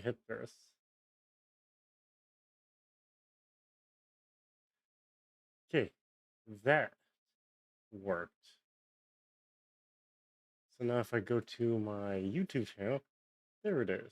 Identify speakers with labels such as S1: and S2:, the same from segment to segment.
S1: hit this. Okay, that worked. So now if I go to my YouTube channel, there it is.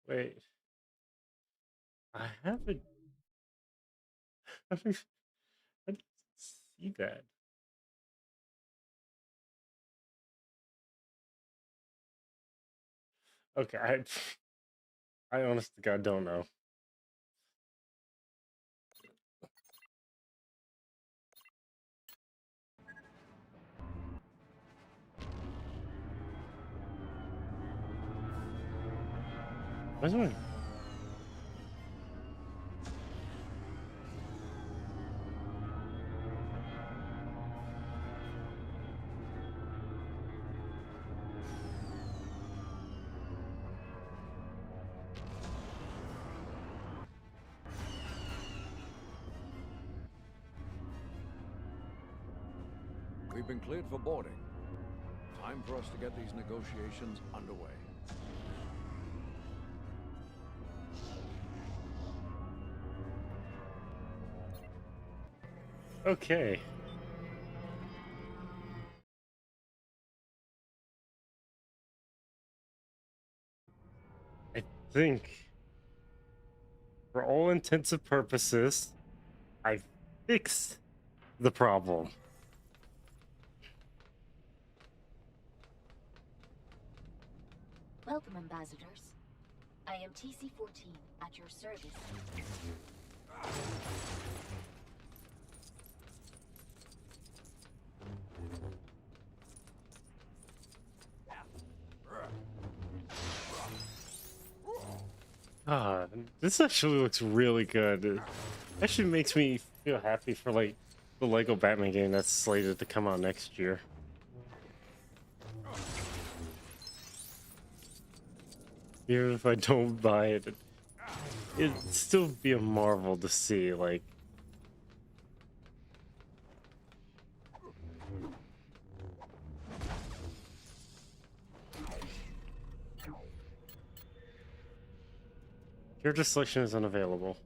S1: Wait, I haven't. I didn't see that. Okay, I honest to God don't know. What's doing?
S2: We've been cleared for boarding. Time for us to get these negotiations underway.
S1: Okay. I think, for all intensive purposes, I fixed the problem.
S3: Welcome, ambassadors. I am TC-14 at your service.
S1: Ah, this actually looks really good. It actually makes me feel happy for like the Lego Batman game that's slated to come out next year. Even if I don't buy it, it'd still be a marvel to see, like. Character selection is unavailable.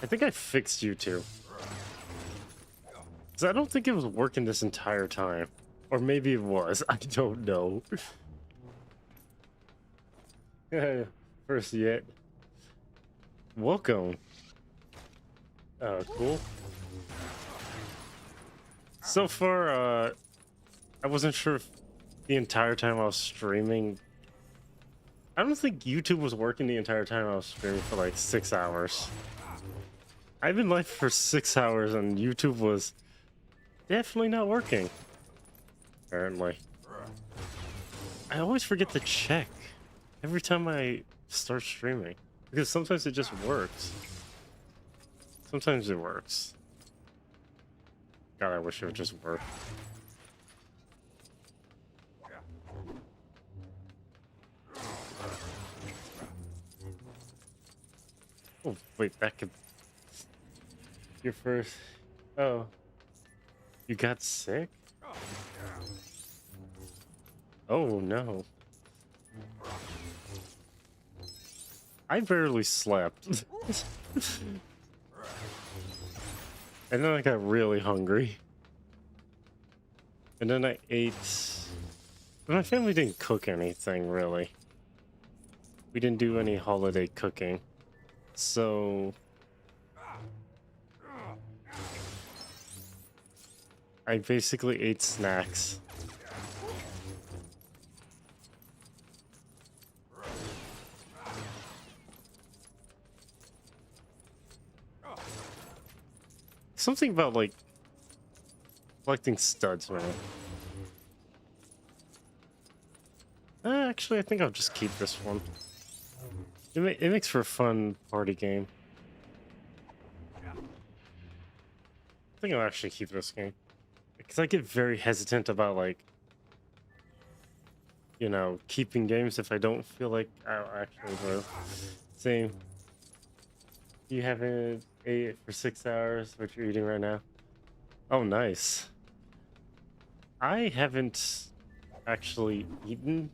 S1: I think I fixed you two. Because I don't think it was working this entire time. Or maybe it was. I don't know. First yet. Welcome. Cool. So far, I wasn't sure if the entire time I was streaming. I don't think YouTube was working the entire time I was streaming for like 6 hours. I've been live for 6 hours and YouTube was definitely not working. Apparently. I always forget to check every time I start streaming. Because sometimes it just works. Sometimes it works. God, I wish it would just work. Oh, wait, that could... Your first... Oh. You got sick? Oh no. I barely slept. And then I got really hungry. And then I ate. My family didn't cook anything really. We didn't do any holiday cooking. So I basically ate snacks. Something about like collecting studs, man. Actually, I think I'll just keep this one. It makes for a fun party game. I think I'll actually keep this game. Because I get very hesitant about, like, you know, keeping games if I don't feel like I'll actually will. Same. You haven't ate for 6 hours, what you're eating right now? Oh, nice. I haven't actually eaten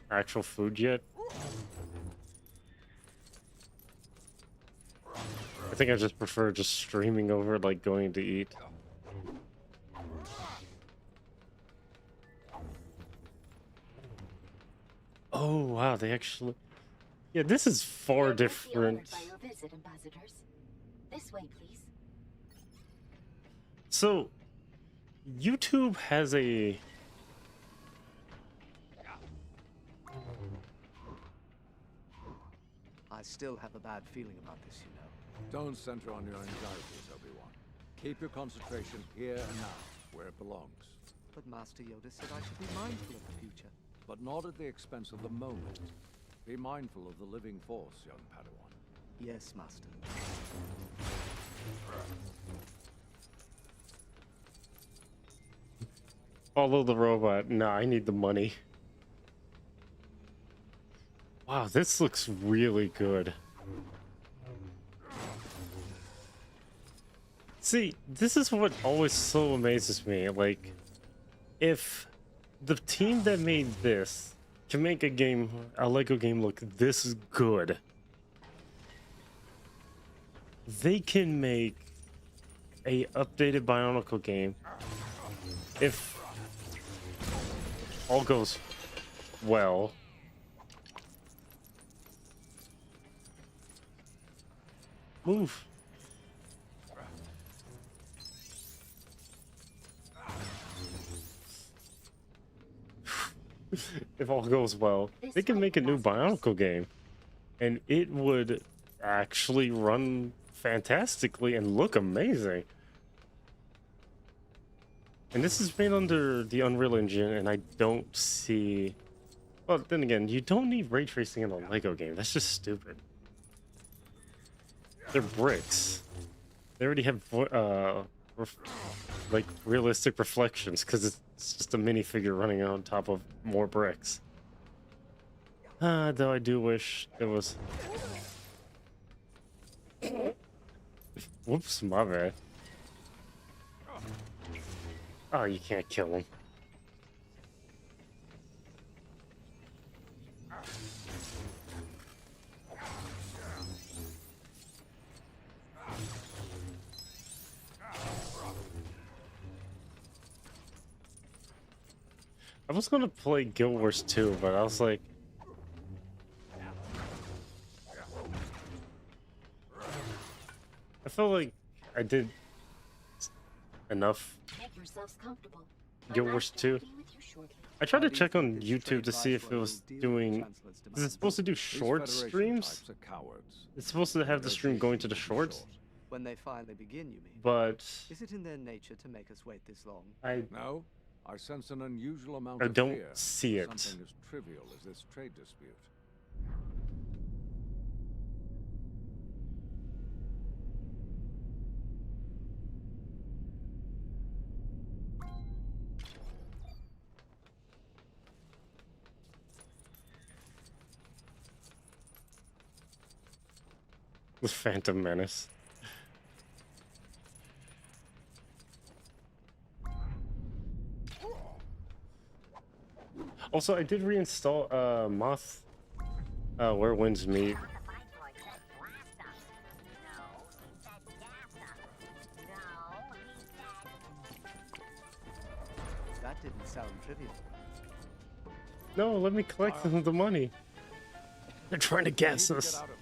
S1: actual food yet. I think I just prefer just streaming over like going to eat. Oh wow, they actually. Yeah, this is far different.
S3: By your visit, ambassadors. This way, please.
S1: So, YouTube has a.
S4: I still have a bad feeling about this, you know.
S2: Don't center on your anxieties, Obi-Wan. Keep your concentration here and now, where it belongs.
S4: But Master Yoda said I should be mindful of the future.
S2: But not at the expense of the moment. Be mindful of the living force, young Padawan.
S4: Yes, Master.
S1: Follow the robot. Nah, I need the money. Wow, this looks really good. See, this is what always so amazes me. Like, if the team that made this can make a Lego game look this good, they can make a updated Bionicle game if all goes well. Move. If all goes well, they can make a new Bionicle game, and it would actually run fantastically and look amazing. And this is made under the Unreal Engine, and I don't see. Well, then again, you don't need ray tracing in a Lego game. That's just stupid. They're bricks. They already have like realistic reflections because it's just a minifigure running on top of more bricks. Though I do wish there was. Whoops, my bad. Oh, you can't kill him. I was gonna play Guild Wars 2, but I was like, I felt like I did enough
S3: Make yourselves comfortable.
S1: Guild Wars 2. I tried to check on YouTube to see if it was doing. Is it supposed to do short
S2: These Federation
S1: streams?
S2: types are cowards.
S1: It's supposed to have the stream going to the shorts,
S4: When they finally begin, you mean?
S1: but
S4: Is it in their nature to make us wait this long?
S1: I
S2: No, I sense an unusual amount
S1: I
S2: of
S1: don't
S2: fear.
S1: see it.
S2: Something as trivial as this trade dispute.
S1: the Phantom Menace. Also, I did reinstall Moth Where Winds Meet.
S4: That didn't sound trivial.
S1: No, let me collect the money. They're trying to
S2: We need
S1: gas
S2: to get
S1: us.
S2: out of here.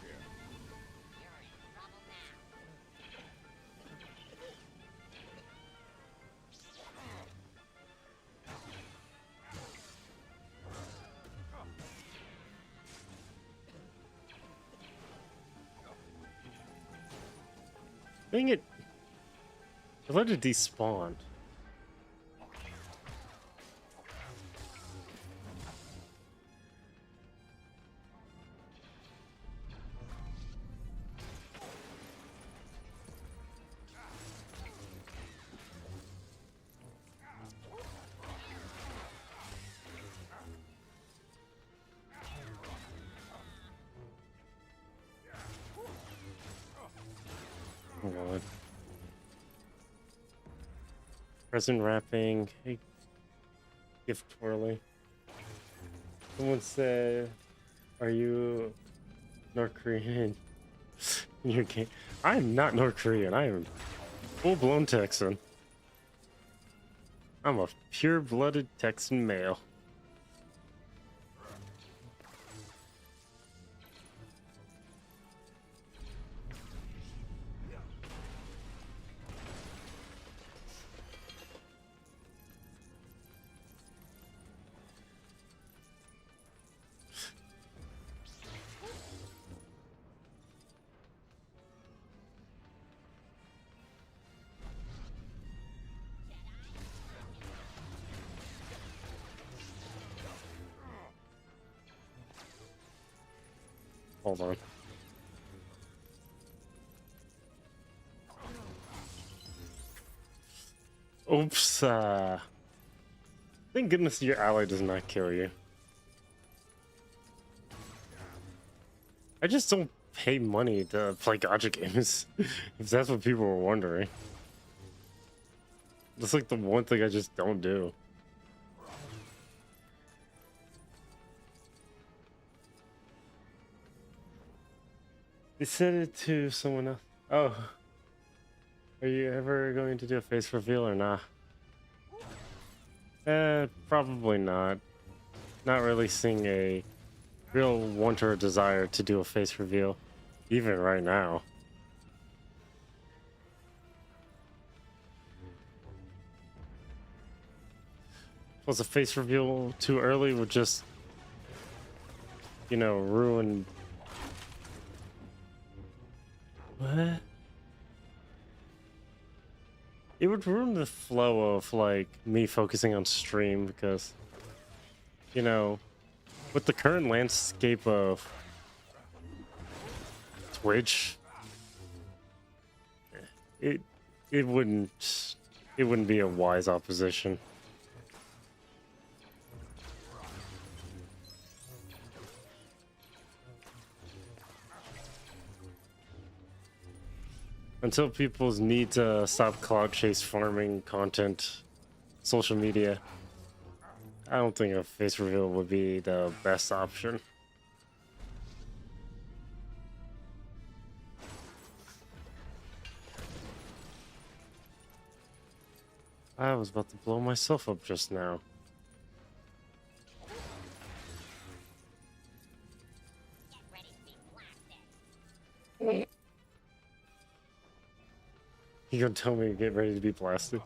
S1: Dang it. I let it despawn. Hold on. Present wrapping. Hey, gift twirling. Someone said, "Are you North Korean in your game?" I am not North Korean. I am full-blown Texan. I'm a pure-blooded Texan male. Hold on. Oops. Thank goodness your ally does not kill you. I just don't pay money to play gacha games, if that's what people were wondering. That's like the one thing I just don't do. They said it to someone else. Oh. Are you ever going to do a face reveal or not? Probably not. Not really seeing a real want or desire to do a face reveal, even right now. Was a face reveal too early would just, you know, ruin. What? It would ruin the flow of, like, me focusing on stream because, you know, with the current landscape of Twitch, it wouldn't be a wise opposition. Until people's need to stop cloud chase farming content, social media, I don't think a face reveal would be the best option. I was about to blow myself up just now. You gonna tell me to get ready to be blasted?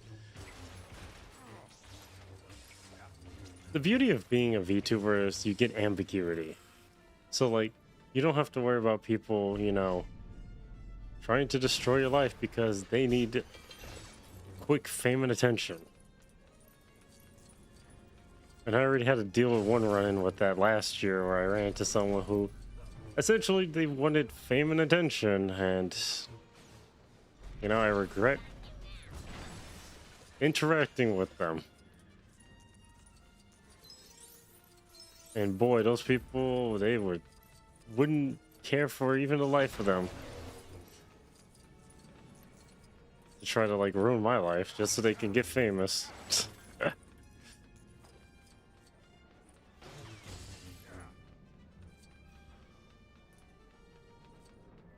S1: The beauty of being a VTuber is you get ambiguity. So, like, you don't have to worry about people, you know, trying to destroy your life because they need quick fame and attention. And I already had to deal with one run-in with that last year where I ran into someone who essentially they wanted fame and attention, and you know, I regret interacting with them. And boy, those people, they wouldn't care for even the life of them. To try to, like, ruin my life just so they can get famous.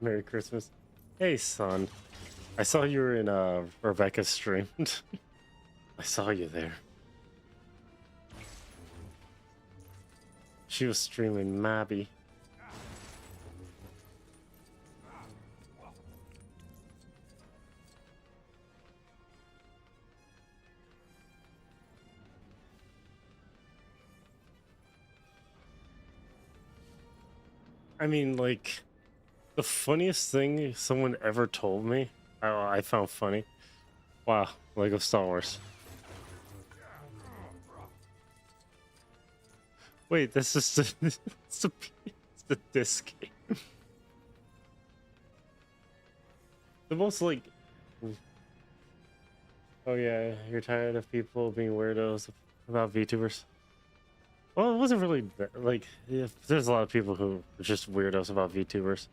S1: Merry Christmas. Hey, son. I saw you were in Rebecca's stream. I saw you there. She was streaming Mabby. I mean, like, the funniest thing someone ever told me, I found funny. Wow, Lego Star Wars. Wait, this is it's the disc game. The most, like... Oh yeah, you're tired of people being weirdos about VTubers? Well, it wasn't really like, yeah, there's a lot of people who are just weirdos about VTubers.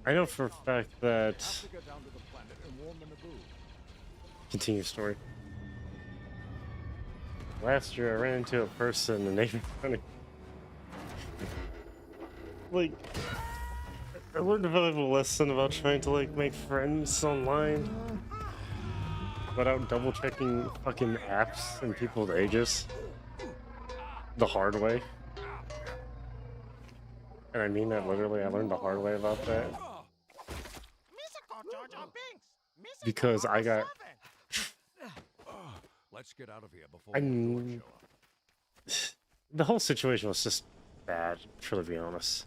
S1: I know for a fact that... Continue story. Last year I ran into a person and they were funny. Like, I learned a valuable lesson about trying to, like, make friends online without double checking fucking apps and people's ages the hard way. And I mean that literally. I learned the hard way about that. Because I got...
S2: Let's get out of here before the
S1: the whole situation was just bad, to be honest.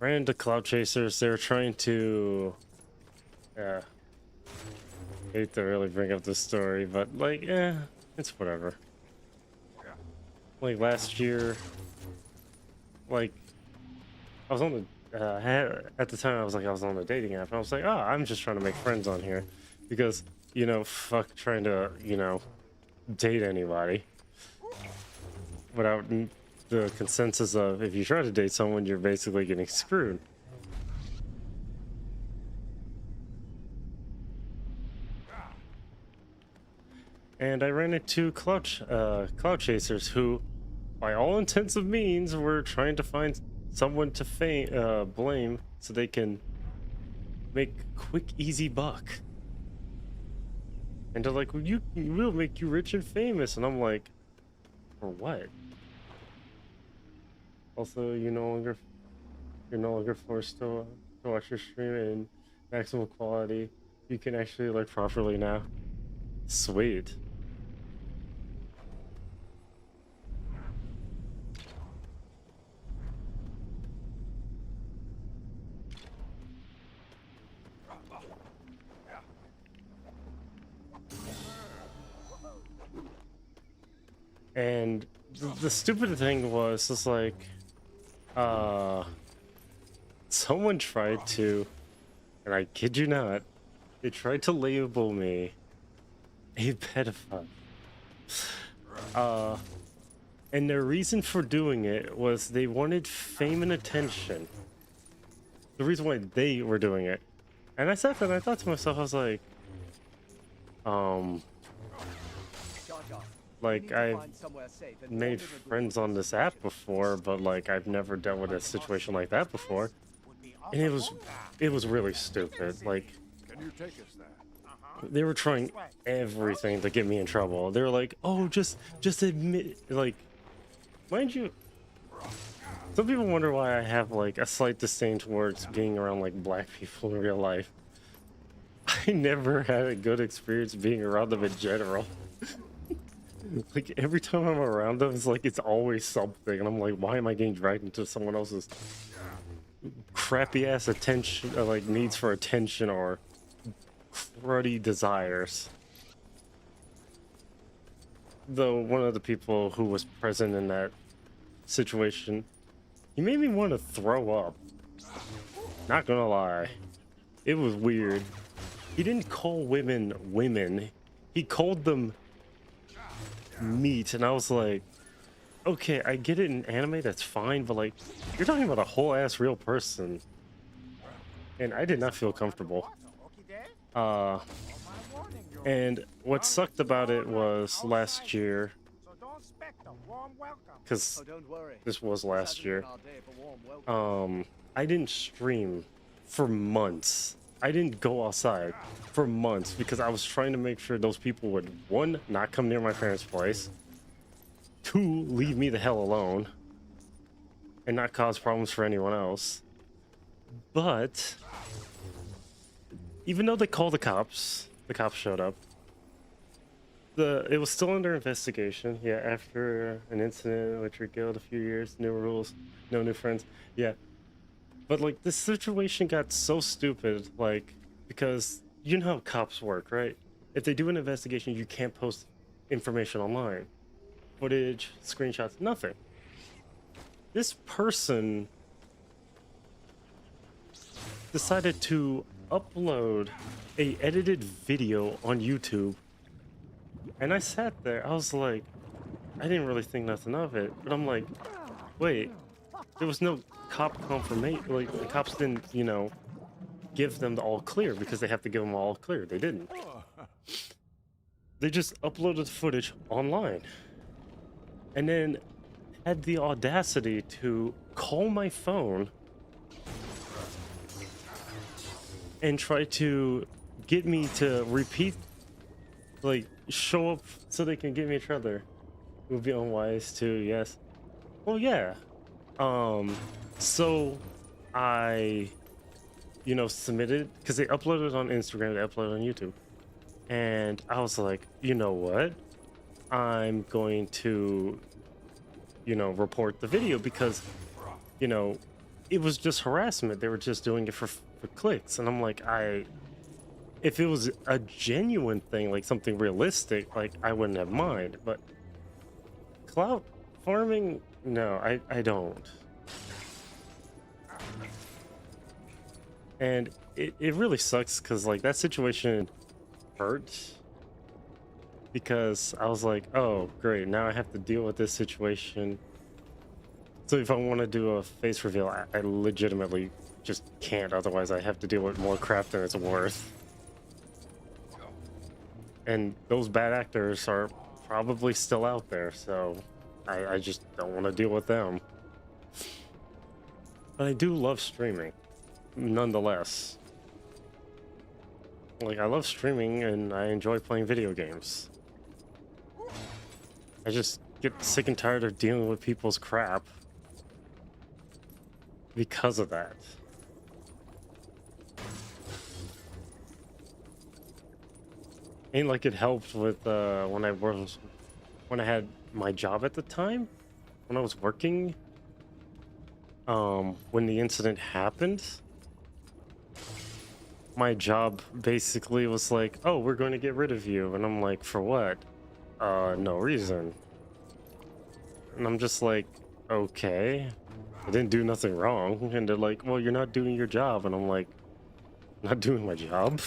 S1: Ran into cloud chasers. They were trying to... Yeah. Hate to really bring up this story, but, like, yeah, it's whatever. Like, last year, like, I was on the... at the time, I was on the dating app, and I was like, oh, I'm just trying to make friends on here. Because, you know, fuck trying to, you know, date anybody. Without the consensus of, if you try to date someone, you're basically getting screwed. And I ran into cloud chasers who, by all intents and means, were trying to find someone to blame so they can make quick, easy buck. And they're like, we'll make you rich and famous. And I'm like, for what? Also, you're no longer forced to watch your stream in maximum quality. You can actually like properly now. Sweet. And the stupid thing was, it's like, someone tried to, and I kid you not, they tried to label me a pedophile. And their reason for doing it was they wanted fame and attention. The reason why they were doing it. And I sat there and I thought to myself, I was like, like, I've made friends on this app before, but like I've never dealt with a situation like that before. And it was really stupid. Like, they were trying everything to get me in trouble. They were like, oh, just admit, like, mind you, some people wonder why I have like a slight disdain towards being around like black people in real life. I never had a good experience being around them in general. Like, every time I'm around them, it's like it's always something, and I'm like, why am I getting dragged into someone else's crappy ass attention, like needs for attention or cruddy desires? Though one of the people who was present in that situation He made me want to throw up. Not gonna lie. It was weird. He didn't call women women. He called them meat, and I was like, okay, I get it in anime, that's fine, but like, you're talking about a whole ass real person. And I did not feel comfortable. And what sucked about it was last year, because this was last year, I didn't stream for months. I didn't go outside for months because I was trying to make sure those people would, one, not come near my parents' place, two, leave me the hell alone, and not cause problems for anyone else. But even though they called the cops showed up. It was still under investigation. Yeah, after an incident which revealed a few years, new rules, no new friends. Yeah. But like this situation got so stupid, like, because you know how cops work, right? If they do an investigation, you can't post information online. Footage, screenshots, nothing. This person decided to upload a edited video on YouTube, and I sat there, I was like, I didn't really think nothing of it, but I'm like, wait, there was no cop confirmation, like the cops didn't, you know, give them the all clear because they have to give them all clear. They didn't. They just uploaded footage online and then had the audacity to call my phone and try to get me to repeat, like, show up so they can get me each other. It would be unwise too, yes. Well, yeah. So I, you know, submitted, because they uploaded on Instagram, they uploaded on YouTube. And I was like, you know what? I'm going to, you know, report the video because, you know, it was just harassment. They were just doing it for clicks. And I'm like, if it was a genuine thing, like something realistic, like I wouldn't have mind. But clout farming, no, I don't. And it really sucks because like that situation hurt, because I was like, oh great, now I have to deal with this situation. So if I want to do a face reveal, I legitimately just can't, otherwise I have to deal with more crap than it's worth. And those bad actors are probably still out there, so I just don't want to deal with them. But I do love streaming, nonetheless. Like, I love streaming and I enjoy playing video games. I just get sick and tired of dealing with people's crap because of that. Ain't like it helped with when I had my job at the time, when I was working, when the incident happened, my job basically was like, oh, we're going to get rid of you. And I'm like, for what? No reason. And I'm just like, okay, I didn't do nothing wrong. And they're like, well, you're not doing your job. And I'm like, not doing my job?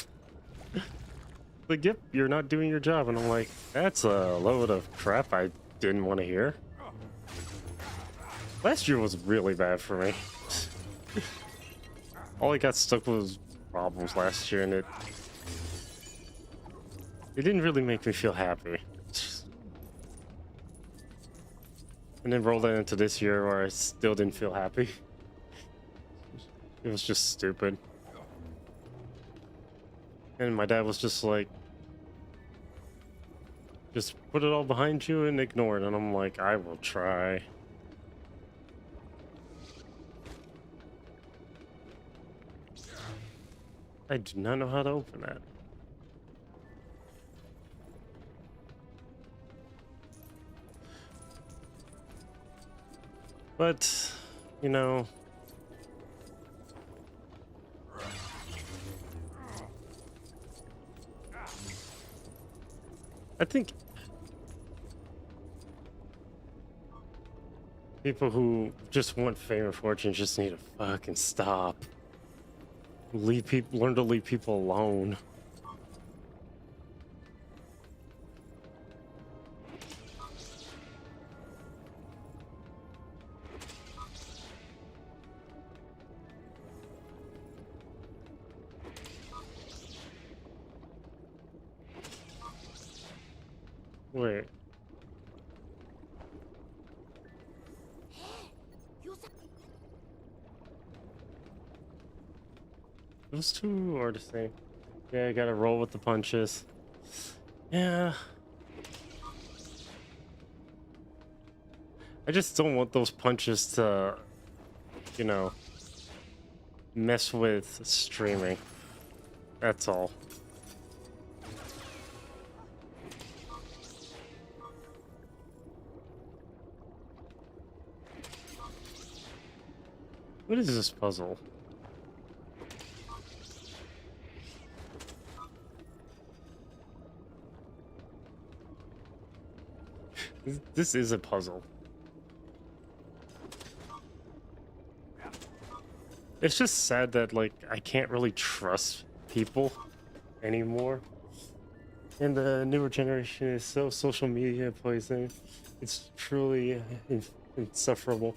S1: Like, yep, you're not doing your job. And I'm like, that's a load of crap I didn't want to hear. Last year was really bad for me. All I got stuck was problems last year, and it didn't really make me feel happy. And then roll that into this year where I still didn't feel happy. It was just stupid. And my dad was just like, just put it all behind you and ignore it. And I'm like, I will try. I do not know how to open that. But, you know, I think People who just want fame and fortune just need to fucking stop. Leave people, learn to leave people alone. Wait. Those two are the same. Yeah, I gotta roll with the punches. Yeah. I just don't want those punches to, you know, mess with streaming. That's all. What is this puzzle? This is a puzzle. It's just sad that, like, I can't really trust people anymore. And the newer generation is so social media poison. It's truly insufferable.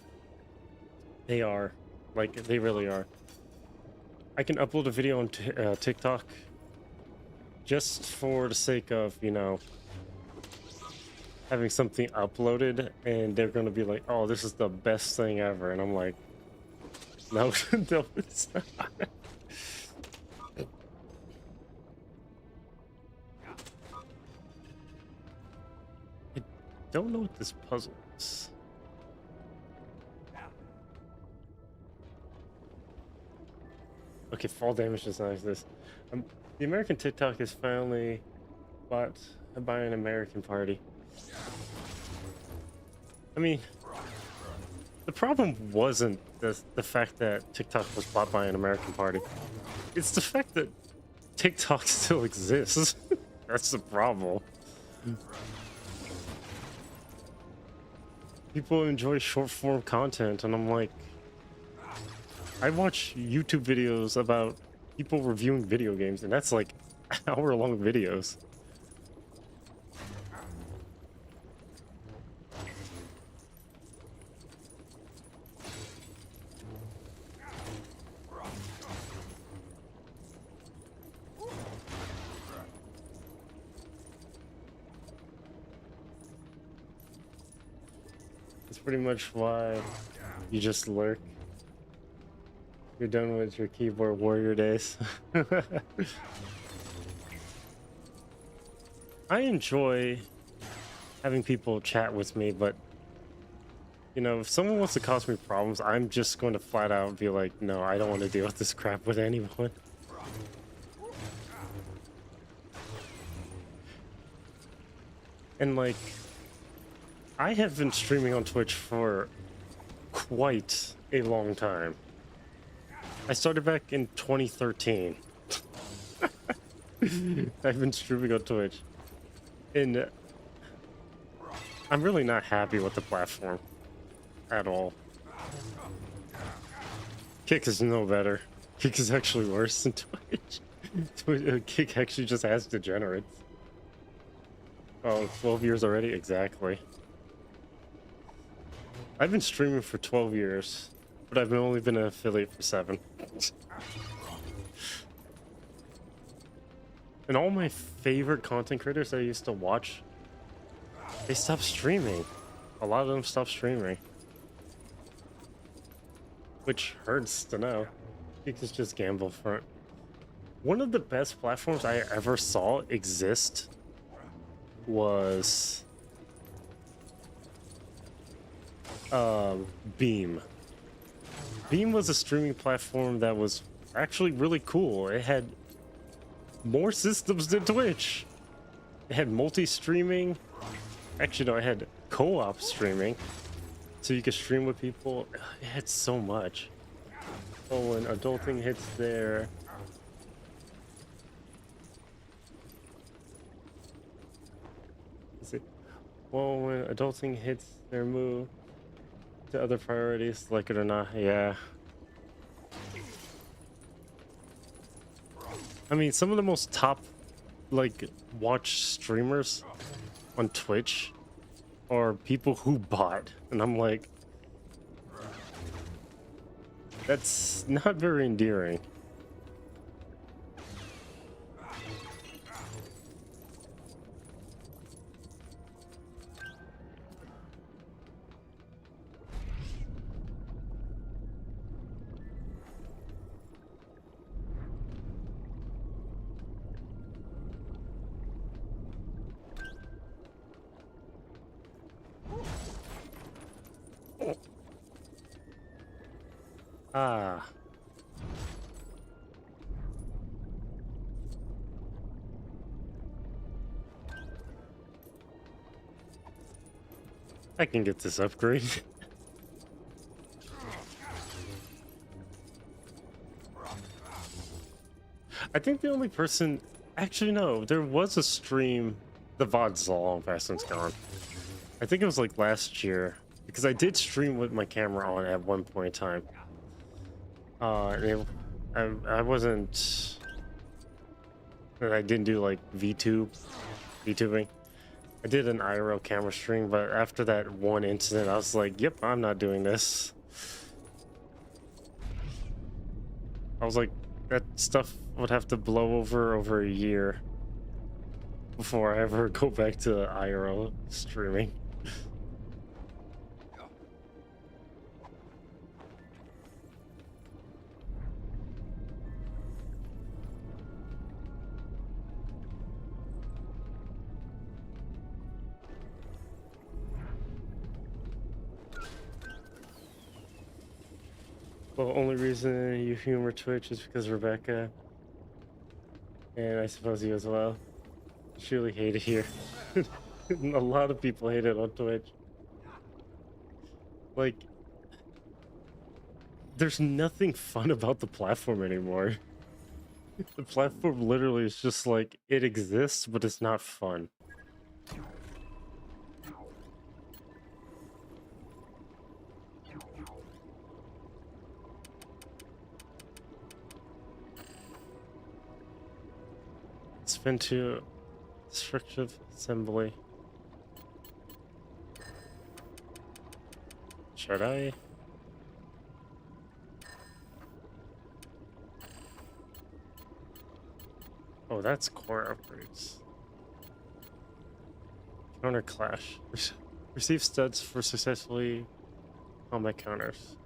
S1: They are. Like, they really are. I can upload a video on TikTok just for the sake of, you know, having something uploaded, and they're going to be like, oh, this is the best thing ever. And I'm like, no, no, it's not. I don't know what this puzzle is. Okay, fall damage does not exist. The American TikTok is finally bought by an American party. I mean, the problem wasn't the fact that TikTok was bought by an American party. It's the fact that TikTok still exists. That's the problem. People enjoy short form content, and I'm like, I watch YouTube videos about people reviewing video games, and that's like hour-long videos. That's pretty much why you just lurk. You're done with your keyboard warrior days. I enjoy having people chat with me, but you know, if someone wants to cause me problems, I'm just going to flat out be like, no, I don't want to deal with this crap with anyone. And like, I have been streaming on Twitch for quite a long time. I started back in 2013. I've been streaming on Twitch. And I'm really not happy with the platform at all. Kick is no better. Kick is actually worse than Twitch. Kick actually just has degenerates. Oh, 12 years already? Exactly. I've been streaming for 12 years. But I've only been an affiliate for 7. And all my favorite content creators that I used to watch, they stopped streaming. A lot of them stopped streaming. Which hurts to know. It's just gamble front. One of the best platforms I ever saw exist was Beam. Beam was a streaming platform that was actually really cool. It had more systems than Twitch. It had multi-streaming. Actually, no, it had co-op streaming. So you could stream with people. It had so much. Oh, when adulting hits there. Is it? Well, when adulting hits their move. to other priorities, like it or not. Yeah. I mean, some of the most top, like, watch streamers on Twitch are people who bot. And I'm like, that's not very endearing. Ah. I can get this upgrade. I think the only person... Actually, no. There was a stream... The VOD's long past since gone. I think it was like last year. Because I did stream with my camera on at one point in time. I wasn't... I didn't do like VTubing. I did an IRL camera stream, but after that one incident, I was like, yep, I'm not doing this. I was like, that stuff would have to blow over a year before I ever go back to IRL streaming. Well, only reason you humor Twitch is because Rebecca, and I suppose you as well. She really hated here. A lot of people hate it on Twitch. Like, there's nothing fun about the platform anymore. The platform literally is just like, it exists, but it's not fun. Spin to destructive assembly. Should I? Oh, that's core upgrades. Counter clash. Receive studs for successfully combat counters.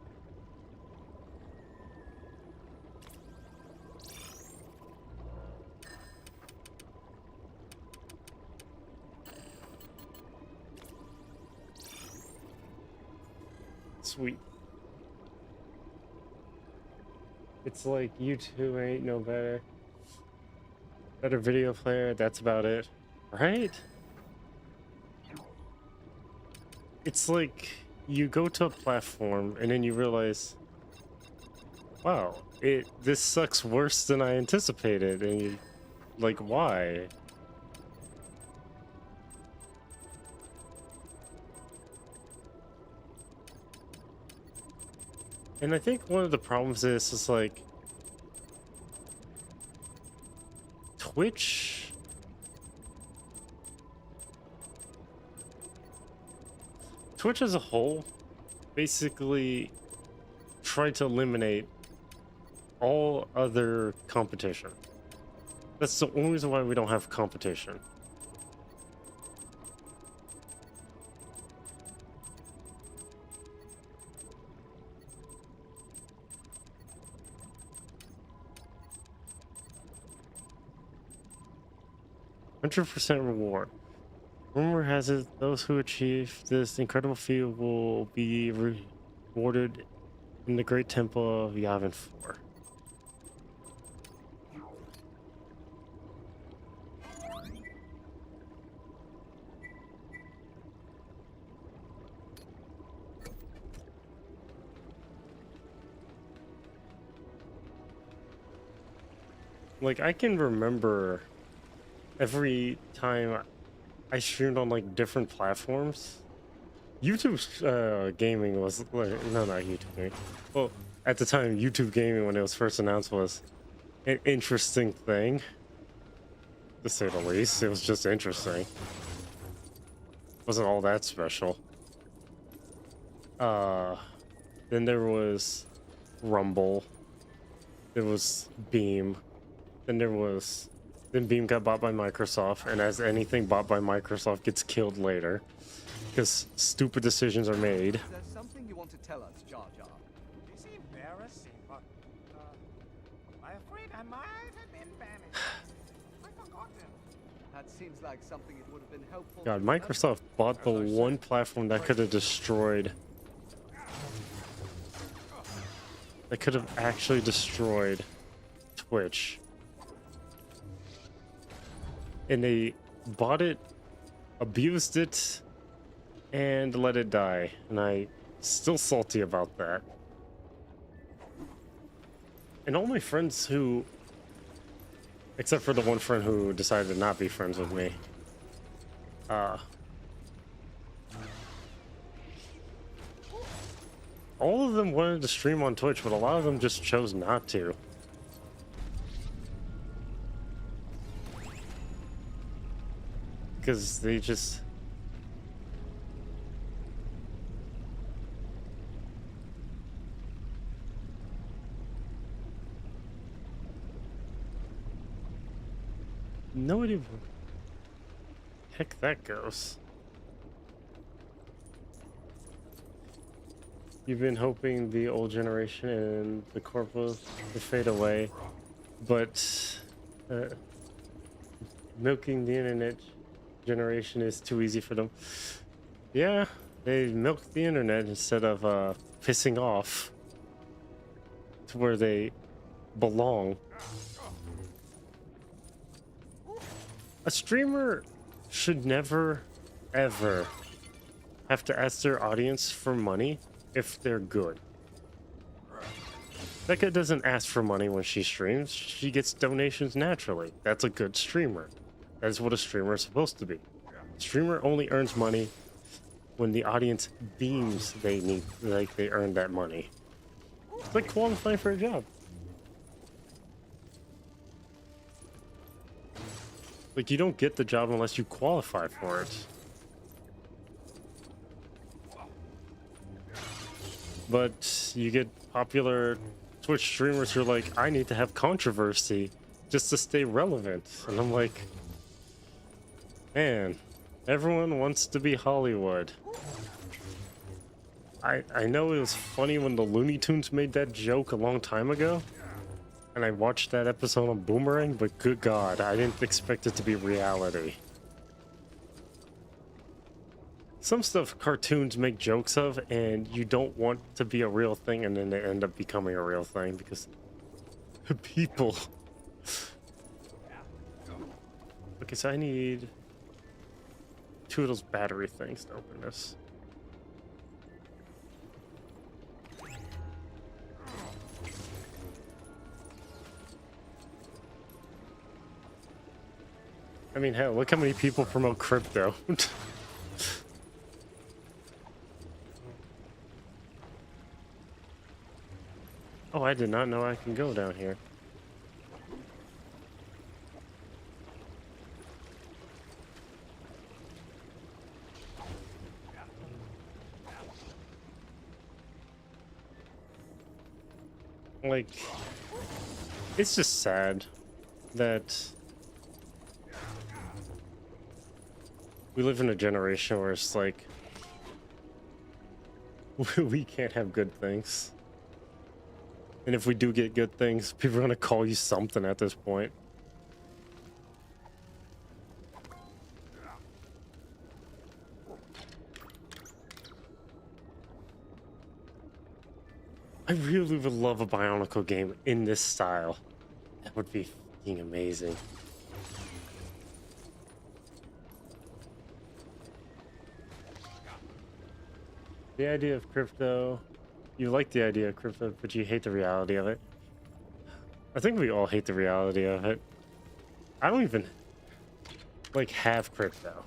S1: Sweet. It's like YouTube ain't no better. Better video player, that's about it. Right? It's like you go to a platform and then you realize, wow, this sucks worse than I anticipated, and you like, why? And I think one of the problems is like Twitch as a whole basically tried to eliminate all other competition. That's the only reason why we don't have competition. %, reward. Rumor has it those who achieve this incredible feat will be rewarded in the Great Temple of Yavin 4. Like, I can remember every time I streamed on like different platforms, YouTube's gaming was no, not YouTube gaming. Well, at the time, YouTube gaming when it was first announced was an interesting thing, to say the least. It was just interesting. Wasn't all that special. Then there was Rumble. There was Beam. Then Beam got bought by Microsoft, and as anything bought by Microsoft gets killed later, because stupid decisions are made.
S4: Is there something you want to tell us, Jar Jar?
S5: It's embarrassing, but I'm afraid I might have been banished. I forgot them.
S4: That seems like something it would have been helpful.
S1: God,
S4: to know.
S1: Microsoft bought the one platform that could have destroyed. That could have actually destroyed Twitch. And they bought it, abused it, and let it die. And I'm still salty about that. And all my friends who, except for the one friend who decided to not be friends with me, all of them wanted to stream on Twitch, but a lot of them just chose not to. Because they just... No idea where the heck that goes. You've been hoping the old generation and the corpus to fade away, but milking the internet generation is too easy for them. Yeah, they milk the internet instead of pissing off to where they belong. A streamer should never, ever have to ask their audience for money if they're good. Becca doesn't ask for money when she streams. She gets donations naturally. That's a good streamer. That is what a streamer is supposed to be. A streamer only earns money when the audience deems they need, like they earned that money. It's like qualifying for a job. Like, you don't get the job unless you qualify for it. But you get popular Twitch streamers who are like, I need to have controversy just to stay relevant. And I'm like, man, everyone wants to be Hollywood. I know it was funny when the Looney Tunes made that joke a long time ago. And I watched that episode on Boomerang, but good God, I didn't expect it to be reality. Some stuff cartoons make jokes of, and you don't want to be a real thing, and then they end up becoming a real thing because people. Okay, so I need 2 of those battery things to open this. I mean, hell, look how many people promote crypto. Oh, I did not know I can go down here. Like, it's just sad that we live in a generation where it's like we can't have good things. And if we do get good things, people are gonna call you something at this point. I really would love a Bionicle game in this style. That would be fucking amazing. The idea of crypto, you like the idea of crypto, but you hate the reality of it. I think we all hate the reality of it. I don't even, like, have crypto.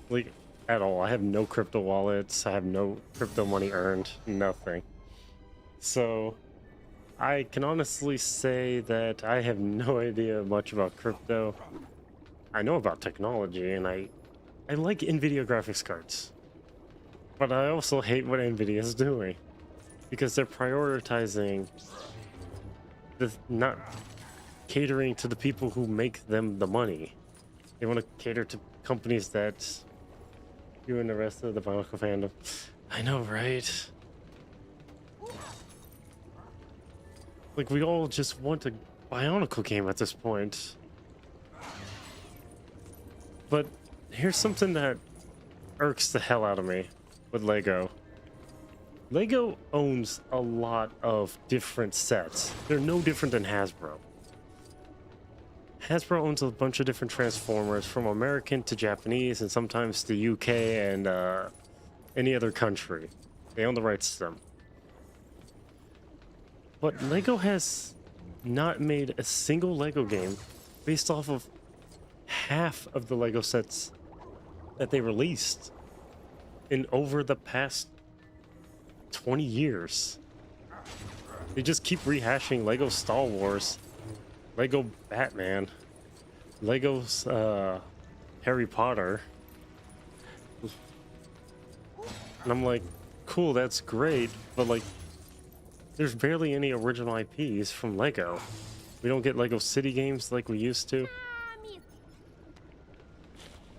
S1: Like, at all. I have no crypto wallets. I have no crypto money earned. Nothing. So I can honestly say that I have no idea much about crypto. I know about technology, and I like NVIDIA graphics cards. But I also hate what NVIDIA is doing, because they're prioritizing the not catering to the people who make them the money. They want to cater to companies that you and the rest of the Bionicle fandom. I know, right? Like, we all just want a Bionicle game at this point. But here's something that irks the hell out of me with Lego. Lego owns a lot of different sets. They're no different than Hasbro. Hasbro owns a bunch of different Transformers, from American to Japanese, and sometimes the UK and any other country. They own the rights to them. But Lego has not made a single Lego game based off of half of the Lego sets that they released in over the past 20 years. They just keep rehashing Lego Star Wars, Lego Batman, Lego's Harry Potter. And I'm like, cool, that's great, but like, there's barely any original IPs from Lego. We don't get Lego City games like we used to.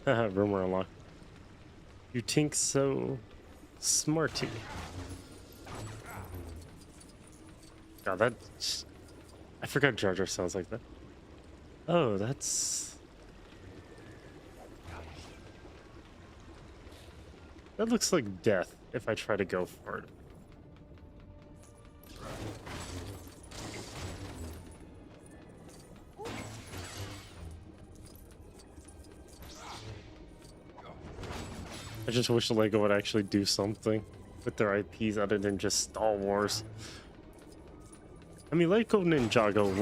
S1: Haha, rumor unlocked. You think so smarty. God, that... I forgot Jar Jar sounds like that. Oh, that's... That looks like death if I try to go for it. I just wish Lego would actually do something with their IPs other than just Star Wars. I mean, Lego Ninjago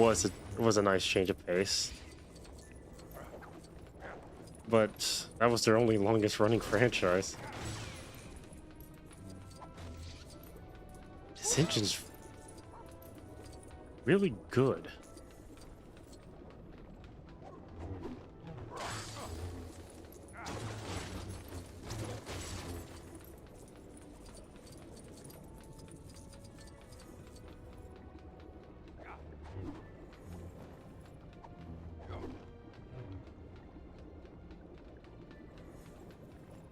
S1: was a nice change of pace, but that was their only longest running franchise. This engine's really good.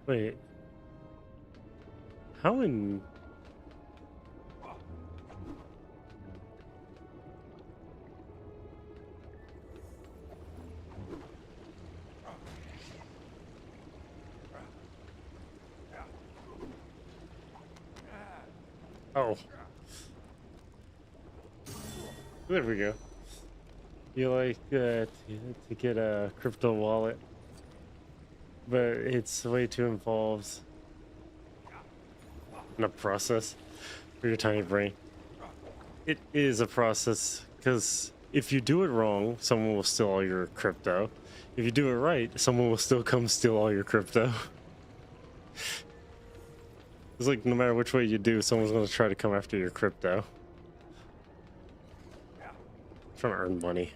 S1: Wait. How in... Oh. There we go. You like to get a crypto wallet, but it's way too involved in a process for your tiny brain. It is a process, because if you do it wrong, someone will steal all your crypto. If you do it right, someone will still come steal all your crypto. It's like no matter which way you do, someone's going to try to come after your crypto. Trying to earn money.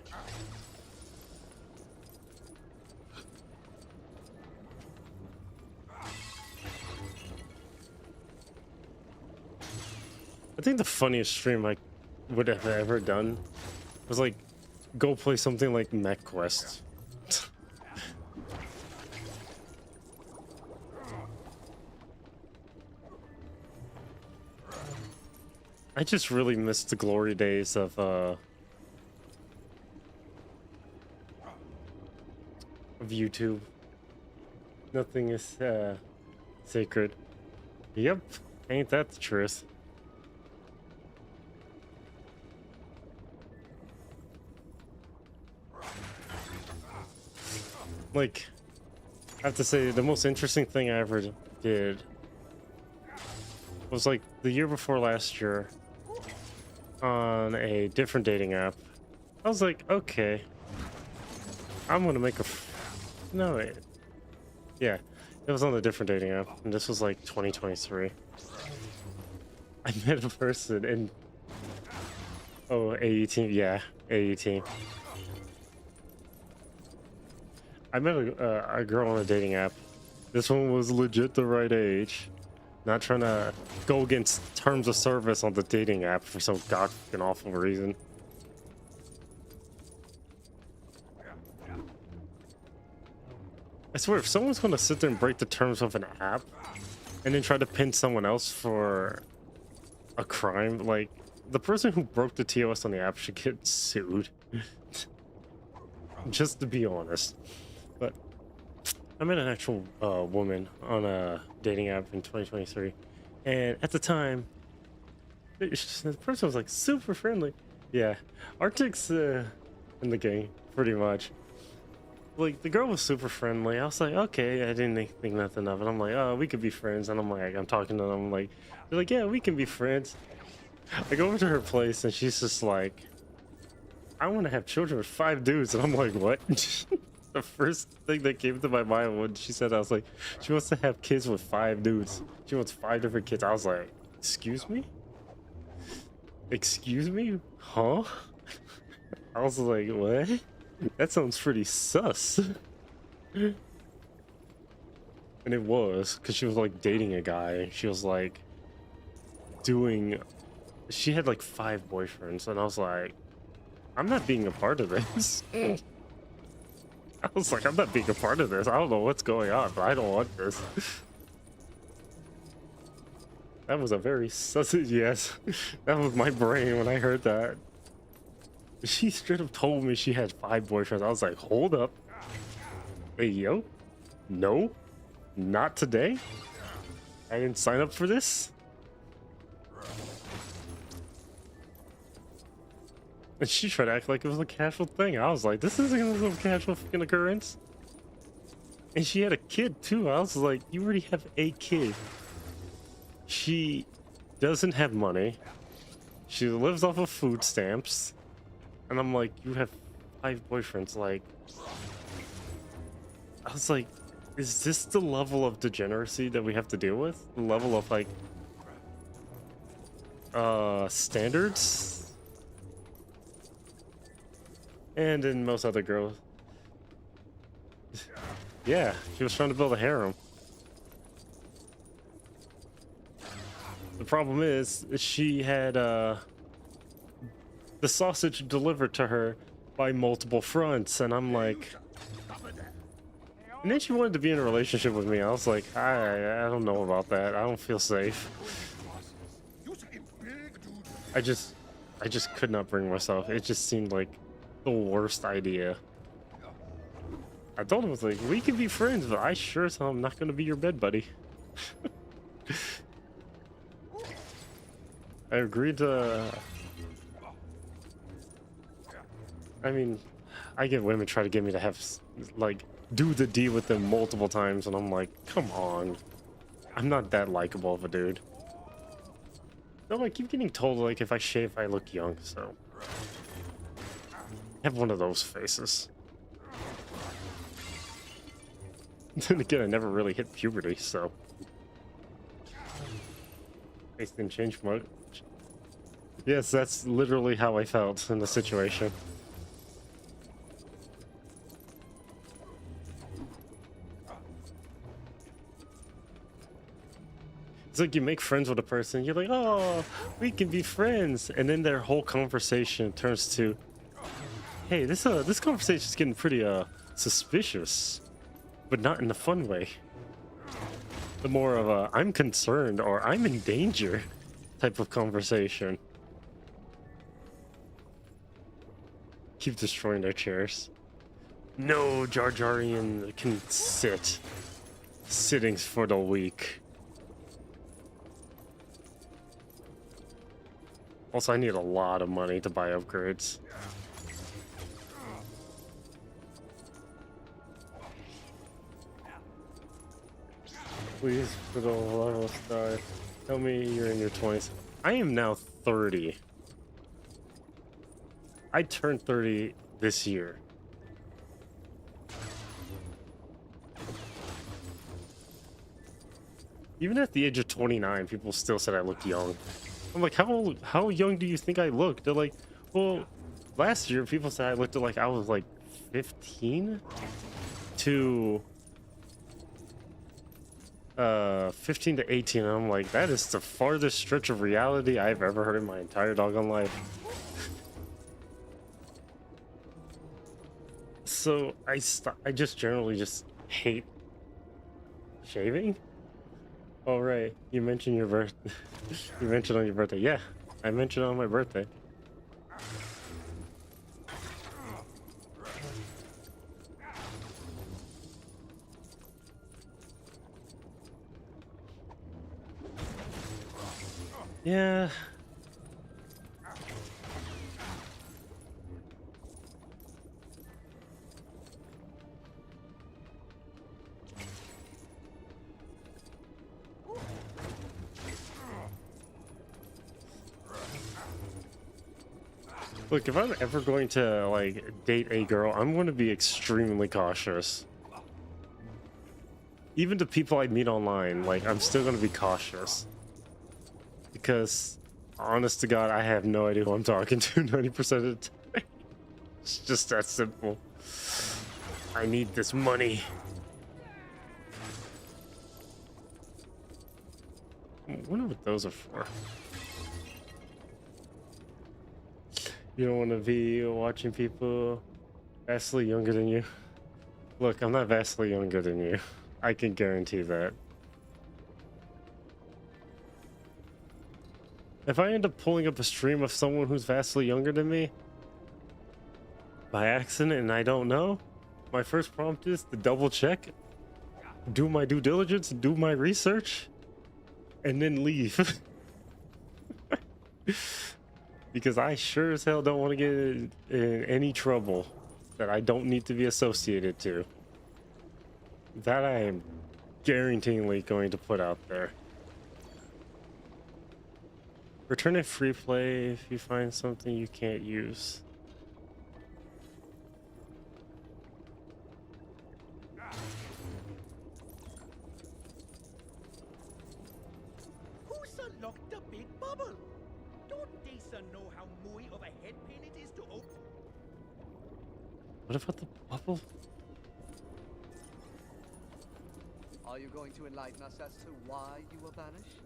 S1: I think the funniest stream I would have ever done was like go play something like MechQuest. I just really missed the glory days of YouTube. Nothing is sacred. Yep, ain't that the truth? Like, I have to say, the most interesting thing I ever did was like the year before last year on a different dating app. I was like, okay, I'm gonna make a... No, wait. Yeah. It was on a different dating app, and this was like 2023. I met a person in... Oh, AE team, yeah, AE team. I met a girl on a dating app. This one was legit the right age. Not trying to go against terms of service on the dating app for some god-fucking awful reason. I swear, if someone's gonna sit there and break the terms of an app and then try to pin someone else for a crime, like, the person who broke the TOS on the app should get sued. Just to be honest. But I met an actual woman on a dating app in 2023, and at the time, the person was like super friendly. Yeah, Arctic's in the game pretty much. Like, the girl was super friendly. I was like, okay, I didn't think nothing of it. I'm like, oh, we could be friends. And I'm like, I'm talking to them, like, they're like, yeah, we can be friends. I go over to her place and she's just like, I want to have children with 5 dudes. And I'm like, what? The first thing that came to my mind when she said, I was like, she wants to have kids with 5 dudes. She wants 5 different kids. I was like, excuse me? Excuse me? Huh? I was like, what? That sounds pretty sus. And it was, because she was like dating a guy, and she was like doing, she had like 5 boyfriends, and I was like, I'm not being a part of this. I was like, I'm not being a part of this. I don't know what's going on, but I don't want this. That was a very sus, yes. That was my brain when I heard that. She straight up told me she had 5 boyfriends. I was like, hold up. Hey, yo. No. Not today. I didn't sign up for this. And she tried to act like it was a casual thing. I was like, this isn't a casual fucking occurrence. And she had a kid too. I was like, you already have a kid. She doesn't have money. She lives off of food stamps. And I'm like, you have 5 boyfriends, like... I was like, is this the level of degeneracy that we have to deal with? The level of, like... standards? And in most other girls... Yeah, she was trying to build a harem. The problem is, she had, the sausage delivered to her by multiple fronts, and I'm like... And then she wanted to be in a relationship with me. I was like, I don't know about that. I don't feel safe. I just could not bring myself. It just seemed like the worst idea. I told him, I was like, we can be friends, but I sure as hell I'm not going to be your bed buddy. I agreed to... I mean, I get women try to get me to have, like, do the deed with them multiple times, and I'm like, come on. I'm not that likable of a dude. No, I keep getting told, like, if I shave, I look young, so... I have one of those faces. Then again, I never really hit puberty, so... Face didn't change much. Yes, that's literally how I felt in the situation. It's like you make friends with a person, you're like, oh, we can be friends. And then their whole conversation turns to, hey, this conversation is getting pretty suspicious, but not in a fun way. The more of a, I'm concerned or I'm in danger type of conversation. Keep destroying their chairs. No, Jar Jarian can sit. Sittings for the weak. Also, I need a lot of money to buy upgrades. Please, for the love of stars, tell me you're in your 20s. I am now 30. I turned 30 this year. Even at the age of 29, people still said I looked young. I'm like, how young do you think I look? They're like, well, last year people said I looked like I was like 15 to 15 to 18. And I'm like, that is the farthest stretch of reality I've ever heard in my entire doggone life. So I just generally just hate shaving. Oh right, you mentioned your birth. You mentioned on your birthday. Yeah, I mentioned on my birthday. Yeah. Look, if I'm ever going to like date a girl, I'm going to be extremely cautious. Even to people I meet online, like I'm still going to be cautious. Because honest to God, I have no idea who I'm talking to 90% of the time. It's just that simple. I need this money. I wonder what those are for. You don't want to be watching people vastly younger than you. Look, I'm not vastly younger than you. I can guarantee that. If I end up pulling up a stream of someone who's vastly younger than me by accident and I don't know, my first prompt is to double check, do my due diligence, do my research, and then leave. Because I sure as hell don't want to get in any trouble that I don't need to be associated to. That I am guaranteeingly going to put out there. Return a free play if you find something you can't use.
S5: Who's unlocked the big bubble? Don't they know how mooey of a head pain it is to open?
S1: What about the bubble?
S4: Are you going to enlighten us as to why you were banished?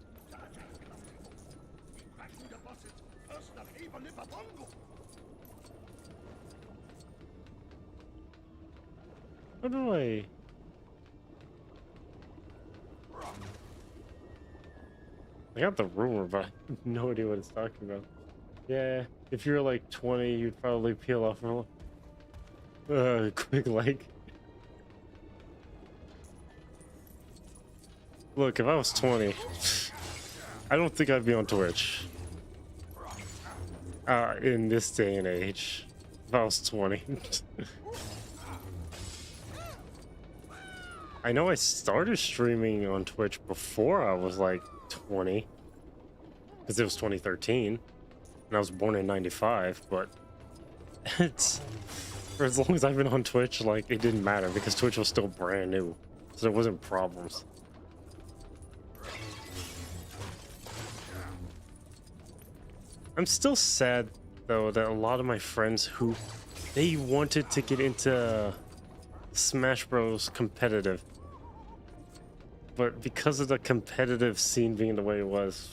S1: How do I... I got the rumor, but I have no idea what it's talking about. Yeah, if you're like 20, you'd probably peel off a quick like. Look, if I was 20, I don't think I'd be on Twitch. In this day and age, if I was 20. I know I started streaming on Twitch before I was like 20, because it was 2013, and I was born in 95, but it's, for as long as I've been on Twitch, like, it didn't matter, because Twitch was still brand new, so there wasn't problems. I'm still sad, though, that a lot of my friends who, they wanted to get into Smash Bros. Competitive, but because of the competitive scene being the way it was,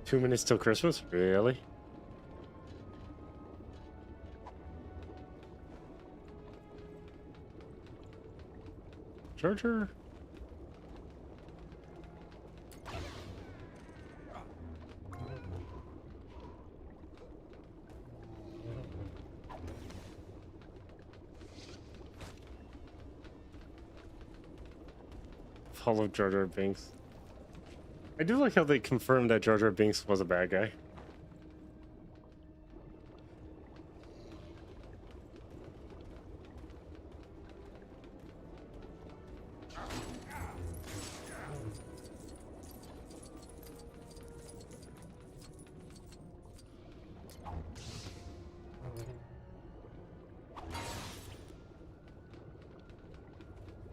S1: 2 minutes till Christmas? Really? Charger? Follow Jar Jar Binks. I do like how they confirmed that Jar Jar Binks was a bad guy.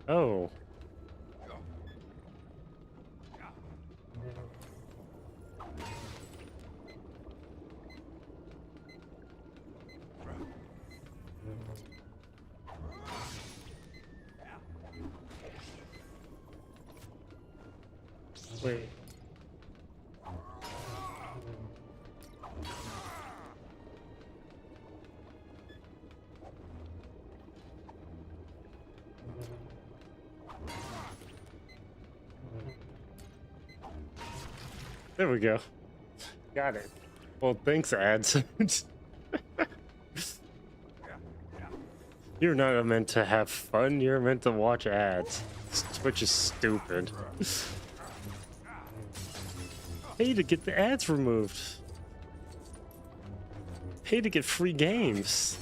S1: Oh, Wait. There we go. Got it. Well, thanks, ads. You're not meant to have fun, you're meant to watch ads. Twitch is stupid. Pay to get the ads removed. Pay to get free games.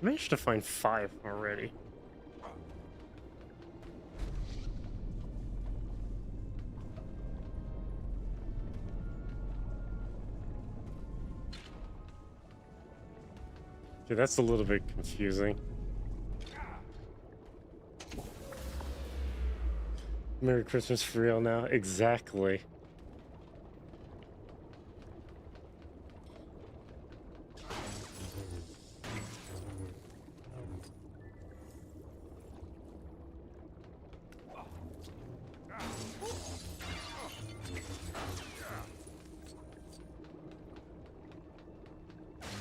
S1: I managed to find 5 already. Okay, that's a little bit confusing. Merry Christmas for real now? Exactly.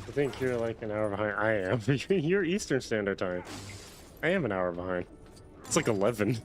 S1: I think you're like an hour behind. I am. You're Eastern Standard Time. I am an hour behind. It's like 11.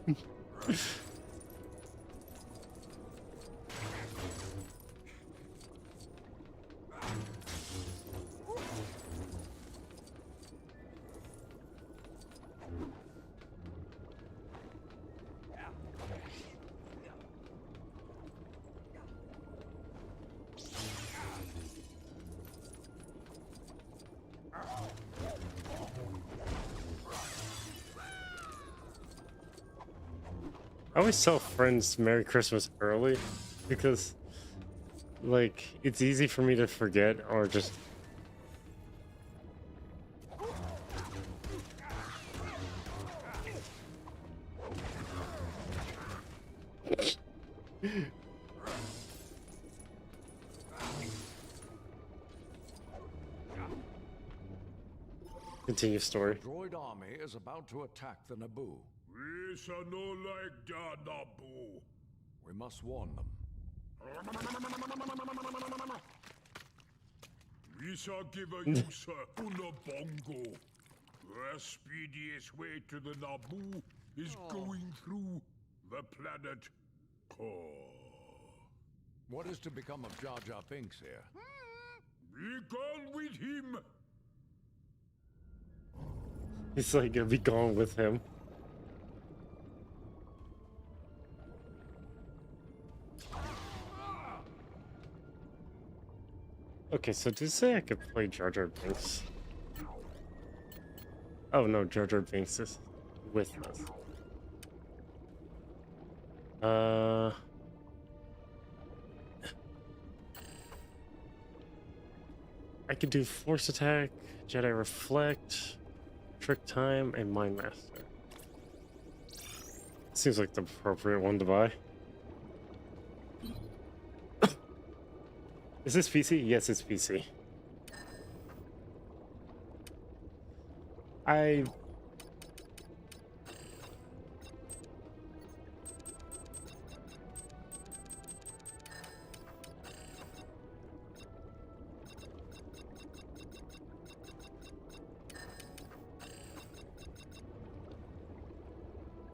S1: I always tell friends Merry Christmas early because, like, it's easy for me to forget or just. Continue story.
S2: The droid army is about to attack the Naboo.
S6: We shall no like the Naboo.
S2: We must warn them.
S6: We shall give a user Unabongo. The speediest way to the Naboo is going through the planet core.
S2: What is to become of Jar Jar Binks here?
S6: Be gone with him.
S1: He's like gonna be gone with him. Okay, so did it say I could play Jar Jar Binks? Oh no, Jar Jar Binks is with us. I could do Force Attack, Jedi Reflect, Trick Time, and Mind Master. Seems like the appropriate one to buy. Is this PC? Yes, it's PC.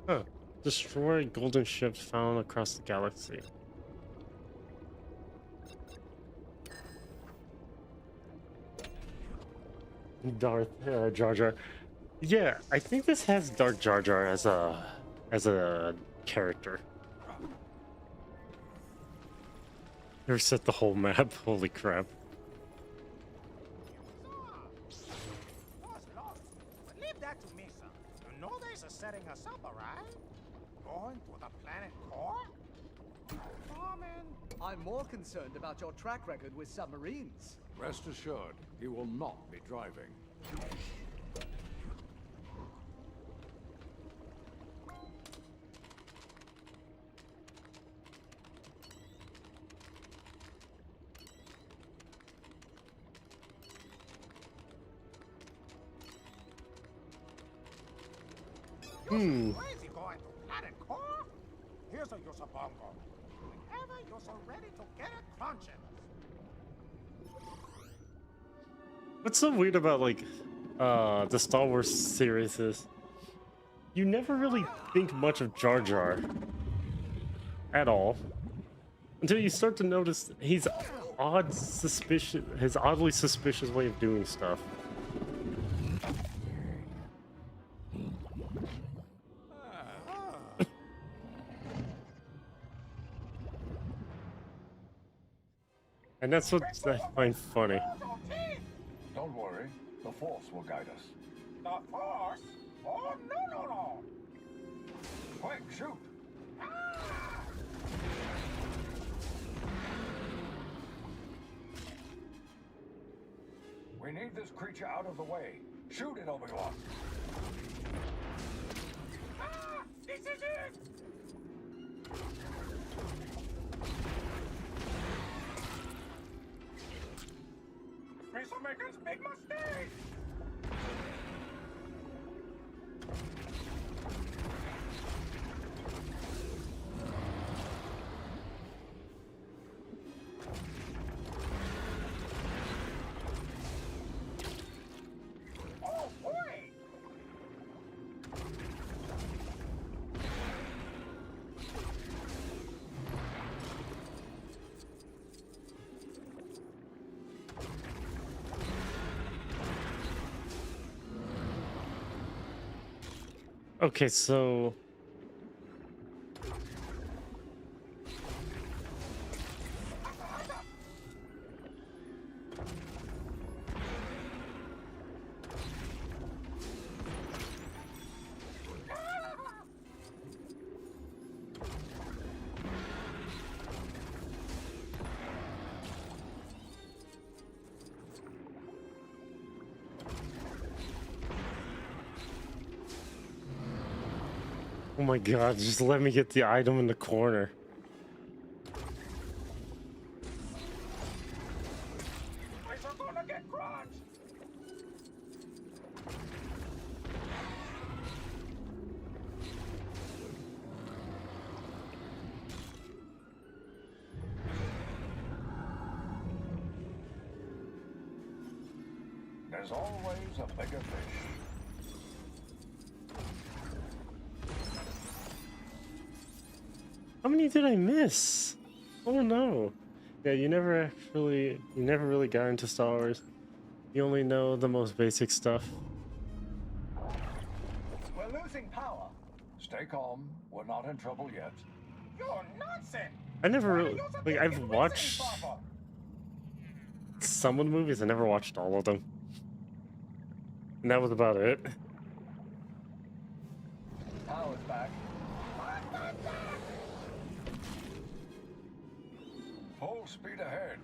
S1: Huh. Destroy golden ships found across the galaxy. Darth Jar Jar. Yeah, I think this has Darth Jar Jar as a character. They reset the whole map. Holy crap!
S5: Lost. But leave that to me, son. You know they're setting us up, alright? Going to the planet core? Bombing.
S4: I'm more concerned about your track record with submarines.
S2: Rest assured, he will not be driving.
S1: Hmm.
S5: Crazy going to planet core? Here's a Yosabongo. Whenever you're so ready to get it crunching.
S1: What's so weird about like the Star Wars series is you never really think much of Jar Jar at all until you start to notice his oddly suspicious way of doing stuff. And that's what I find funny.
S2: Don't worry, the Force will guide us.
S5: The Force? Oh, no.
S2: Quick, shoot! We need this creature out of the way. Shoot it, Obi-Wan.
S5: This is it! Mr. Maker's big mistake! Oh, boy!
S1: Okay, so oh my god, just let me get the item in the corner.
S5: We're gonna get crushed!
S2: There's always a bigger fish.
S1: How many did I miss? Oh no. Yeah, you never really got into Star Wars. You only know the most basic stuff.
S2: We're losing power. Stay calm. We're not in trouble yet.
S5: You're nonsense!
S1: I never really, like, I've watched some of the movies, I never watched all of them. And that was about it.
S2: Power's back. Full speed ahead.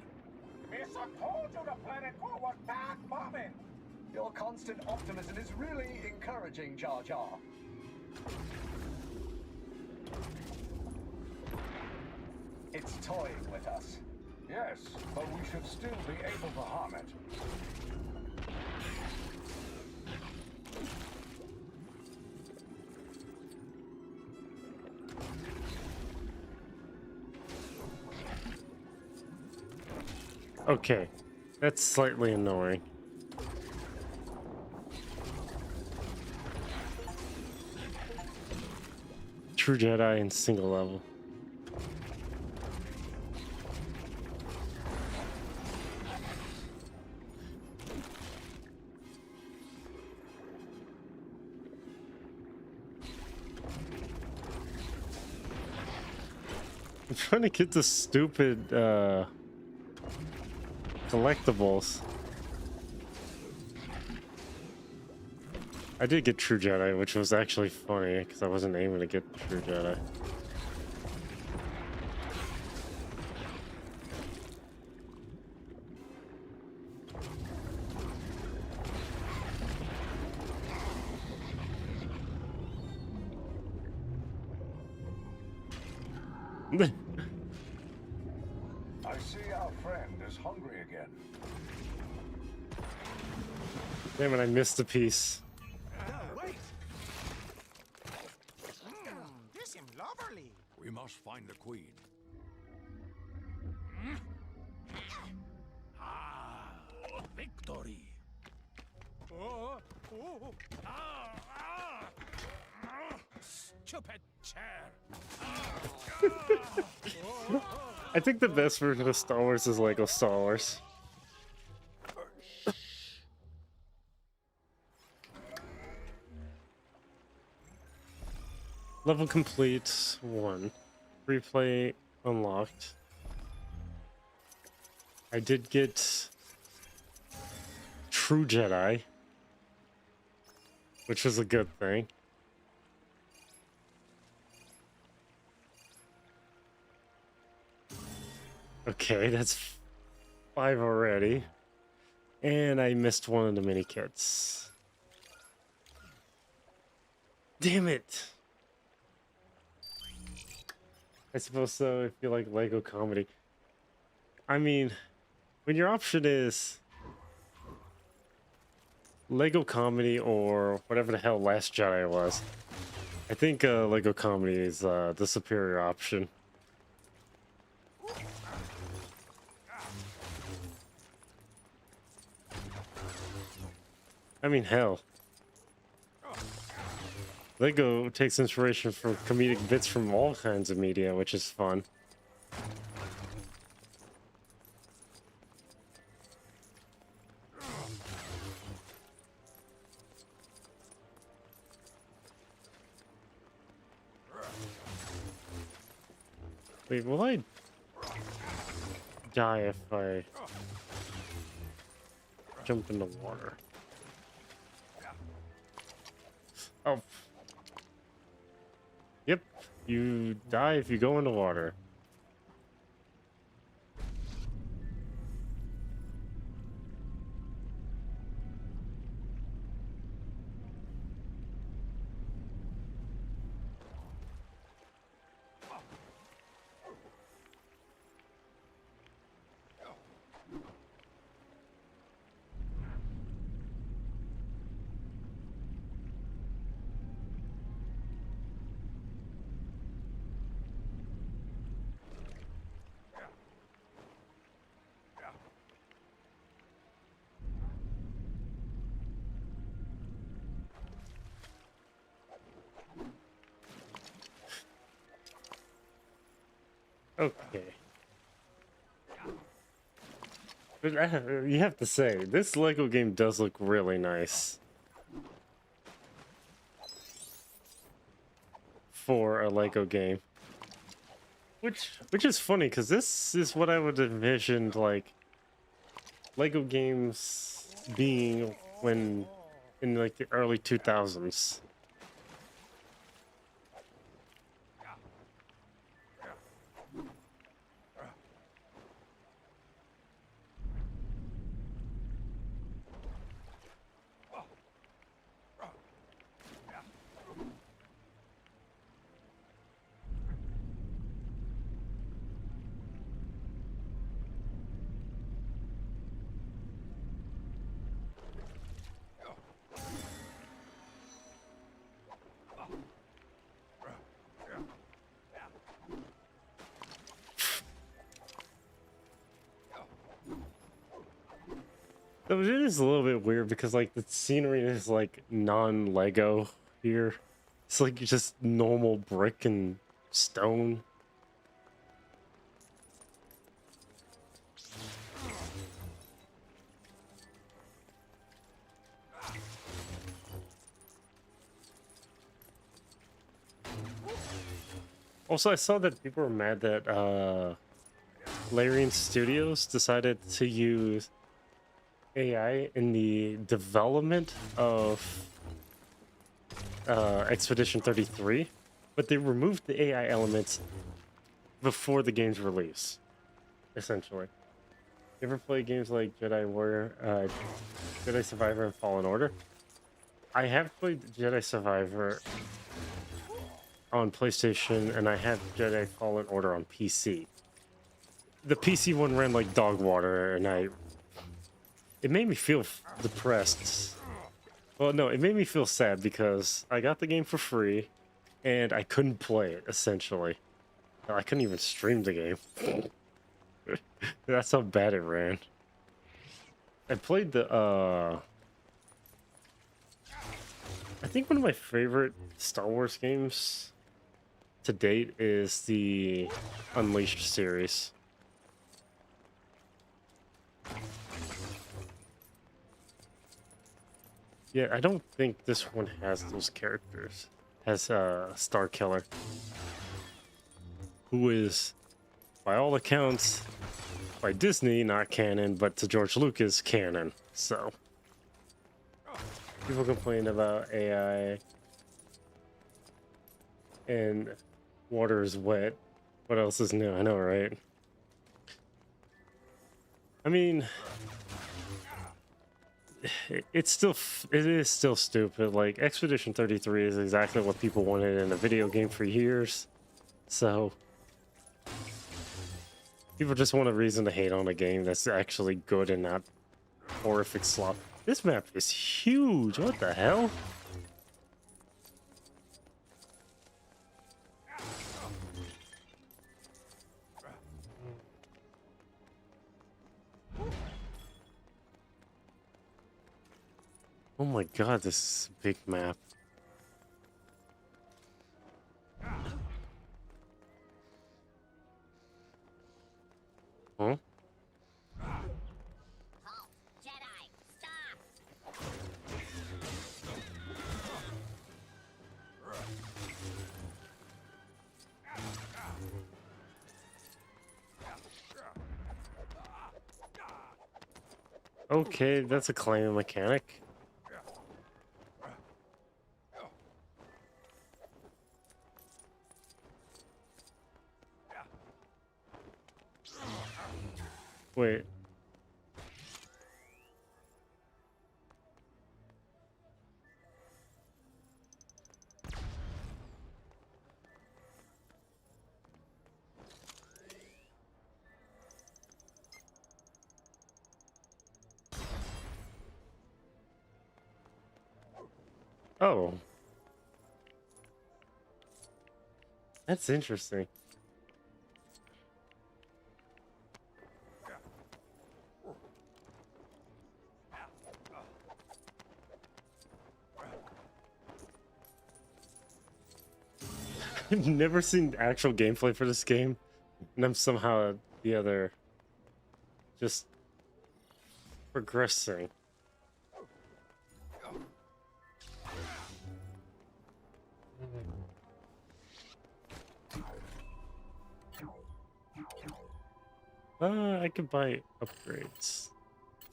S5: Missa told you the planet core was back bombing!
S4: Your constant optimism is really encouraging, Jar Jar. It's toying with us.
S2: Yes, but we should still be able to harm it.
S1: Okay, that's slightly annoying. True Jedi in single level. I'm trying to get the stupid collectibles. I did get True Jedi, which was actually funny because I wasn't aiming to get True Jedi.
S2: I see our friend is hungry again.
S1: Damn it, I missed a piece.
S2: We must find the queen. Ah, victory!
S5: Stupid chair.
S1: I think the best version of Star Wars is Lego Star Wars. Level complete 1. Replay unlocked. I did get True Jedi, which was a good thing. Okay, that's 5 already. And I missed one of the mini kits. Damn it! I suppose so if you like Lego comedy. I mean, when your option is Lego comedy or whatever the hell Last Jedi was, I think Lego comedy is the superior option. I mean, hell. Lego takes inspiration from comedic bits from all kinds of media, which is fun. Wait, will I die if I jump in the water? Oh. Yep, you die if you go in the water. Okay. But you have to say, this Lego game does look really nice. For a Lego game. Which is funny, because this is what I would have envisioned, like, Lego games being when, in like the early 2000s. So it is a little bit weird because like the scenery is like non-Lego here. It's like just normal brick and stone. Also, I saw that people were mad that Larian Studios decided to use AI in the development of Expedition 33, but they removed the AI elements before the game's release, essentially. You ever play games like Jedi Warrior, Jedi Survivor, and Fallen Order? I have played Jedi Survivor on PlayStation, and I have Jedi Fallen Order on PC. The PC one ran like dog water, and it made me feel depressed. Well, no, it made me feel sad because I got the game for free, and I couldn't play it, essentially. I couldn't even stream the game. That's how bad it ran. I played the I think one of my favorite Star Wars games to date is the Unleashed series. Yeah, I don't think this one has those characters. Has Star Killer, who is, by all accounts, by Disney not canon, but to George Lucas canon. So people complain about AI and water is wet. What else is new? I know, right? I mean, it is still stupid. Like, Expedition 33 is exactly what people wanted in a video game for years. So people just want a reason to hate on a game that's actually good and not horrific slop. This map is huge. What the hell? Oh my god, this is a big map. Huh?
S3: Jedi, stop!
S1: Okay, that's a climbing mechanic. Wait. Oh. That's interesting. I've never seen actual gameplay for this game, and I'm somehow the other just progressing. I could buy upgrades.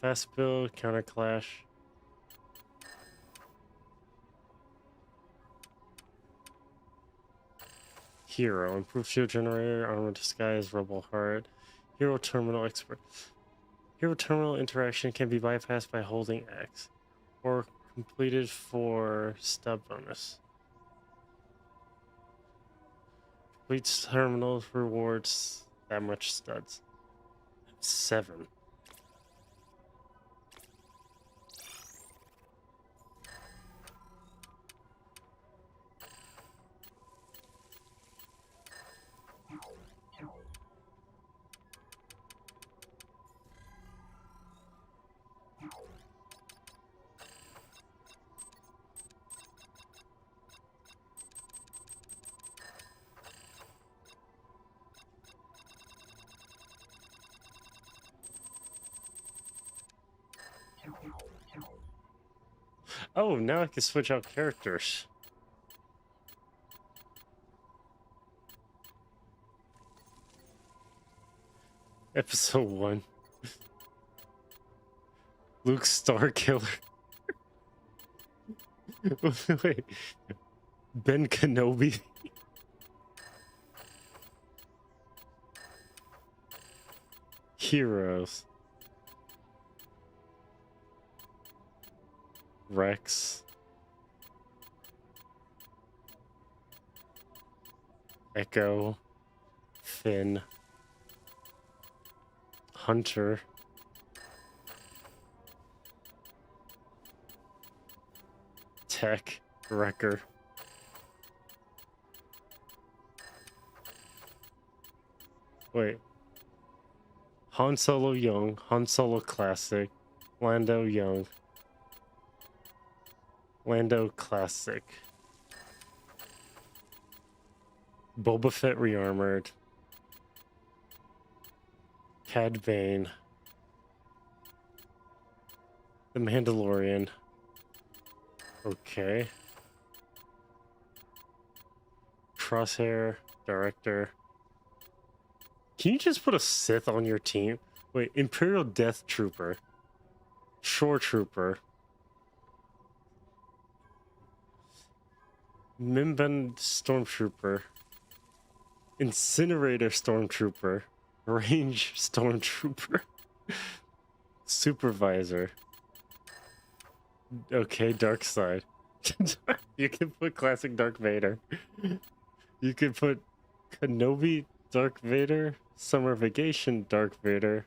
S1: Fast build, counter clash. Hero, improved shield generator, armor disguise, rebel heart. Hero terminal expert. Hero terminal interaction can be bypassed by holding X, or completed for stud bonus. Complete terminal rewards that much studs. 7. Oh, now I can switch out characters. Episode 1. Luke Starkiller. Wait. Ben Kenobi. Heroes. Rex. Echo. Finn. Hunter. Tech. Wrecker. Wait. Han Solo Young, Han Solo Classic, Lando Young, Lando Classic, Boba Fett Rearmored, Cad Bane, The Mandalorian. Okay. Crosshair, Director. Can you just put a Sith on your team? Wait, Imperial Death Trooper, Shore Trooper, Mimban Stormtrooper, Incinerator Stormtrooper, Range Stormtrooper, Supervisor. Okay, Dark Side. You can put classic Dark Vader. You could put Kenobi Dark Vader, Summer Vacation Dark Vader,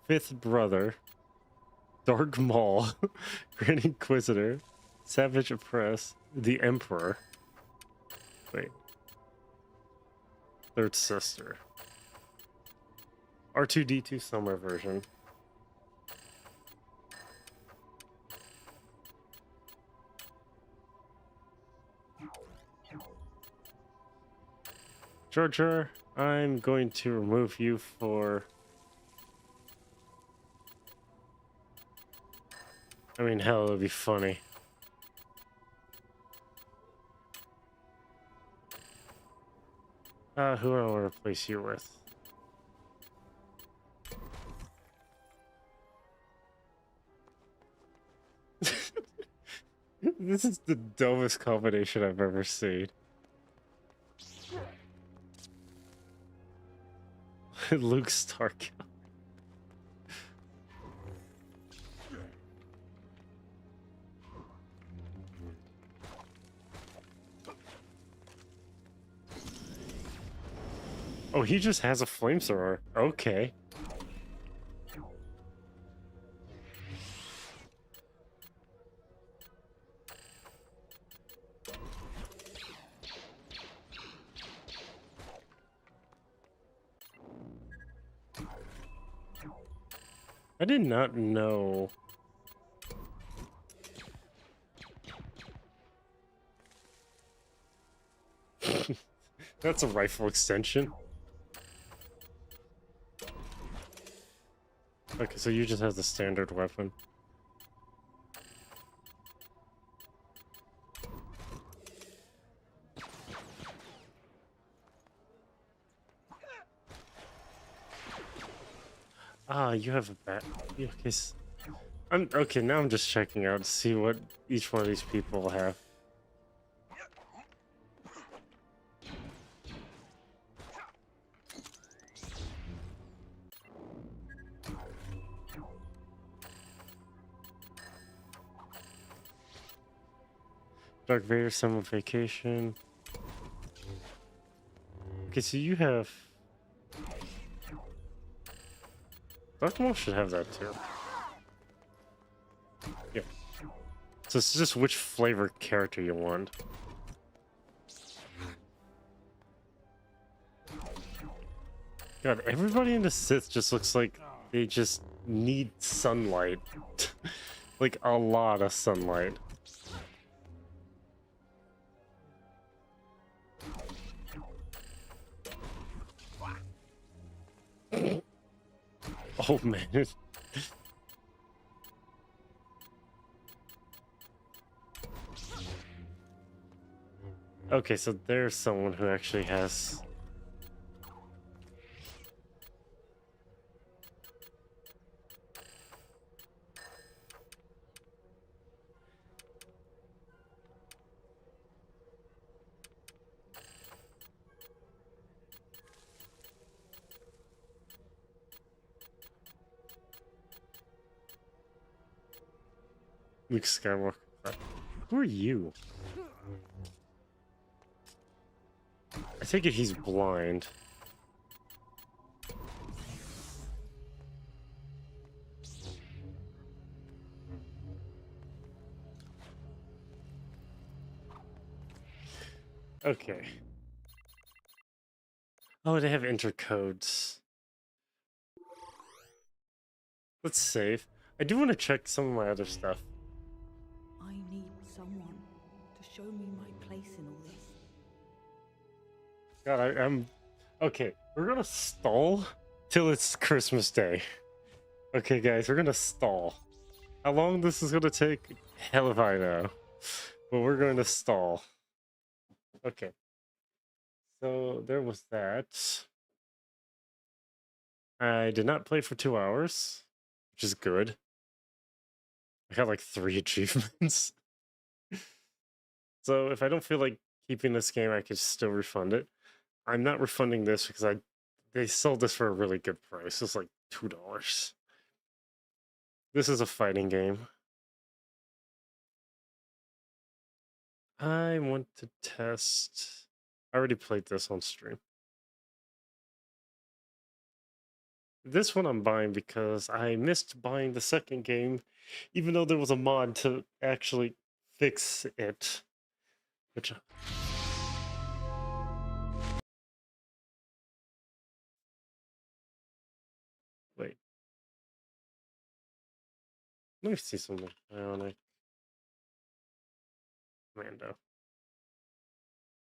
S1: Fifth Brother, Dark Maul, Grand Inquisitor, Savage Oppress, the Emperor. Wait. Third Sister. R2-D2 Summer version. Jar Jar, I'm going to remove you for... I mean, hell, it'll be funny. Who do I want to replace you with? This is the dumbest combination I've ever seen. Luke Stark. Oh, he just has a flamethrower. Okay. I did not know. That's a rifle extension. Okay, so you just have the standard weapon. Ah, you have a bat. Okay, okay. Now I'm just checking out to see what each one of these people have. Dark Vader, Summer Vacation. Okay, so you have... Dark Maul should have that too. Yeah. So it's just which flavor character you want. God, everybody in the Sith just looks like they just need sunlight. Like a lot of sunlight. Oh man. Okay, so there's someone who actually has... Luke Skywalker. Who are you? I take it he's blind. Okay. Oh, they have intercodes. Let's save. I do want to check some of my other stuff.
S7: I need someone to show me my place in all this.
S1: God, I'm... Okay, we're gonna stall till it's Christmas Day. Okay, guys, we're gonna stall. How long this is gonna take? Hell if I know. But we're going to stall. Okay. So there was that. I did not play for 2 hours, which is good. I got like 3 achievements. So if I don't feel like keeping this game, I could still refund it. I'm not refunding this because they sold this for a really good price. It's like $2. This is a fighting game. I want to test. I already played this on stream. This one I'm buying because I missed buying the second game, even though there was a mod to actually fix it. Which... Wait. Let me see something. Ionic. Mando.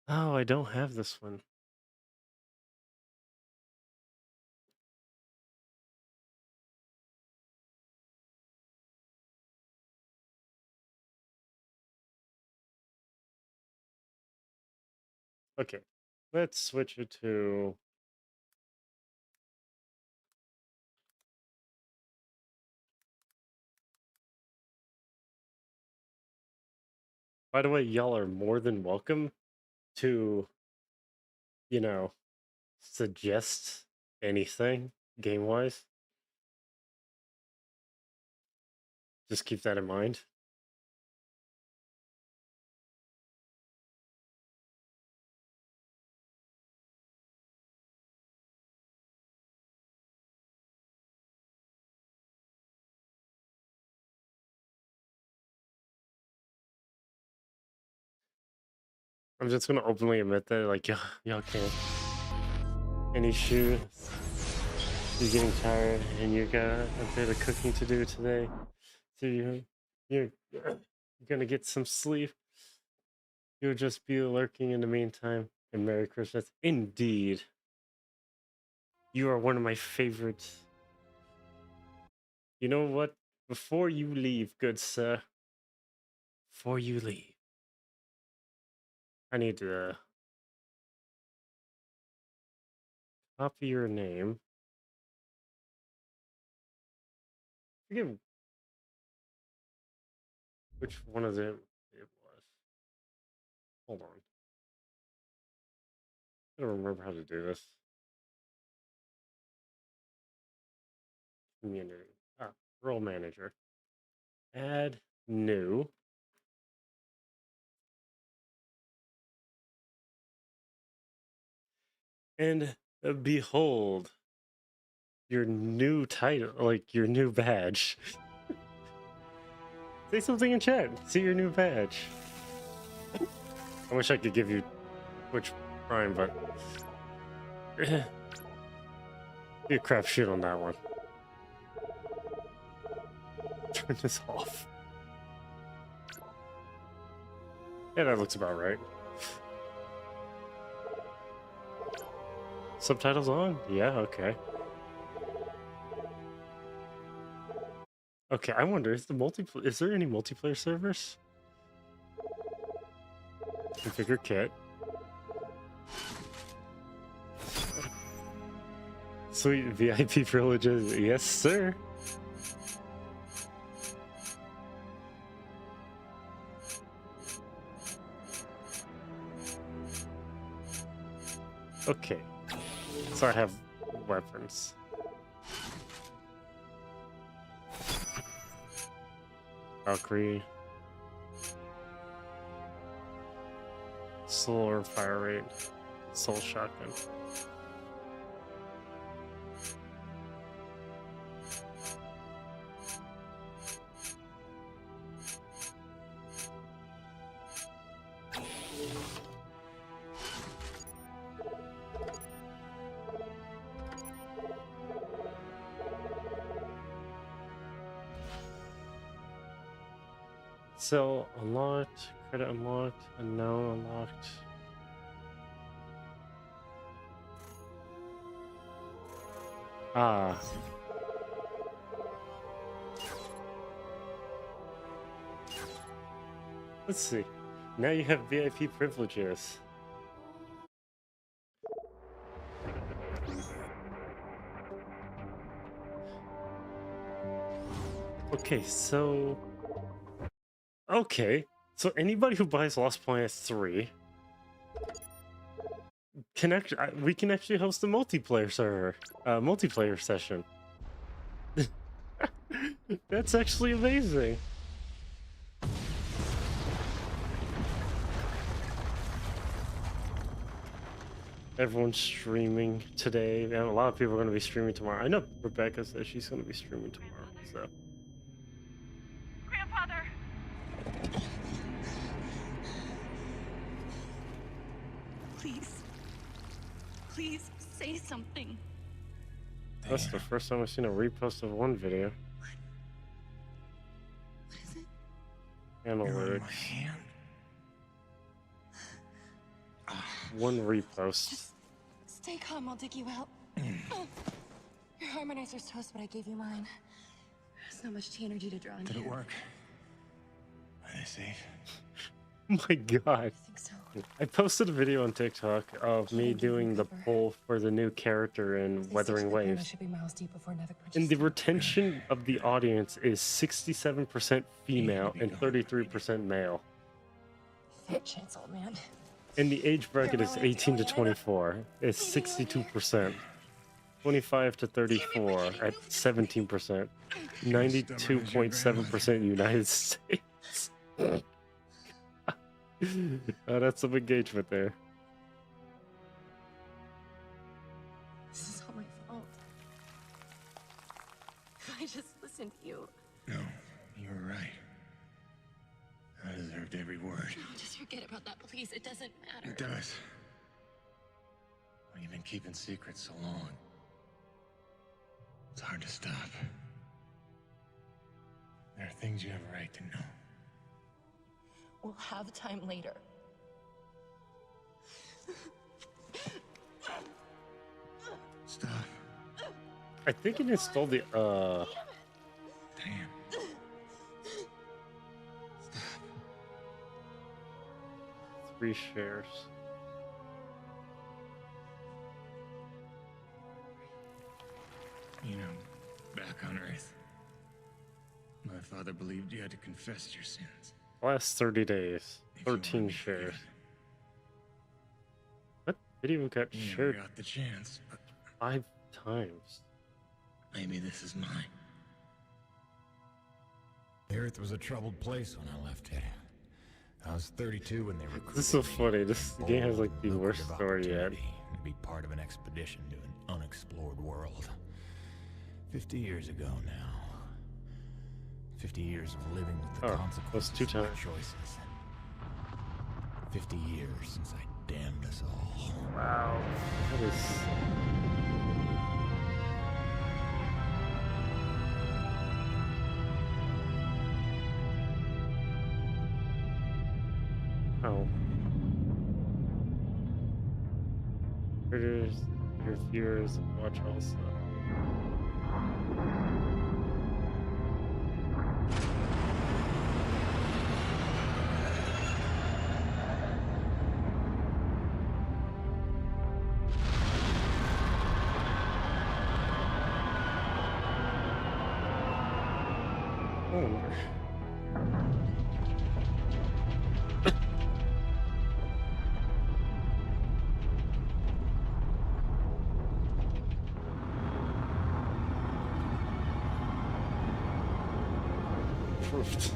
S1: Oh, I don't have this one. Okay, let's switch it to... By the way, y'all are more than welcome to, you know, suggest anything game-wise. Just keep that in mind. I'm just gonna openly admit that, like, y'all can't. Any shoe, you're getting tired, and you got a bit of cooking to do today, so you're gonna get some sleep. You'll just be lurking in the meantime. And Merry Christmas, indeed. You are one of my favorites. You know what? Before you leave, good sir. Before you leave, I need to copy your name. I forget which one of them it was. Hold on. I don't remember how to do this. Community. Role manager. Add new. And behold, your new title, like your new badge. Say something in chat. See your new badge. I wish I could give you Twitch Prime, but be a crapshoot on that one. Turn this off. Yeah, that looks about right. Subtitles on? Yeah, okay. Okay, I wonder, is there any multiplayer servers? Configure kit. Sweet VIP privileges. Yes, sir. Okay. So I have weapons. Valkyrie. Slower fire rate. Soul shotgun. Sell unlocked, credit unlocked, unknown unlocked. Ah. Let's see. Now you have VIP privileges. Okay, so... Okay, so anybody who buys Lost Planet 3 can actually... we can actually host a multiplayer server. Multiplayer session. That's actually amazing. Everyone's streaming today, and a lot of people are going to be streaming tomorrow. I know Rebecca says she's going to be streaming tomorrow, so...
S8: Grandfather! Please. Please say something.
S1: That's the first time I've seen a repost of one video.
S8: What is it?
S1: Analytics. One repost.
S8: Just stay calm, I'll dig you out. Your harmonizer's toast, but I gave you mine. There's not much T energy to draw on.
S9: Did it work? Are they safe?
S1: My god.
S8: I think so.
S1: I posted a video on TikTok of me doing the poll for the new character in Weathering Waves.
S8: Should be miles deep before Nevik reaches
S1: And the retention of the audience is 67% female and 33% male.
S8: Fair chance, old man.
S1: And the age bracket is 18 to 24. It's 62%. 25 to 34 at 17%. 92.7% United States. That's some engagement there.
S8: This is all my fault. I just listened to you.
S9: No, you were right. I deserved every word.
S8: No, just forget about that, please. It doesn't matter.
S9: It does. Well, you've been keeping secrets so long. It's hard to stop. There are things you have a right to know.
S8: We'll have time later.
S9: Stop.
S1: I think it installed the
S9: Damn.
S1: 3 shares.
S9: You know, back on Earth, my father believed you had to confess your sins.
S1: Last 30 days.
S9: If you wanted
S1: 13
S9: to be
S1: shares.
S9: forgiven.
S1: What video got
S9: You never
S1: shared
S9: got the chance, but
S1: 5 times?
S9: maybe this is mine.
S10: The Earth was a troubled place when I left it. I was 32 when they recruited
S1: This is so
S10: me.
S1: funny. This game has like the
S10: Bold,
S1: worst
S10: lucrative
S1: story yet.
S10: opportunity to be part of an expedition to an unexplored world. 50 years ago now. 50 years of living with the
S1: Oh,
S10: consequences
S1: that's 2
S10: of my
S1: times.
S10: choices. 50 years since I damned us all.
S1: Wow. That is... Oh. Critters, your viewers, watch also. Approved.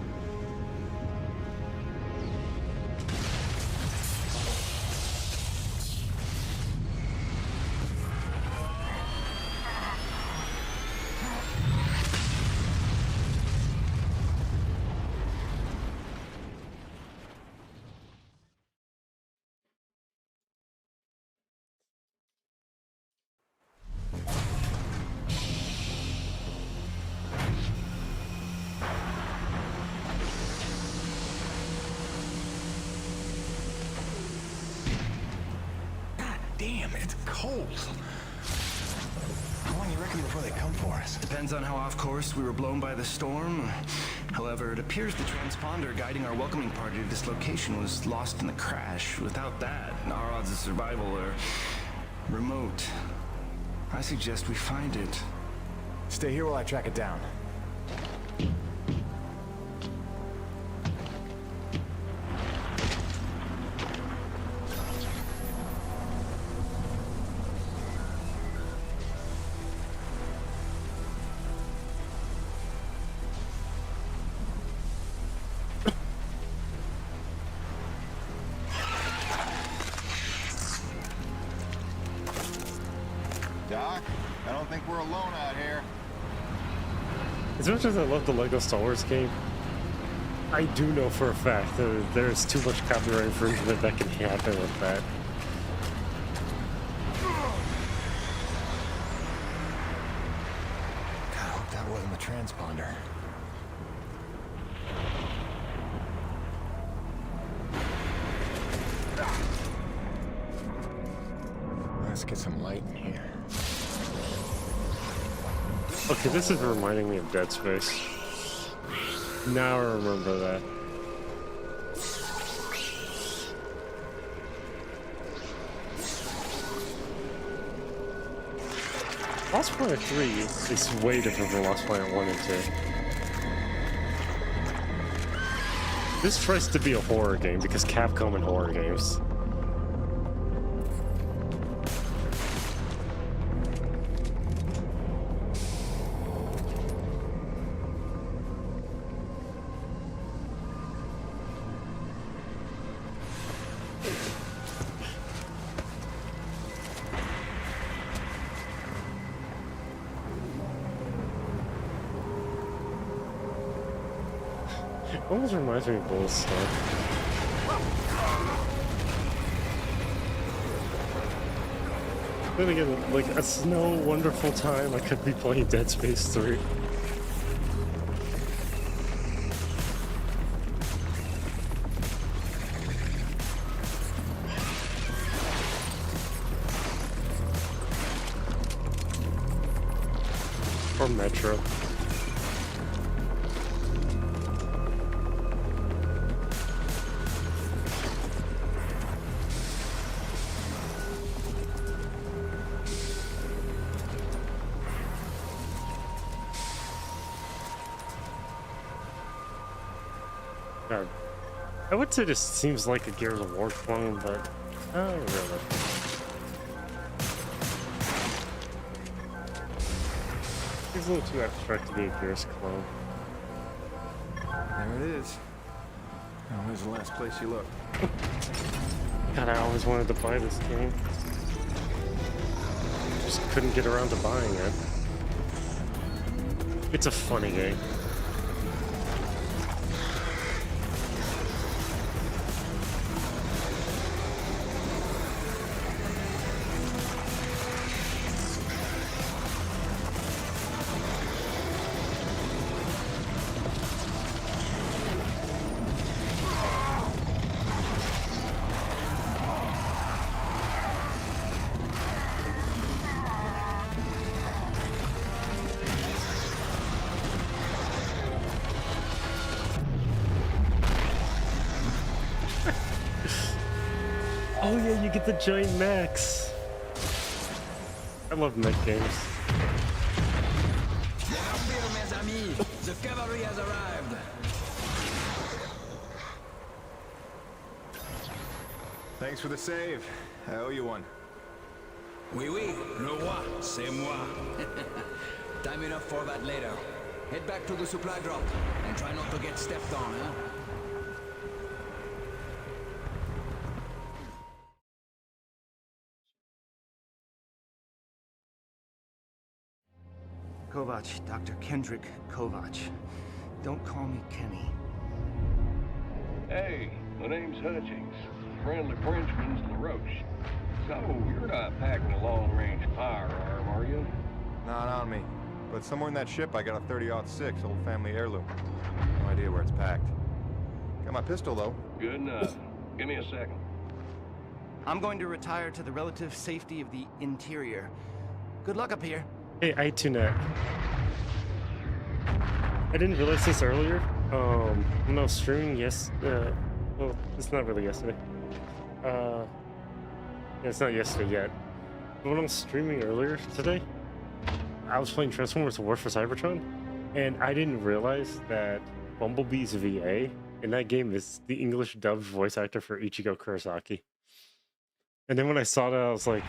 S11: It's cold. How long do you reckon before they come for us?
S12: Depends on how off course we were blown by the storm. However, it appears the transponder guiding our welcoming party to this location was lost in the crash. Without that, our odds of survival are remote. I suggest we find it.
S11: Stay here while I track it down.
S13: Doc, I don't think we're alone out here.
S1: As much as I love the Lego Star Wars game, I do know for a fact that there's too much copyright infringement that can happen with that.
S11: God, I hope that wasn't the transponder. Let's get some light in here.
S1: Okay, this is reminding me of Dead Space. Now I remember that. Lost Planet 3 is way different than Lost Planet 1 and 2. This tries to be a horror game because Capcom and horror games. Almost reminds me of Bull's stuff. Then again, like, it's no wonderful time I could be playing Dead Space 3. Or Metro. God. I would say this seems like a Gears of War clone, but oh, really. It's a little too abstract to be a Gears clone.
S11: There it is. Now, where's the last place you looked?
S1: God, I always wanted to buy this game. Just couldn't get around to buying it. It's a funny game. Oh yeah, you get the giant mechs. I love mech games.
S12: The cavalry has arrived.
S11: Thanks for the save. I owe you one.
S12: Oui, oui, le roi, c'est moi. Time enough for that later. Head back to the supply drop and try not to get stepped on, huh? Kovac, Dr. Kendrick Kovac. Don't call me Kenny.
S14: Hey, my name's Hutchings. Friendly Frenchman's LaRoche. So, you're not packing a long-range firearm, are you?
S13: Not on me. But somewhere in that ship, I got a 30-06 old family heirloom. No idea where it's packed. Got my pistol, though.
S14: Good enough. Give me a second.
S12: I'm going to retire to the relative safety of the interior. Good luck up here.
S1: Hey, iTunet. I didn't realize this earlier. When I was streaming, well, it's not really yesterday. Yeah, it's not yesterday yet. But when I was streaming earlier today, I was playing Transformers War for Cybertron, and I didn't realize that Bumblebee's VA in that game is the English dubbed voice actor for Ichigo Kurosaki. And then when I saw that, I was like,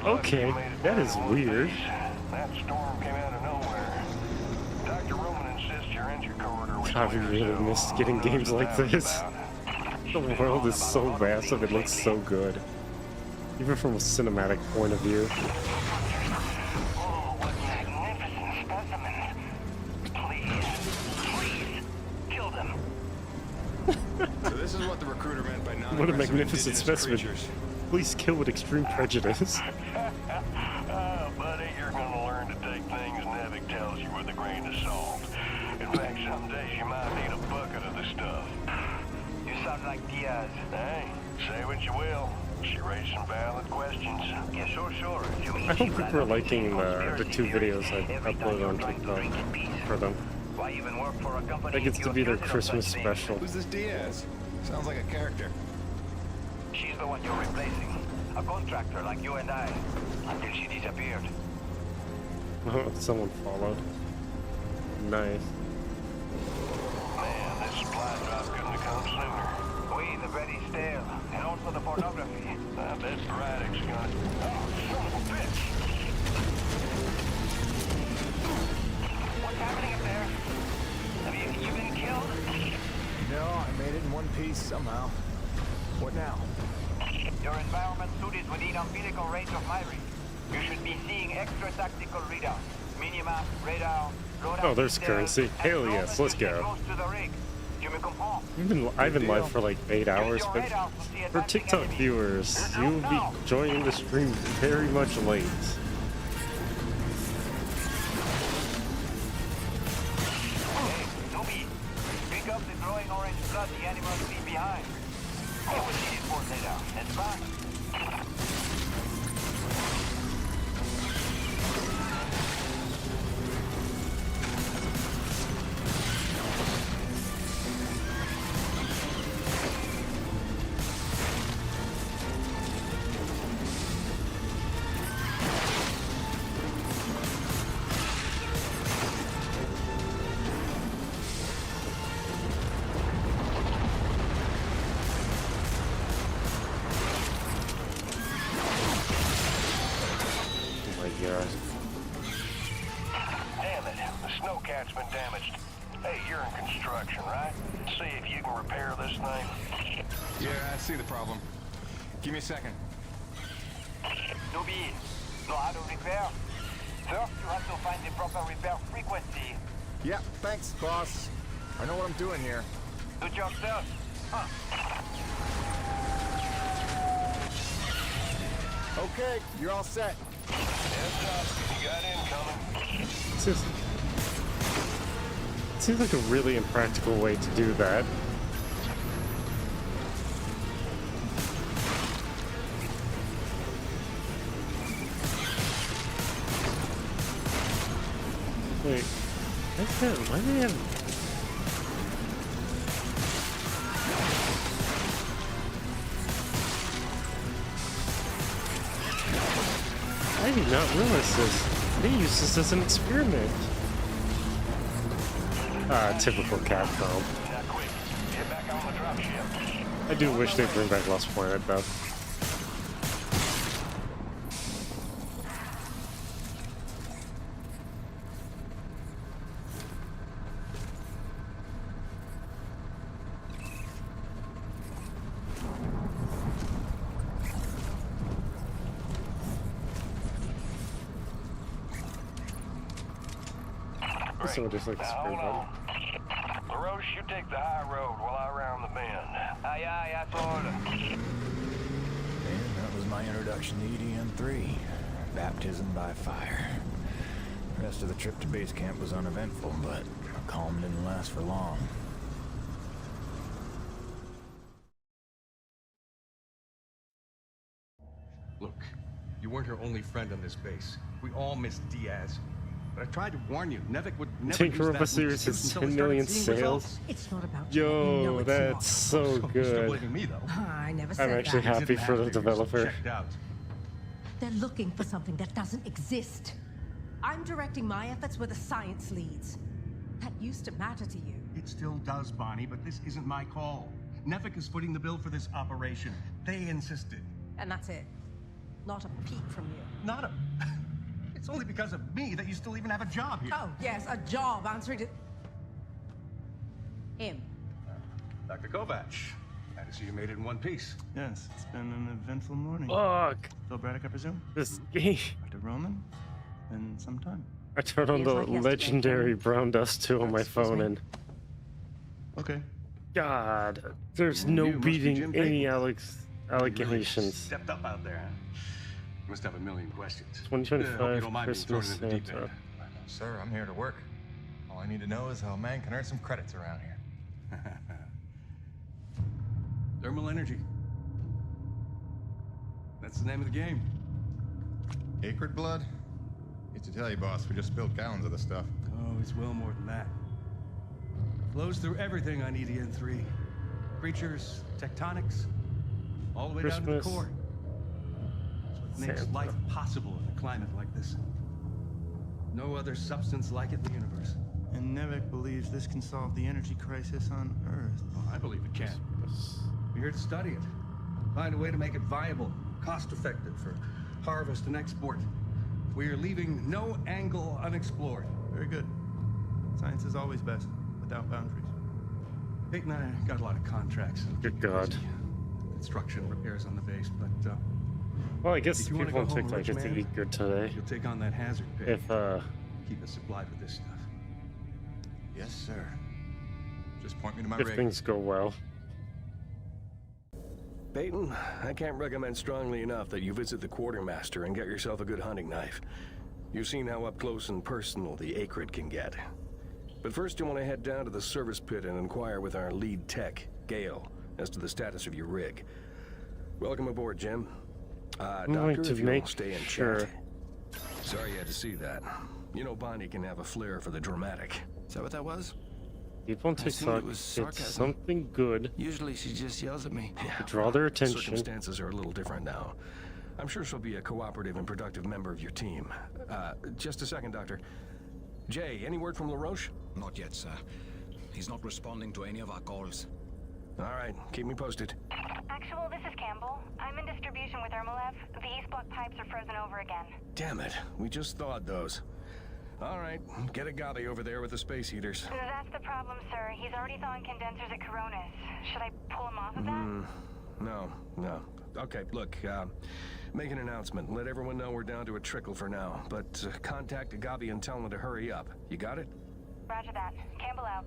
S1: okay, that is weird.
S14: That storm came out of nowhere. Dr. Roman insists your entry corridor was
S1: I really missed getting games like this. The world is so massive, it looks so good. Even from a cinematic point of view.
S5: Oh, what magnificent specimens. Please, kill them.
S13: So this is what the recruiter meant by non-aggressive
S1: What a magnificent
S13: indigenous
S1: specimen.
S13: creatures.
S1: Please kill with extreme prejudice.
S14: Oh, buddy, you're gonna learn to take things Nevik tells you with a grain of salt. In fact, some days you might need a bucket of the stuff.
S5: You sound like Diaz.
S14: Hey, say what you will. She raised some valid questions.
S5: Yeah, sure.
S1: I hope people are liking the 2 videos I uploaded on TikTok for them.
S5: Why even work for a company?
S1: That gets to be their Christmas special.
S13: Who's this Diaz? Sounds like a character.
S5: She's the one you're replacing. A contractor like you and I. Until she disappeared.
S1: Someone followed. Nice.
S14: Man, this supply drop couldn't have come sooner.
S5: We, the very stale. And also the pornography.
S14: I bet Braddock's gonna... Oh, son of a bitch!
S5: What's happening up there? Have you been killed?
S11: No, I made it in one piece somehow. What now?
S5: Your environment suit is within umbilical range of my rig. You should be seeing extra tactical readouts. Minimap, radar, loadout.
S1: Oh, there's
S5: details,
S1: currency.
S5: and
S1: Hell
S5: as
S1: yes,
S5: long
S1: let's
S5: as you stay
S1: go.
S5: close to the rig. You may comprend.
S1: I've been live for like 8 hours, but for TikTok viewers, you will be joining the stream very much late.
S5: Hey, Nubi, pick up the glowing orange blood the animals leave behind. You will need it for later. It's fine.
S14: Damn it, the snowcat's been damaged. Hey, you're in construction, right? See if you can repair this thing.
S13: Yeah, I see the problem. Give me a second.
S5: Nubi, know how to repair? First, you have to find the proper repair frequency.
S11: Yeah, thanks, boss. I know what I'm doing here.
S5: Do it yourself. Huh.
S11: Okay, you're all set.
S14: Heads up, you got incoming.
S1: It seems like a really impractical way to do that. Wait, why do they have... I did not realize this. They use this as an experiment. Typical Capcom. I do wish they'd bring back Lost Planet, though. Someone just like the spray button.
S14: LaRoche, you take the high road while I round the bend.
S5: Aye, aye, asshole.
S11: And that was my introduction to EDM-3. Baptism by fire. The rest of the trip to base camp was uneventful, but calm didn't last for long.
S15: Look, you weren't her only friend on this base. We all miss Diaz. But I tried to warn you. Nevik would never use
S1: Tinkerover
S15: that
S1: series
S15: excuse
S1: has
S15: until we
S1: 10
S15: started
S1: million
S15: seeing
S1: sales.
S15: results.
S7: It's not about you. You know
S1: Yo,
S7: it's
S1: that's
S7: not.
S1: so
S15: You're still
S1: good.
S15: blaming me, though.
S7: I never said
S1: I'm actually
S7: that.
S1: happy for the developer.
S15: Checked out.
S7: They're looking for something that doesn't exist. I'm directing my efforts where the science leads. That used to matter to you.
S15: It still does, Bonnie, but this isn't my call. Nevik is footing the bill for this operation. They insisted.
S7: And that's it. Not a peep from you.
S15: Not a... It's only because of me that you still even have a job here.
S7: Oh, yes, a job answering to... him.
S15: Dr. Kovac, glad to see you made it in one piece.
S12: Yes, it's been an eventful morning.
S1: Fuck.
S12: Phil Braddock, I presume?
S1: This game.
S12: Dr. Roman? Been some time.
S1: I turned on the legendary brown dust 2 on my phone and...
S12: Okay.
S1: God, there's no
S15: You must be
S1: beating
S15: Jim
S1: any
S15: Bacon.
S1: allegations.
S15: Stepped up out there. You must have a million questions.
S1: 2025
S15: hope you don't mind being thrown
S1: Christmas
S15: into the deep
S1: Santa.
S15: end.
S13: Sir, I'm here to work. All I need to know is how a man can earn some credits around here.
S15: Thermal energy. That's the name of the game.
S13: Acrid blood? Hate to tell you, boss, we just spilled gallons of the stuff.
S15: Oh, it's well more than that. Flows through everything on EDN3. Creatures, tectonics, all the way down to the
S1: Christmas.
S15: core. It's what makes
S1: Santa.
S15: life possible in a climate like this. No other substance like it in the universe.
S12: And Nevik believes this can solve the energy crisis on Earth.
S15: Oh, I believe it can. We're here to study it. Find a way to make it viable, cost-effective for harvest and export. We are leaving no angle unexplored.
S12: Very good. Science is always best, without boundaries.
S15: Peyton and I got a lot of contracts.
S1: Good God.
S15: Construction, repairs on the base, but
S1: Well, I guess
S15: if you wanna
S1: people
S15: go
S1: don't
S15: home,
S1: take like
S15: rich
S1: it to
S15: man,
S1: eat good today.
S15: you'll take on that hazard pay.
S1: If
S15: Keep us supplied with this stuff.
S13: Yes, sir. Just point me to my
S1: if
S13: rig.
S1: things go well.
S16: Peyton, I can't recommend strongly enough that you visit the quartermaster and get yourself a good hunting knife. You've seen how up close and personal the acrid can get. But first you want to head down to the service pit and inquire with our lead tech, Gale, as to the status of your rig. Welcome aboard, Jim.
S1: I'm going
S16: Doctor,
S1: to
S16: if you
S1: make
S16: will stay and
S1: sure.
S16: chat. Sorry you had to see that. You know Bonnie can have a flair for the dramatic.
S12: Is that what that was?
S1: People on
S12: I assumed
S1: TikTok,
S12: it was
S1: it's
S12: sarcasm.
S1: something good
S12: Usually she just yells at me.
S1: to draw their attention.
S16: Circumstances are a little different now. I'm sure she'll be a cooperative and productive member of your team. Just a second, Doctor. Jay, any word from LaRoche?
S17: Not yet, sir. He's not responding to any of our calls.
S16: All right, keep me posted.
S18: Actual, this is Campbell. I'm in distribution with Ermolev. The East Block pipes are frozen over again.
S16: Damn it, we just thawed those. All right, get a Gabi over there with the space heaters.
S18: That's the problem, sir. He's already thawing condensers at Coronas. Should I pull him off of that?
S16: No. Okay, look, make an announcement. Let everyone know we're down to a trickle for now. But contact Gabi and tell them to hurry up. You got it?
S18: Roger that. Campbell out.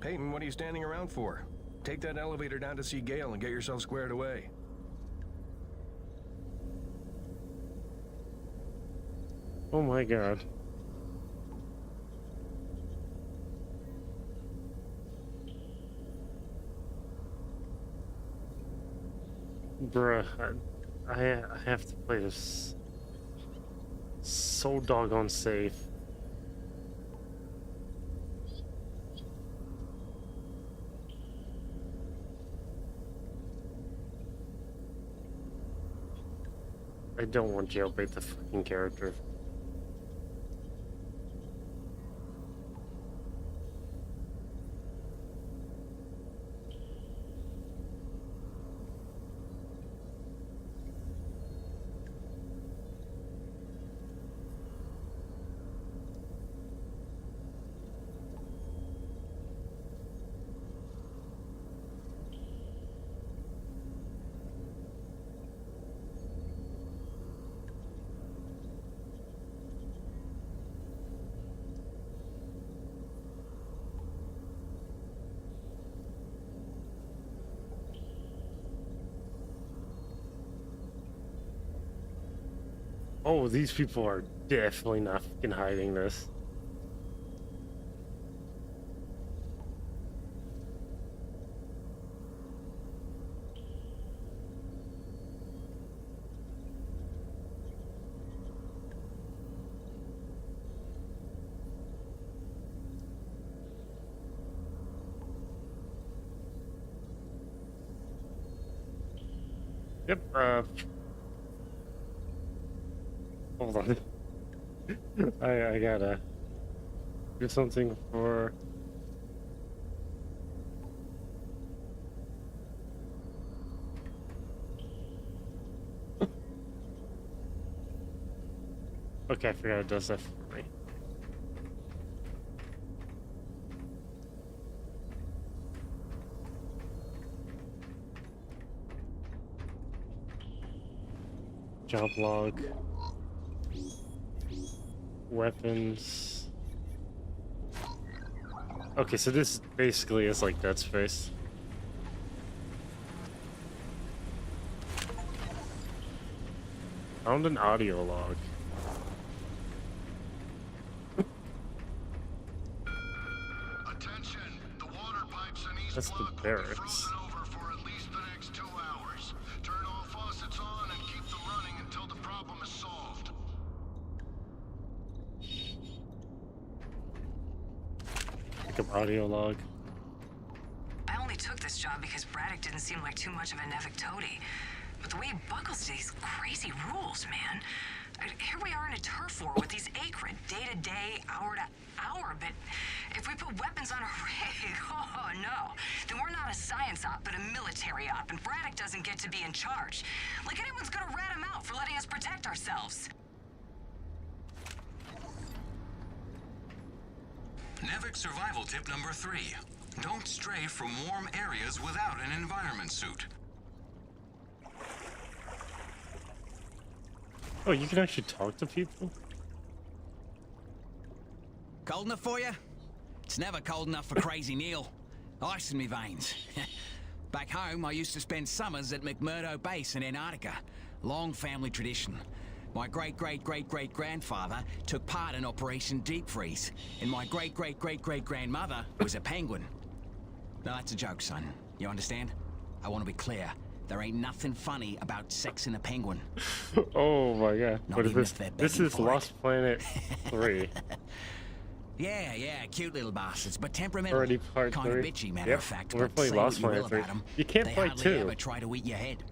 S16: Peyton, what are you standing around for? Take that elevator down to see Gale and get yourself squared away.
S1: Oh my God. Bruh, I have to play this so doggone safe. I don't want jailbait the fucking character. Oh, these people are definitely not fucking hiding this. Yep, hold on. I gotta do something for... Okay, I forgot it does that for me. Job log. Weapons. Okay, so this basically is like Dead Space. Found an audio log. That's the barracks. Pick up audio log.
S19: I only took this job because Braddock didn't seem like too much of a Nevik toady. But the way he buckles to these crazy rules, man. Here we are in a turf war with these acrid, day to day, hour to hour, but if we put weapons on a rig, oh no, then we're not a science op, but a military op, and Braddock doesn't get to be in charge. Like anyone's gonna rat him out for letting us protect ourselves.
S20: Nevik survival tip number 3. Don't stray from warm areas without an environment suit.
S1: Oh, you can actually talk to people?
S21: Cold enough for you? It's never cold enough for Crazy Neil. Ice in me veins. Back home, I used to spend summers at McMurdo Base in Antarctica. Long family tradition. My great-great-great-great-grandfather took part in Operation Deep Freeze, and my great-great-great-great-grandmother was a penguin. No, that's a joke, son. You understand? I want to be clear. There ain't nothing funny about sexing a penguin.
S1: Oh my god.
S21: Not
S1: What is
S21: even
S1: this?
S21: if they're
S1: This
S21: begging
S1: is
S21: for
S1: Lost Planet 3.
S21: Yeah, cute little bastards, but temperamental.
S1: Already part
S21: kind
S1: 3.
S21: of bitchy, matter
S1: Yep,
S21: of fact.
S1: we're
S21: but
S1: playing
S21: say
S1: Lost
S21: what you
S1: Planet
S21: will
S1: 3.
S21: about 'em,
S1: You can't
S21: they
S1: play
S21: hardly
S1: 2.
S21: ever try to eat your head.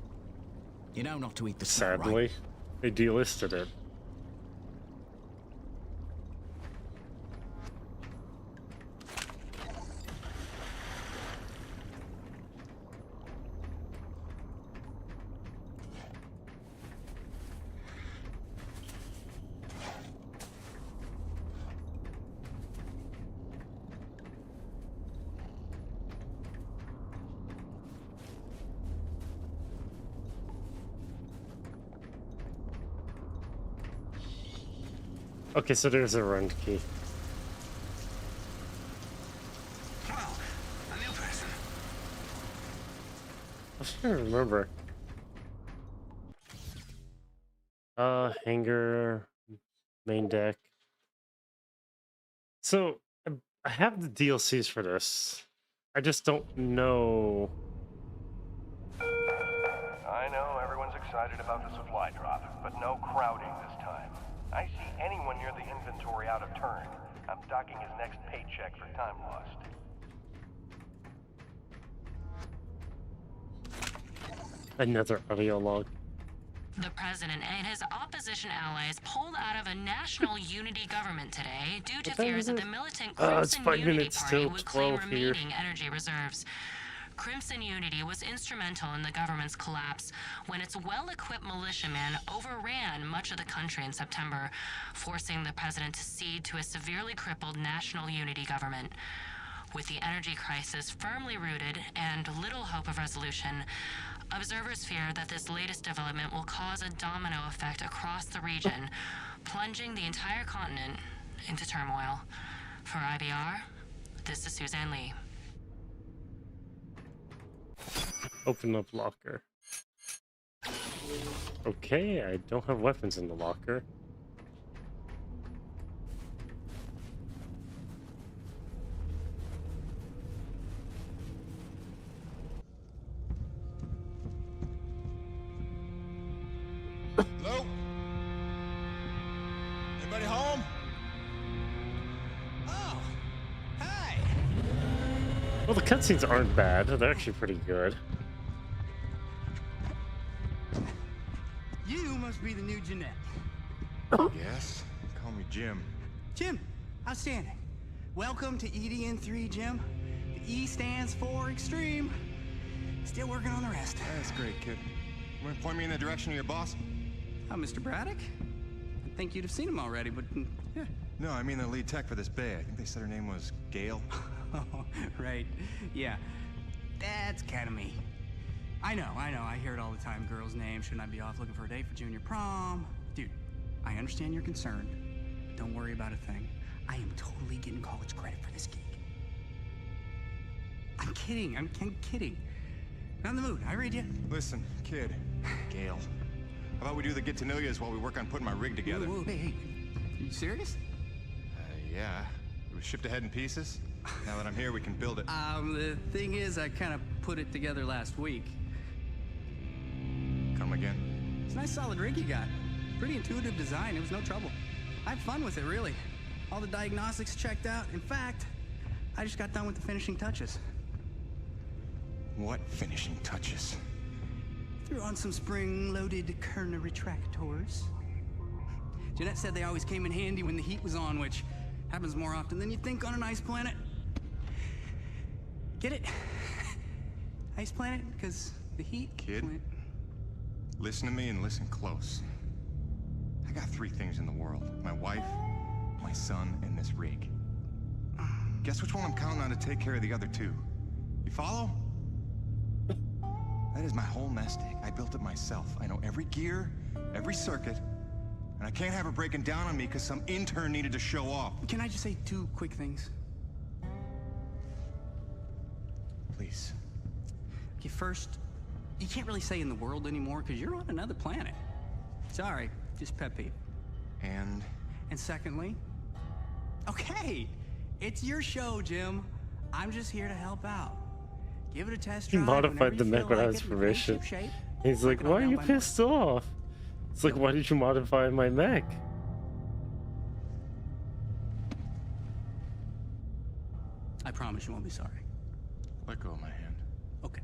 S21: You know not to eat the snow, right?
S1: Sadly, they delisted it. Okay, so there's a run key.
S20: Well, a new person.
S1: I was trying to remember. Hangar, main deck. So, I have the DLCs for this. I just don't know.
S14: I know everyone's excited about the supply drop, but no crowding this time. I see anyone near the inventory out of turn. I'm docking his next paycheck for time lost.
S1: Another audio log.
S22: The president and his opposition allies pulled out of a national unity government today due to fears that the militant
S1: It's
S22: Crimson
S1: 5
S22: Unity
S1: minutes
S22: Party
S1: till
S22: would claim
S1: 12 here.
S22: remaining energy reserves. Crimson Unity was instrumental in the government's collapse when its well-equipped militiamen overran much of the country in September, forcing the president to cede to a severely crippled national unity government. With the energy crisis firmly rooted and little hope of resolution, observers fear that this latest development will cause a domino effect across the region, plunging the entire continent into turmoil. For IBR, this is Suzanne Lee.
S1: Open up locker. Okay, I don't have weapons in the locker.
S23: Hello? Anybody home? Oh, hey!
S1: Well, the cutscenes aren't bad. They're actually pretty good.
S2: You must be the new Jeanette.
S13: Yes? Call me Jim.
S2: Jim, outstanding. Welcome to EDN3, Jim. The E stands for extreme. Still working on the rest.
S13: That's great, kid. You want to point me in the direction of your boss?
S2: Mr. Braddock? I think you'd have seen him already, but yeah.
S13: No, I mean the lead tech for this bay. I think they said her name was Gail.
S2: Oh, right. Yeah. That's kind of me. I know. I hear it all the time. Girl's name. Shouldn't I be off looking for a date for junior prom? Dude, I understand you're concerned. Don't worry about a thing. I am totally getting college credit for this gig. I'm kidding. I'm kidding. Not in the mood. I read you.
S13: Listen, kid. Gail. How about we do the get-to-know-yous while we work on putting my rig together?
S2: Whoa, hey. Are you serious?
S13: Yeah. It was shipped ahead in pieces. Now that I'm here, we can build it.
S2: The thing is, I kind of put it together last week.
S13: Come again?
S2: It's a nice solid rig you got. Pretty intuitive design. It was no trouble. I had fun with it, really. All the diagnostics checked out. In fact, I just got done with the finishing touches.
S13: What finishing touches?
S2: Threw on some spring-loaded Kerner retractors. Jeanette said they always came in handy when the heat was on, which happens more often than you'd think on an ice planet. Get it? Ice planet? Because the heat...
S13: Kid, listen to me and listen close. I got 3 things in the world. My wife, my son, and this rig. Guess which one I'm counting on to take care of the other 2? You follow? That is my whole nest egg. I built it myself. I know every gear, every circuit, and I can't have her breaking down on me because some intern needed to show off.
S2: Can I just say 2 quick things?
S13: Please.
S2: Okay, first, you can't really say in the world anymore because you're on another planet. Sorry, just pet peeve.
S13: And
S2: secondly, okay, it's your show, Jim. I'm just here to help out. Give it a test
S1: He
S2: drive.
S1: modified the mech without his permission. He's like, why are you pissed off? It's like, why did you modify my mech?
S2: I promise you won't be sorry.
S13: Let go of my hand.
S2: Okay.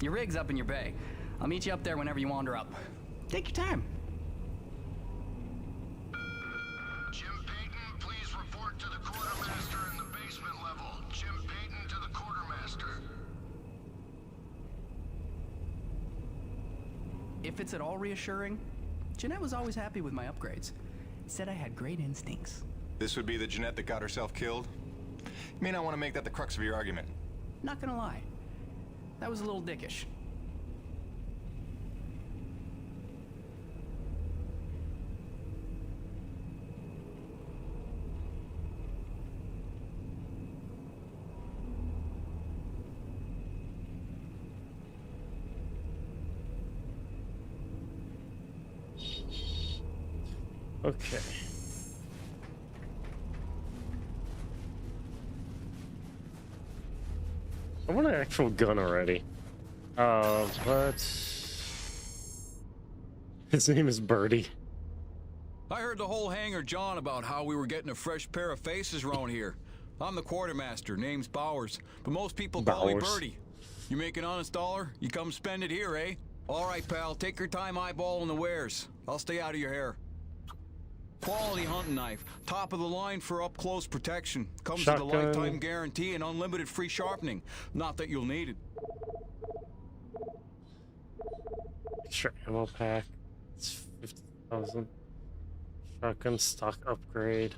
S2: Your rig's up in your bay. I'll meet you up there whenever you wander up. Take your time.
S4: Jim Payton, please report to the quartermaster in the basement level. Jim Payton to the quartermaster.
S2: If it's at all reassuring, Jeanette was always happy with my upgrades. Said I had great instincts.
S13: This would be the Jeanette that got herself killed? You may not want to make that the crux of your argument.
S2: Not gonna lie. That was a little dickish.
S1: Okay. I want an actual gun already. But his name is Birdie.
S21: I heard the whole hangar John about how we were getting a fresh pair of faces around here. I'm the quartermaster, name's Bowers, but most people call me Birdie. You make an honest dollar, you come spend it here, eh? All right, pal, take your time eyeballing the wares. I'll stay out of your hair. Quality hunting knife, top of the line for up-close protection. Comes with a lifetime guarantee and unlimited free sharpening. Not that you'll need it.
S1: Extra ammo pack. It's 50,000. Shotgun stock upgrade.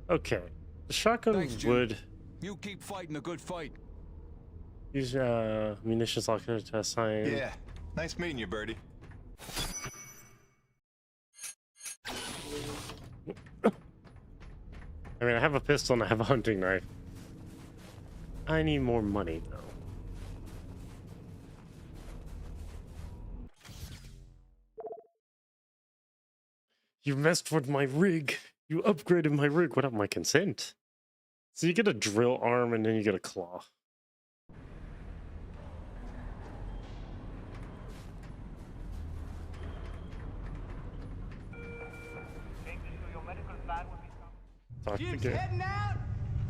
S1: Okay, the shotgun would
S21: You keep fighting a good fight.
S1: use munitions locker to assign.
S13: Yeah, nice meeting you, Birdie.
S1: I mean, I have a pistol and I have a hunting knife. I need more money, though. You messed with my rig. You upgraded my rig without my consent. So you get a drill arm and then you get a claw. Talk
S2: Jim's
S1: again.
S2: heading out,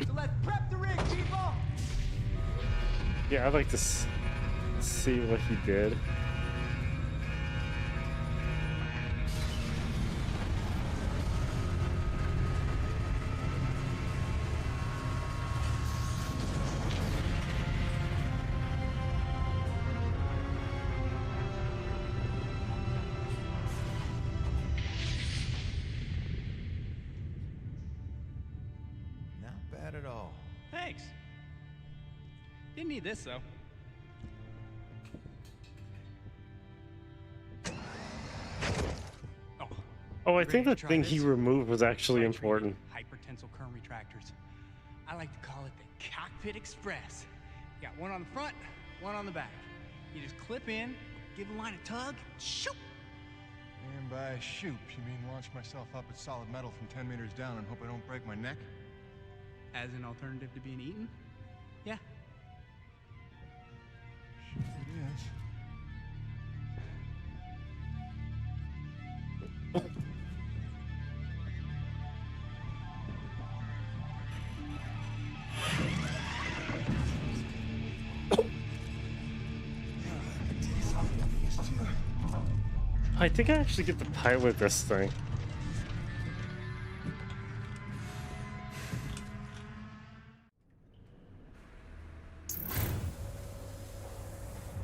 S2: so let's prep the rig, people.
S1: Yeah, I'd like to see what he did.
S10: Not bad at all.
S2: Thanks. Didn't need this though.
S1: Oh, I think the thing he removed was actually important.
S2: Hypertensile current retractors. I like to call it the Cockpit Express. You got one on the front, one on the back. You just clip in, give the line a tug, shoot.
S13: And by shoot, you mean launch myself up at solid metal from 10 meters down and hope I don't break my neck?
S2: As an alternative to being eaten? Yeah.
S13: Shoot it is.
S1: I think I actually get to pilot this thing.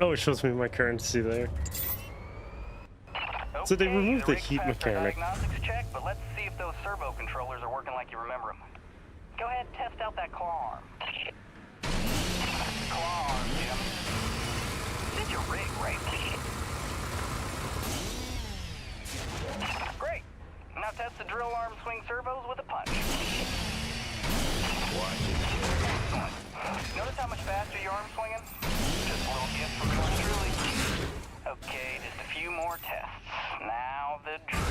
S1: Oh, it shows me my currency there. So they removed the heat mechanic.
S14: Diagnostics check, but let's see if those servo controllers are working like you remember them. Go ahead and test out that claw arm. Claw arm, Jim. This is your rig, right? Great. Now test the drill arm swing servos with a punch.
S10: Watch it.
S14: Notice how much faster your arm's swinging? Just a little gift from yours truly. Okay, just a few more tests. Now the drill.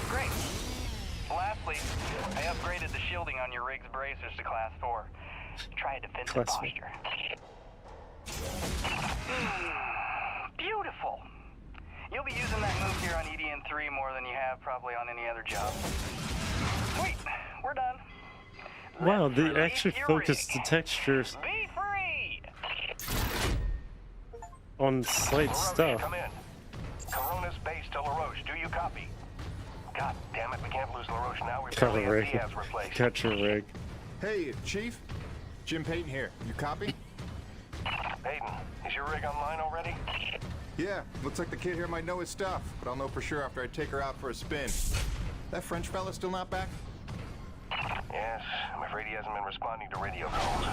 S14: Great. Lastly, I upgraded the shielding on your rig's bracers to Class 4. Try a defensive posture. Beautiful. You'll be using that move here on EDN3 more than you have probably on any other job. Sweet, we're done.
S1: Wow, they actually focused the textures
S14: Be free.
S1: on slight stuff.
S14: Come in. Corona's base to LaRoche. Do you copy? God damn it, we can't lose LaRoche now. We
S1: Got
S14: barely
S1: a
S14: have
S1: rig.
S14: Diaz replaced.
S1: Got your rig.
S3: Hey, Chief. Jim Payton here. You copy?
S14: Peyton, is your rig online already?
S3: Yeah, looks like the kid here might know his stuff, but I'll know for sure after I take her out for a spin. That French fella still not back?
S14: Yes, I'm afraid he hasn't been responding to radio calls.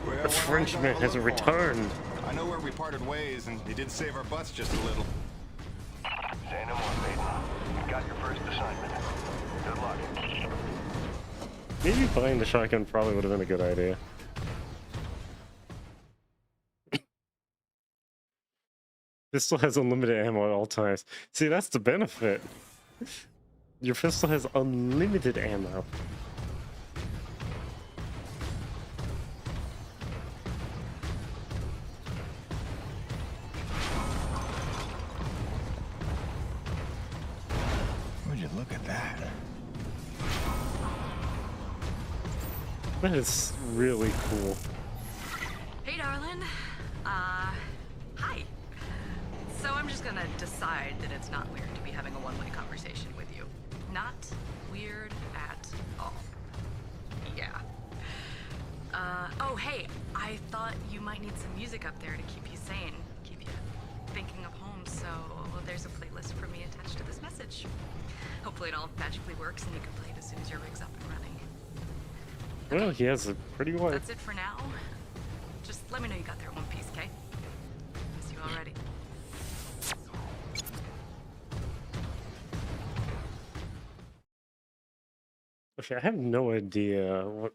S3: Well,
S1: The Frenchman has returned.
S3: I know where we parted ways, and he did save our butts just a little.
S14: Say no more, Peyton. You got your first assignment. Good luck.
S1: Maybe buying the shotgun probably would have been a good idea. Pistol has unlimited ammo at all times. See, that's the benefit. Your pistol has unlimited ammo.
S10: Would you look at that?
S1: That is really cool.
S6: Hey, darling. Hi. So I'm just gonna decide that it's not weird to be having a one-way conversation with you. Not weird at all. Yeah. Oh, hey, I thought you might need some music up there to keep you sane, keep you thinking of home, so there's a playlist for me attached to this message. Hopefully it all magically works and you can play it as soon as your rig's up and running.
S1: Well, he has a pretty wife.
S6: That's it for now. Just let me know you got there in one piece, okay? Miss you already.
S1: Okay, I have no idea what.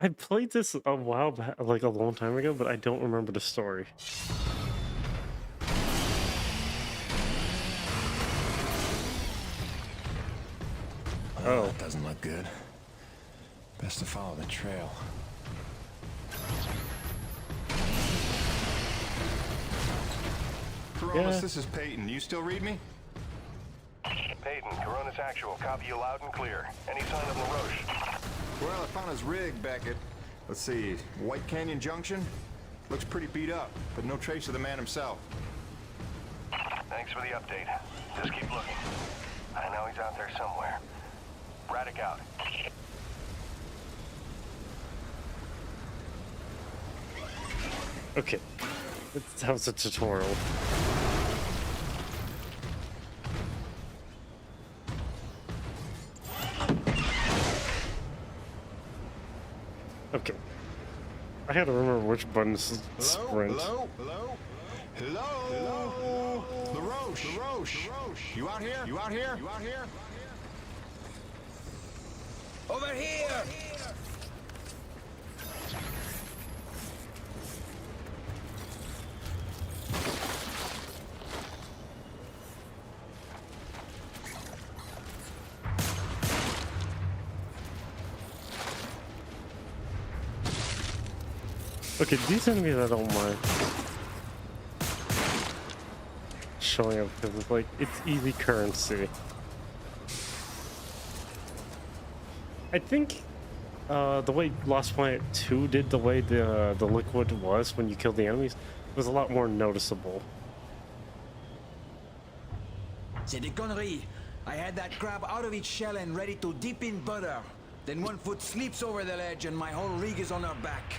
S1: I played this a while back, like a long time ago, but I don't remember the story. Oh.
S11: That doesn't look good. Best to follow the trail.
S3: Coronas, this is Peyton. You still read me?
S14: Peyton, Coronas Actual. Copy you loud and clear. Any sign of LaRoche?
S3: Well, I found his rig back at, let's see, White Canyon Junction. Looks pretty beat up, but no trace of the man himself.
S14: Thanks for the update. Just keep looking. I know he's out there somewhere. Braddock out.
S1: Okay. That was a tutorial. Okay. I had to remember which buttons is sprint.
S3: Hello? Hello? Hello? Hello? LaRoche? LaRoche? You out here? You out here? You out here?
S21: Over here!
S1: Okay, these enemies I don't mind showing up because it's like, it's easy currency. I think the way Lost Planet 2 did the way the liquid was when you killed the enemies was a lot more noticeable.
S21: C'est des conneries. I had that crab out of its shell and ready to dip in butter. Then one foot slips over the ledge and my whole rig is on her back.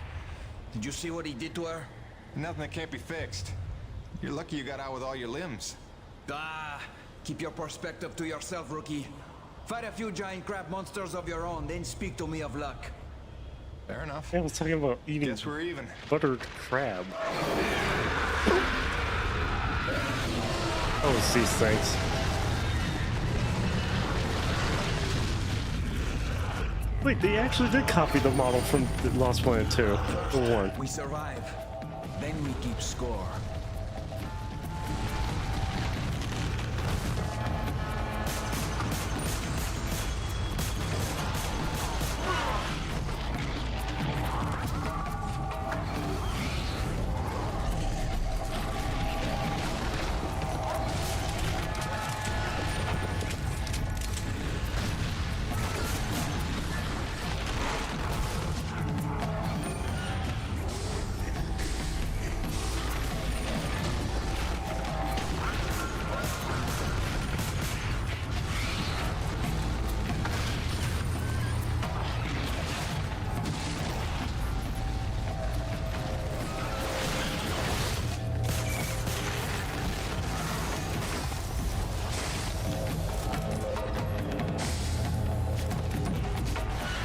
S21: Did you see what he did to her?
S3: Nothing that can't be fixed. You're lucky you got out with all your limbs.
S21: Ah, keep your perspective to yourself, rookie. Fight a few giant crab monsters of your own, then speak to me of luck.
S3: Fair enough.
S1: Yeah, I was talking about eating
S3: Guess we're even.
S1: buttered crab. Oh, it's these things. Wait, they actually did copy the model from Lost Planet 2, the 1.
S21: We survive. Then we keep score.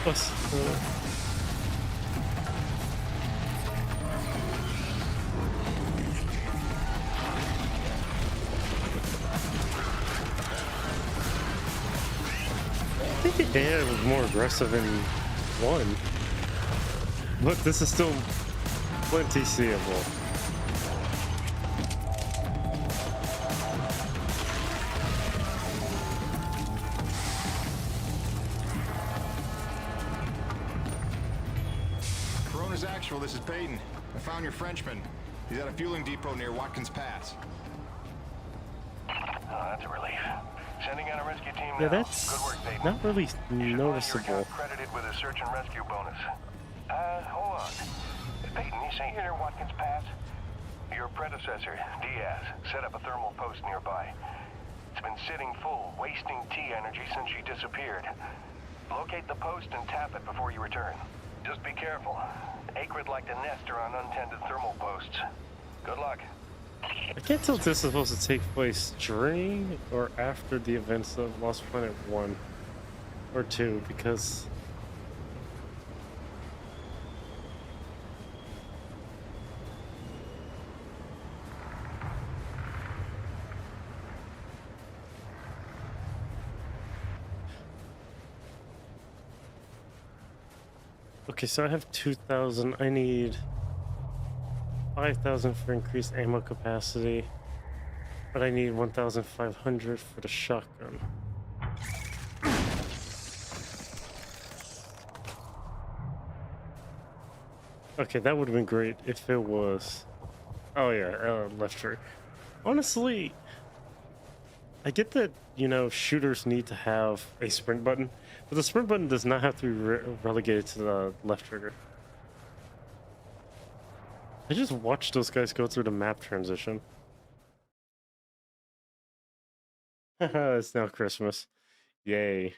S1: Plus, I think the AI was more aggressive in 1, but this is still plenty seeable.
S3: Corona's Actual, this is Peyton. I found your Frenchman. He's at a fueling depot near Watkins Pass.
S14: Oh, that's a relief. Sending out a rescue team now.
S1: Yeah, that's
S14: Good work, Peyton.
S1: not really
S14: Your
S1: noticeable.
S14: account credited with a search and rescue bonus. Hold on. Peyton, you say you're near Watkins Pass? Your predecessor, Diaz, set up a thermal post nearby. It's been sitting full, wasting T energy since she disappeared. Locate the post and tap it before you return. Just be careful. Acrid like to nest around untended thermal posts. Good luck.
S1: I can't tell if this is supposed to take place during or after the events of Lost Planet 1 or 2, because okay, so I have 2,000. I need 5,000 for increased ammo capacity, but I need 1,500 for the shotgun. Okay, that would have been great if it was. Oh yeah, left trigger. Honestly, I get that, you know, shooters need to have a sprint button, but the sprint button does not have to be relegated to the left trigger. I just watched those guys go through the map transition. Haha, it's now Christmas. Yay.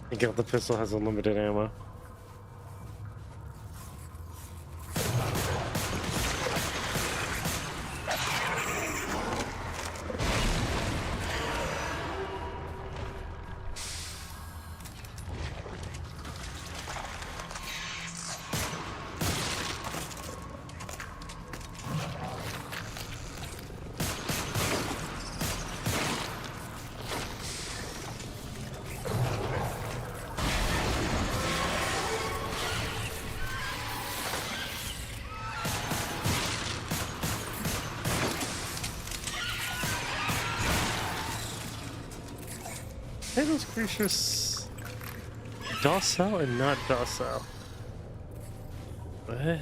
S1: I got the pistol has unlimited ammo. Hey, those creatures docile and not docile. What?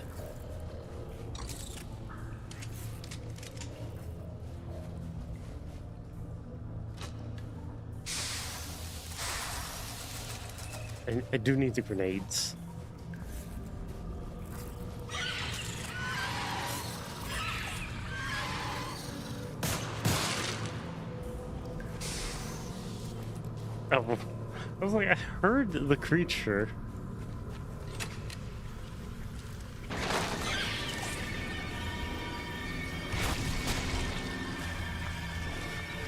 S1: I do need the grenades. Oh, I was like, I heard the creature.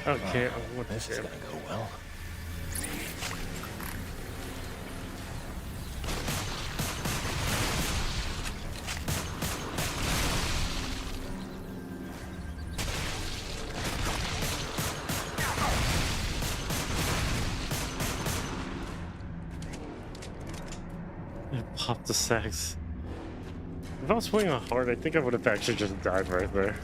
S1: Okay, what
S11: this is gonna go well.
S1: Pop the sacks. If I was playing on hard, I think I would have actually just died right there.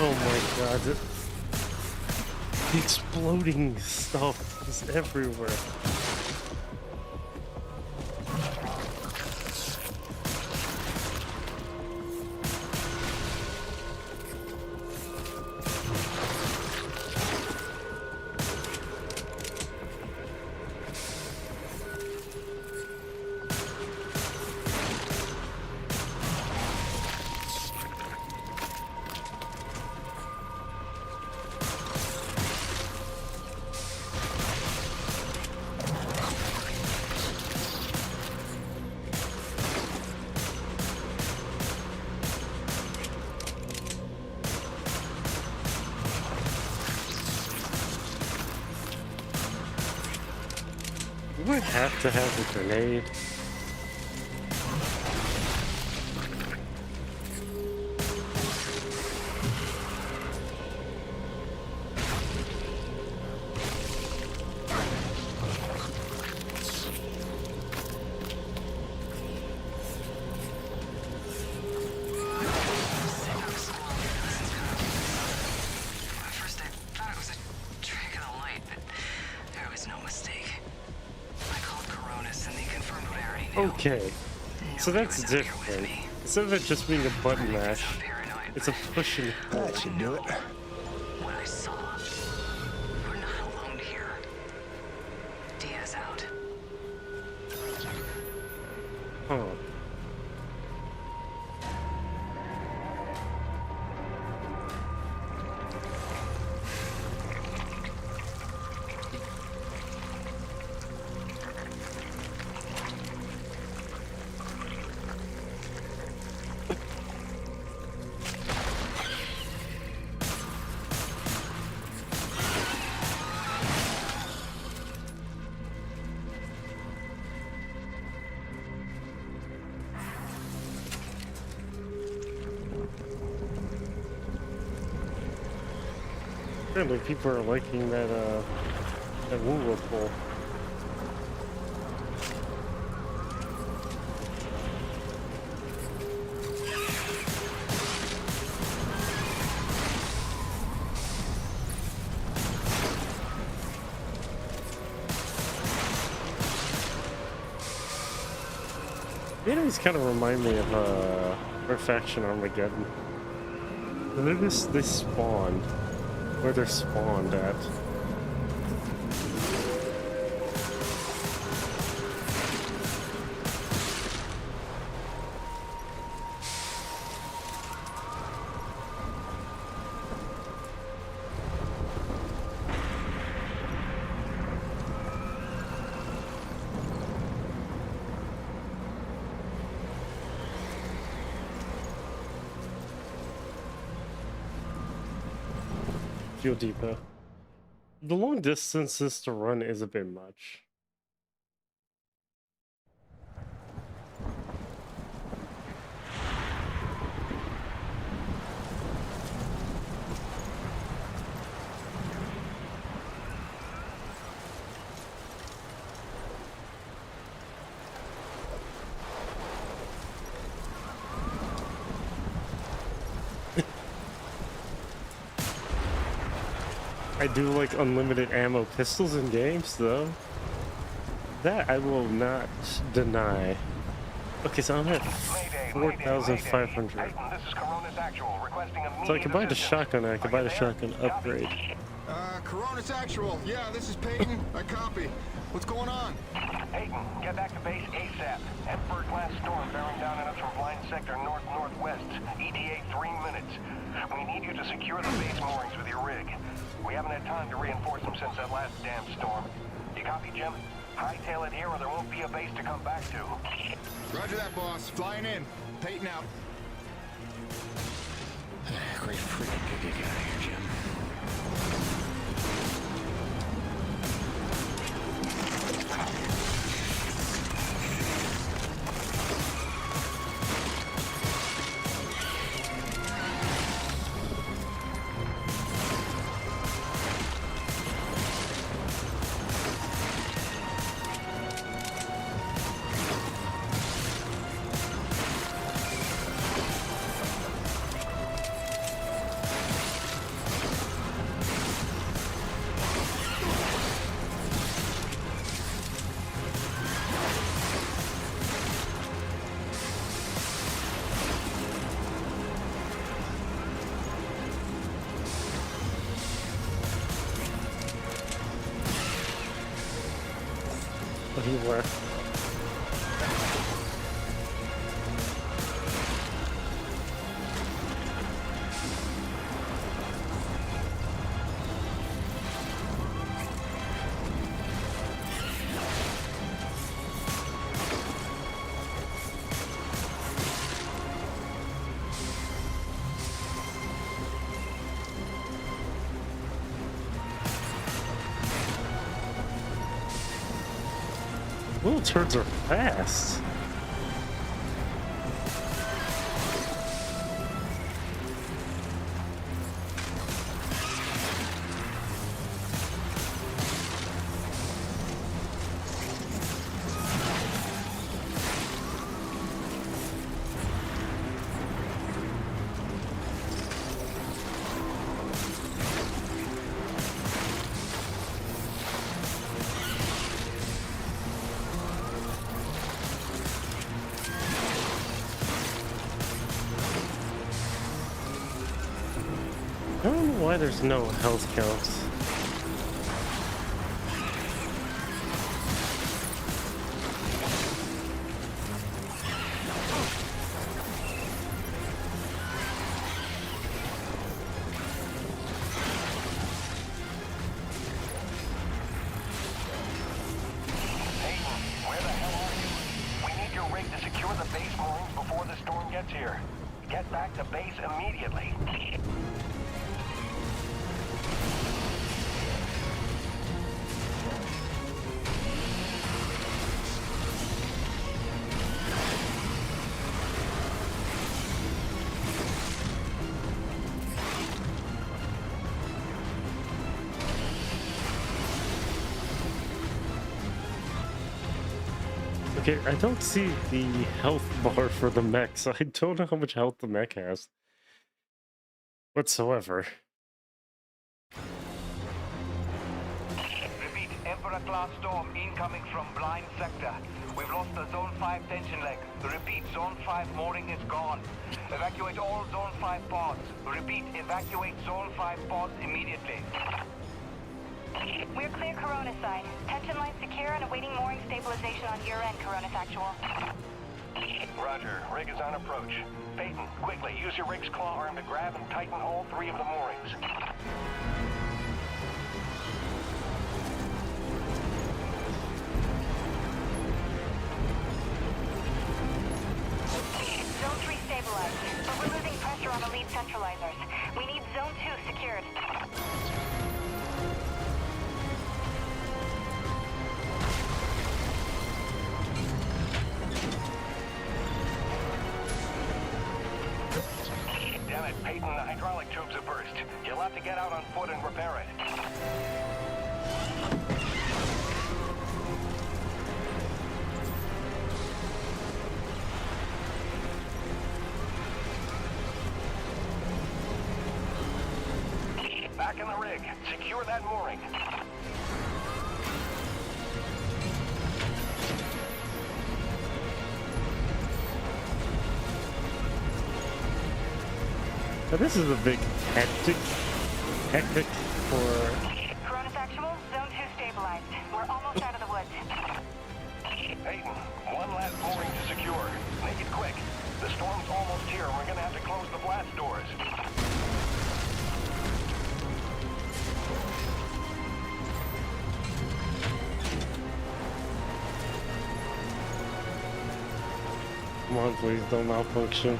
S1: Oh my god, the exploding stuff is everywhere. I have to have a grenade? Okay, so that's different. Instead of it just being a button mash, it's a pushing.
S11: That should do it.
S19: What I saw. We're not alone here. Diaz out.
S1: Huh. Apparently people are liking that Woo pull. The enemies kind of remind me of Perfection Armageddon. They spawned. Where they're spawned at. Fuel depot. The long distances to run is a bit much. I do like unlimited ammo pistols in games, though. That I will not deny. Okay, so I'm at 4,500. So I can buy the shotgun and I can buy the shotgun upgrade.
S3: Coronis Actual. Yeah, this is Peyton. I copy. What's going on?
S14: Peyton, get back to base ASAP. Emperor-class storm bearing down on us from Blind Sector north-northwest. ETA 3 minutes. We need you to secure the base moorings with your rig. We haven't had time to reinforce them since that last damn storm. You copy, Jim? Hightail it here or there won't be a base to come back to.
S3: Roger that, boss. Flying in. Peyton out.
S11: Great freaking gig out of here, Jim.
S1: Anywhere. turds are fast. I don't know why there's no health counts.
S14: Where the hell are you? We need your rig to secure the base moorings before the storm gets here. Get back to base immediately.
S1: Okay, I don't see the health bar for the mech, so I don't know how much health the mech has. Whatsoever.
S14: Repeat, Emperor-class storm incoming from blind sector. We've lost the Zone 5 tension leg. Repeat, Zone 5 mooring is gone. Evacuate all Zone 5 pods. Repeat, evacuate Zone 5 pods immediately.
S18: We're clear Corona side. Tension line secure and awaiting mooring stabilization on your end, Coronis Actual.
S14: Roger, rig is on approach. Peyton, quickly, use your rig's claw arm to grab and tighten all 3 of the moorings.
S18: Zone 3 stabilized, but we're losing pressure on the lead centralizers. We need Zone 2 secured.
S14: Damn it, Peyton, the hydraulic tubes have burst. You'll have to get out on foot and repair it. Back in the rig. Secure that mooring.
S1: Now, this is a big hectic for...
S18: Coronis Actual, Zone 2 stabilized. We're almost out of the woods.
S14: Peyton, one last mooring to secure. Make it quick. The storm's almost here. We're gonna have to close the blast doors.
S1: Come on, please, don't malfunction.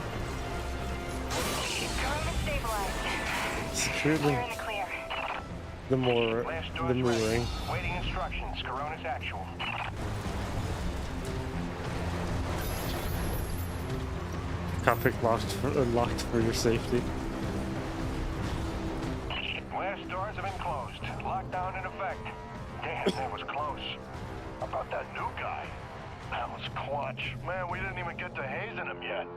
S1: Secure the mooring.
S14: Waiting instructions, Coronis Actual.
S1: Cockpit locked for your safety.
S14: Blast doors have been closed. Lockdown in effect. Damn, that was close. How about that new guy? That was clutch. Man, we didn't even get to hazing him yet.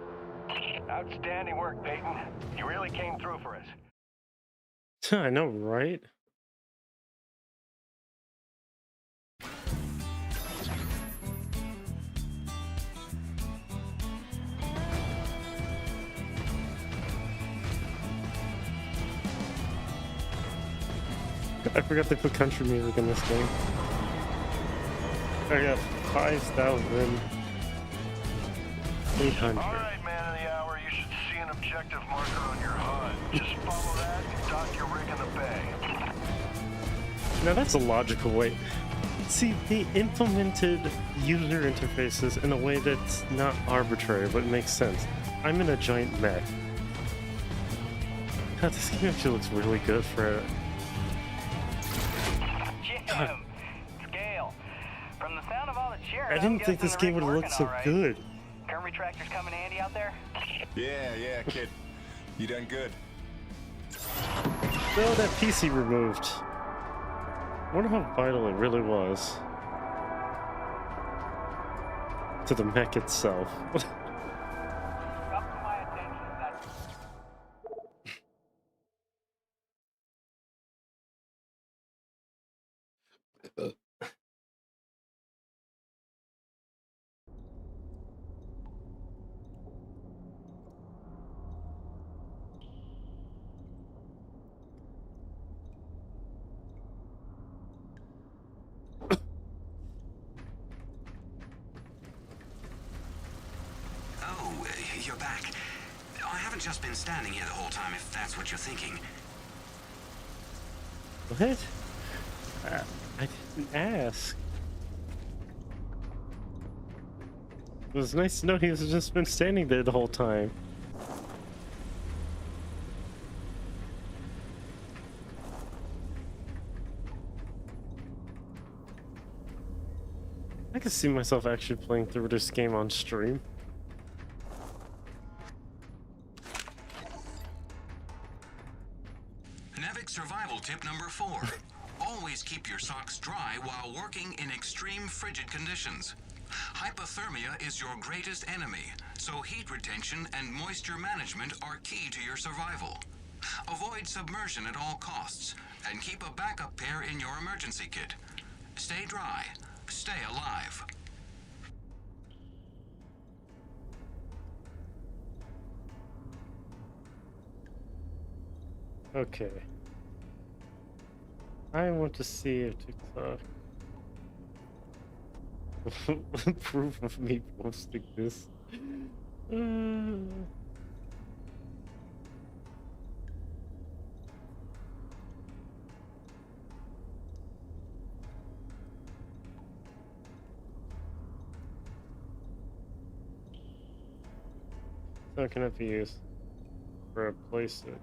S14: Outstanding work, Peyton. You really came through for us.
S1: I know, right? I forgot they put country music in this game. I got 5,800.
S14: Alright, man of the hour, you should see an objective marker on your HUD. Just follow that and dock your rig in the bay.
S1: Now that's a logical way. See, they implemented user interfaces in a way that's not arbitrary, but makes sense. I'm in a giant mech. God, this game actually looks really good for it.
S5: Jim! Scale. From the sound of all the cheering,
S1: I didn't think this game would look so good.
S14: Current retractors coming handy out there?
S3: Yeah, kid. You done good.
S1: Oh, that PC removed. I wonder how vital it really was to the mech itself.
S20: You're back. I haven't just been standing here the whole time, if that's what you're thinking.
S1: What? I didn't ask. It was nice to know he's just been standing there the whole time. I can see myself actually playing through this game on stream.
S20: Survival tip number 4. Always keep your socks dry while working in extreme frigid conditions. Hypothermia is your greatest enemy, so heat retention and moisture management are key to your survival. Avoid submersion at all costs, and keep a backup pair in your emergency kit. Stay dry. Stay alive.
S1: Okay. I want to see if TikTok approve of me posting this. So can it be used for a playset?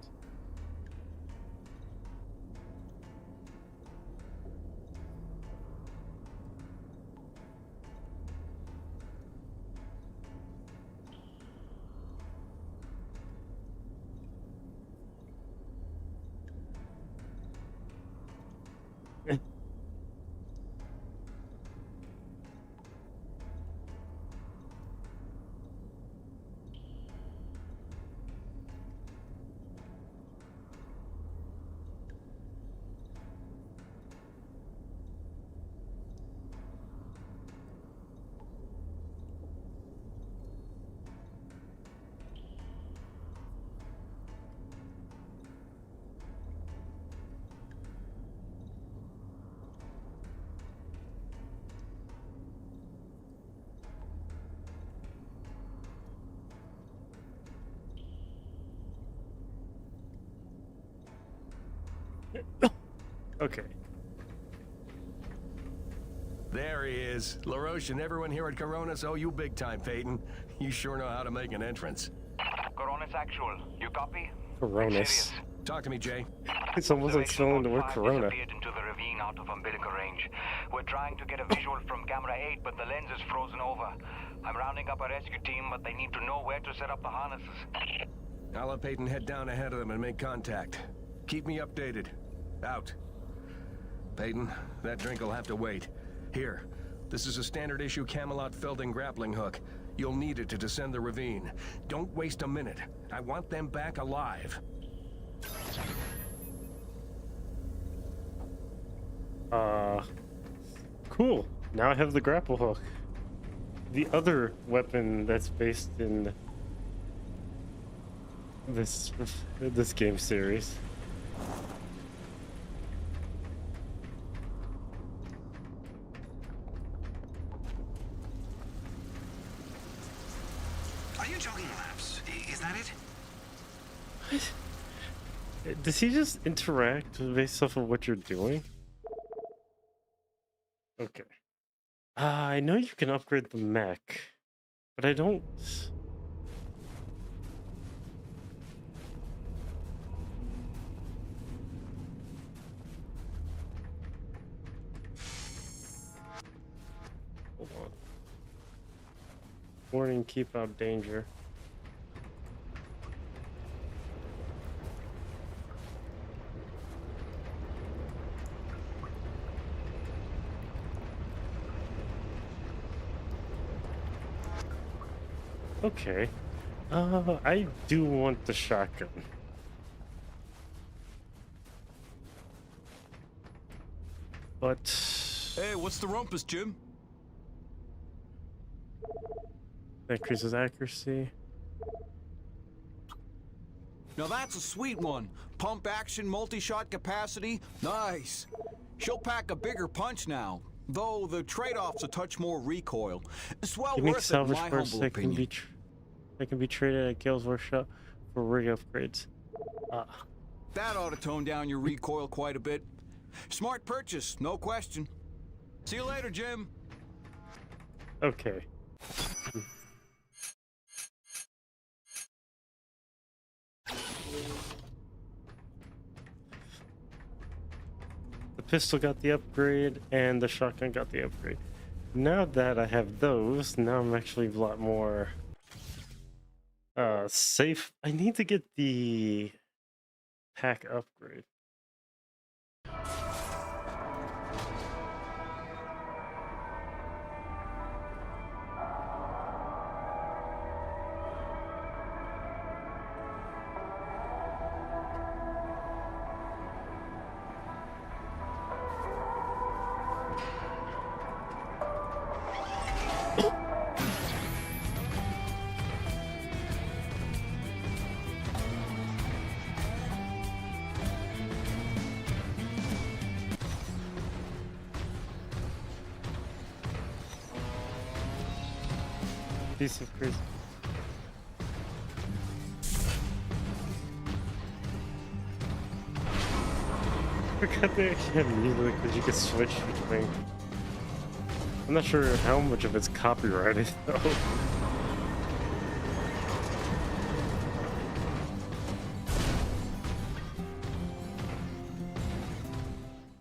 S1: Okay.
S16: There he is. LaRoche and everyone here at Coronis owe you big time, Peyton. You sure know how to make an entrance.
S14: Coronis actual. You copy?
S1: Coronis.
S16: Talk to me, Jay.
S1: It's almost like spelling the word Corona.
S14: Disappeared into the ravine out of umbilical range. We're trying to get a visual from camera 8, but the lens is frozen over. I'm rounding up a rescue team, but they need to know where to set up the harnesses.
S16: I'll have Peyton head down ahead of them and make contact. Keep me updated. Out. Peyton, that drink will have to wait. Here, this is a standard issue Camelot Felding grappling hook. You'll need it to descend the ravine. Don't waste a minute. I want them back alive.
S1: Cool. Now I have the grapple hook. The other weapon that's based in this game series.
S20: Are you jogging laps? Is that it?
S1: Does he just interact based off of what you're doing? Okay. I know you can upgrade the mech, but I don't... Hold on. Warning, keep out danger. Okay. I do want the shotgun. But...
S5: Hey, what's the rumpus, Jim?
S1: that increases accuracy.
S5: Now that's a sweet one. Pump action, multi-shot capacity. Nice. She'll pack a bigger punch now, though the trade-off's a touch more recoil. It's well
S1: Unique
S5: worth it, in
S1: salvage
S5: my
S1: parts
S5: humble
S1: that
S5: opinion.
S1: can be traded at Gale's workshop for rig upgrades.
S5: That ought to tone down your recoil quite a bit. Smart purchase, no question. See you later, Jim.
S1: Okay. The pistol got the upgrade and the shotgun got the upgrade. Now that I have those, now I'm actually a lot more safe. I need to get the pack upgrade. Piece of crazy. I forgot they actually have music that you could switch between. I'm not sure how much of it's copyrighted though.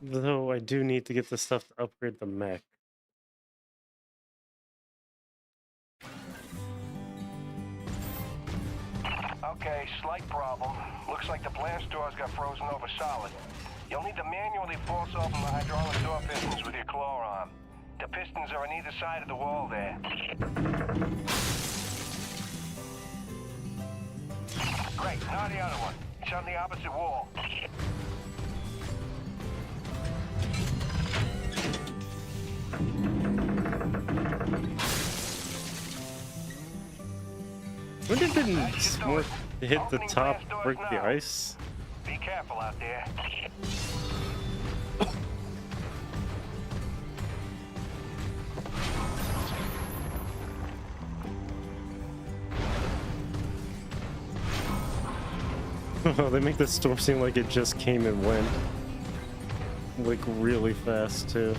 S1: Though I do need to get the stuff to upgrade the mech.
S14: Okay, slight problem. Looks like the blast doors got frozen over solid. You'll need to manually force open the hydraulic door pistons with your claw arm. The pistons are on either side of the wall there. Great, now the other one. It's on the opposite wall.
S1: Wouldn't it have been smart to hit the top, break the ice?
S14: Be careful out there.
S1: They make the storm seem like it just came and went. Like really fast too.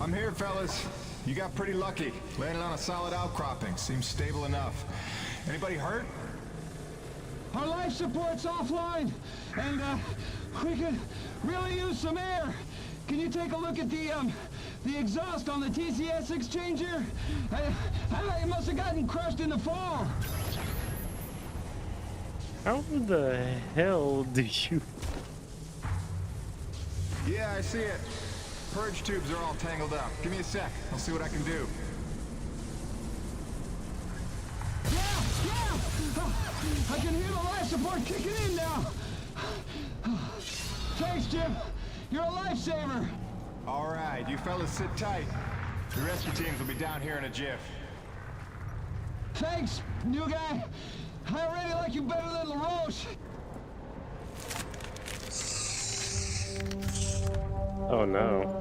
S3: I'm here, fellas. You got pretty lucky. Landed on a solid outcropping. Seems stable enough. Anybody hurt?
S8: Our life support's offline, and we could really use some air. Can you take a look at the exhaust on the TCS exchanger? It must have gotten crushed in the fall.
S1: How the hell do you...
S3: Yeah, I see it. Purge tubes are all tangled up. Give me a sec. I'll see what I can do.
S8: Yeah! I can hear the life support kicking in now. Thanks, Jim. You're a lifesaver.
S3: All right, you fellas sit tight. The rescue teams will be down here in a jiff.
S8: Thanks, new guy. I already like you better than LaRoche.
S1: Oh no.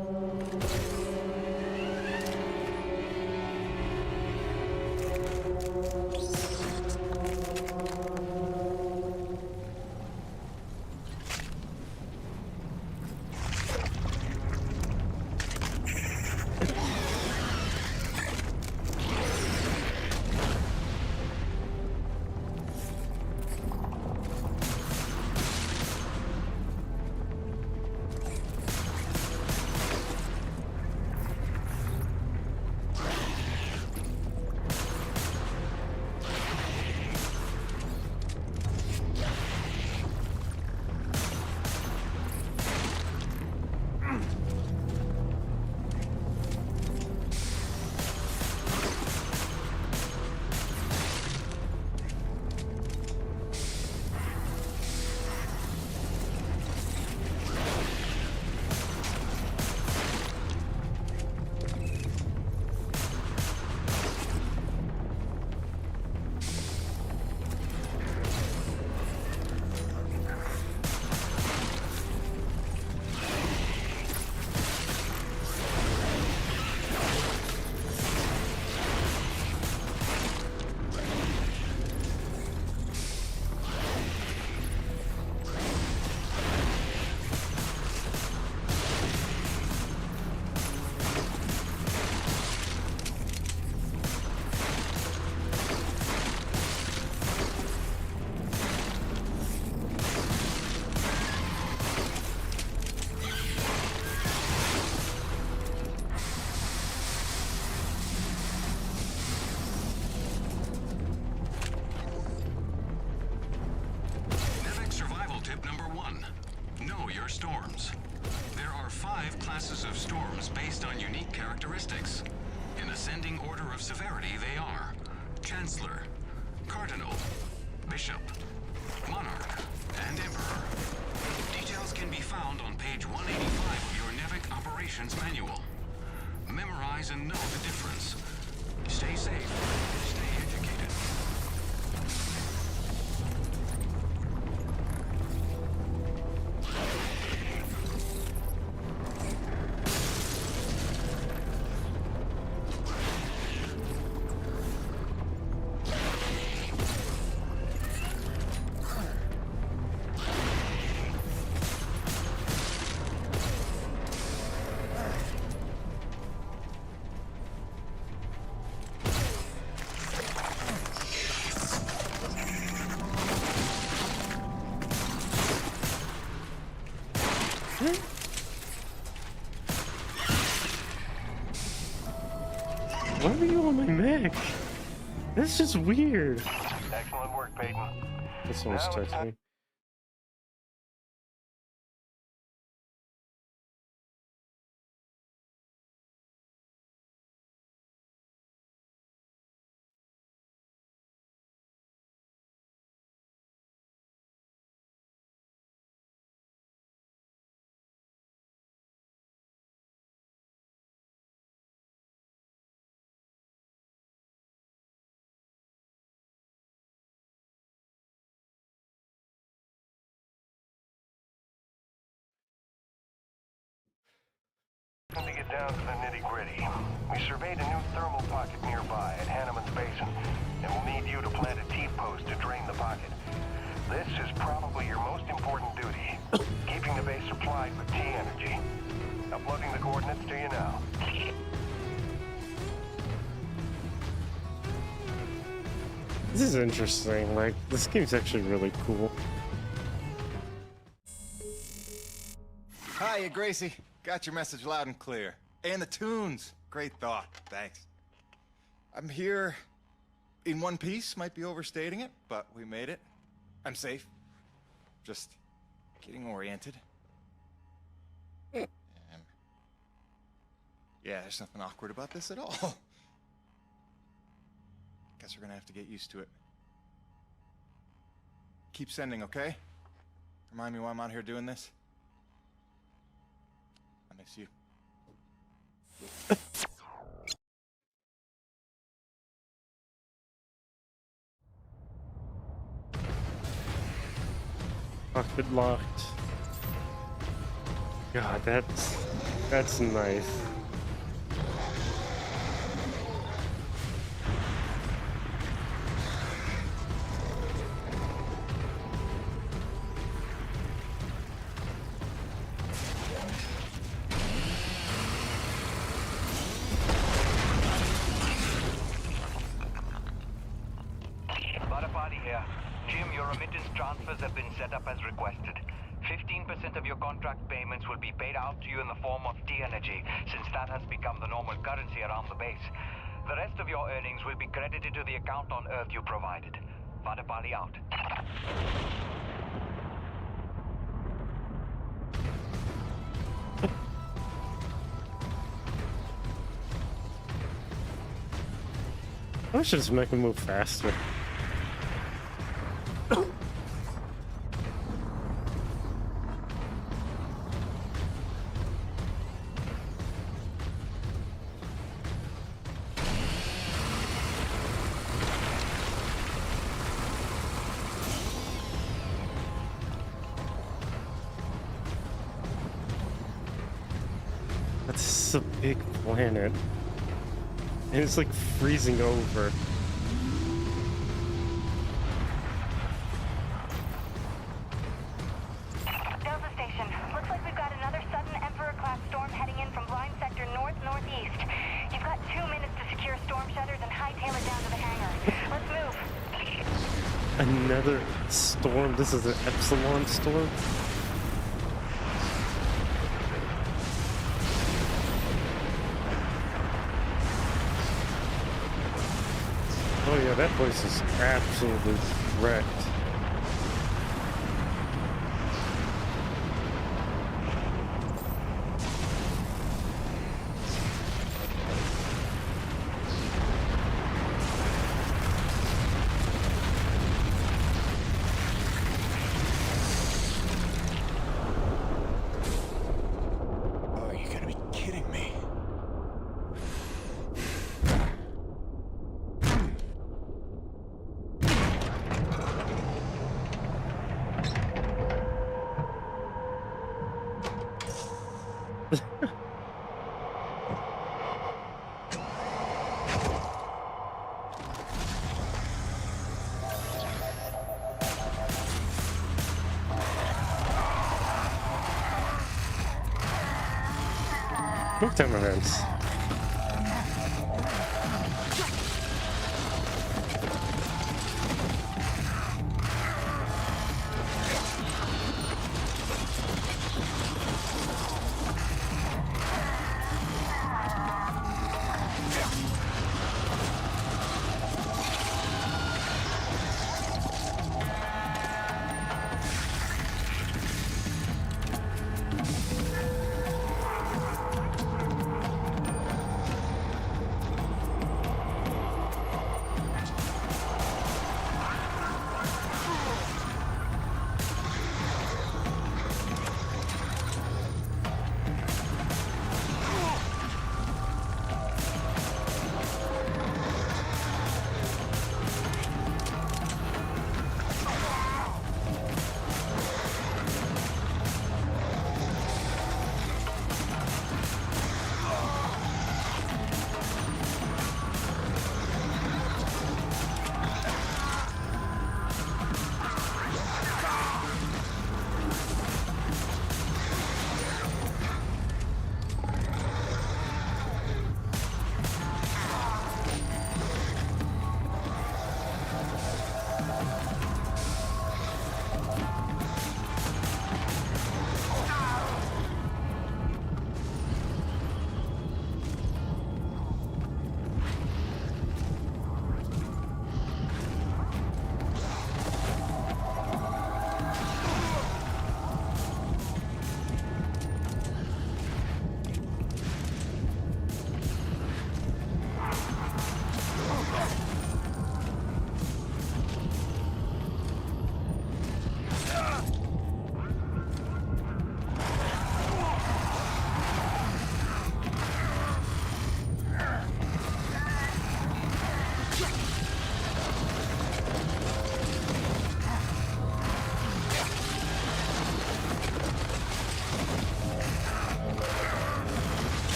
S20: Storms. There are 5 classes of storms based on unique characteristics. In ascending order of severity, they are Chancellor, Cardinal, Bishop, Monarch, and Emperor. Details can be found on page 185 of your Nevik Operations Manual. Memorize and know the difference. Stay safe. Stay educated.
S1: Why are you on my mech? That's just weird.
S14: Excellent work, Peyton.
S1: This one's texting me.
S14: To get down to the nitty-gritty, we surveyed a new thermal pocket nearby at Hanneman's Basin, and we'll need you to plant a T-post to drain the pocket. This is probably your most important duty, keeping the base supplied with T-energy. Uploading the coordinates to you now.
S1: This is interesting. Like, this game's actually really cool.
S3: Hiya, Gracie. Got your message loud and clear. And the tunes. Great thought. Thanks. I'm here in one piece. Might be overstating it, but we made it. I'm safe. Just getting oriented. Yeah, there's nothing awkward about this at all. Guess we're gonna have to get used to it. Keep sending, okay? Remind me why I'm out here doing this. I miss you.
S1: Cockpit locked. God, that's That's nice.
S14: Butterparty here. Jim, your remittance transfers have been set up as requested. 15% of your contract payments will be paid out to you in the form of T-Energy, since that has become the normal currency around the base. The rest of your earnings will be credited to the account on Earth you provided. Butterparty out.
S1: I should just make him move faster. That's a big planet. And it's like freezing over.
S18: Delta Station. Looks like we've got another sudden Emperor-class storm heading in from blind sector north-northeast. You've got 2 minutes to secure storm shutters and hightail it down to the hangar. Let's move.
S1: Another storm? This is an Epsilon storm? Oh yeah, that place is absolutely wrecked.
S11: Oh, you gotta be kidding me.
S1: Quick time events.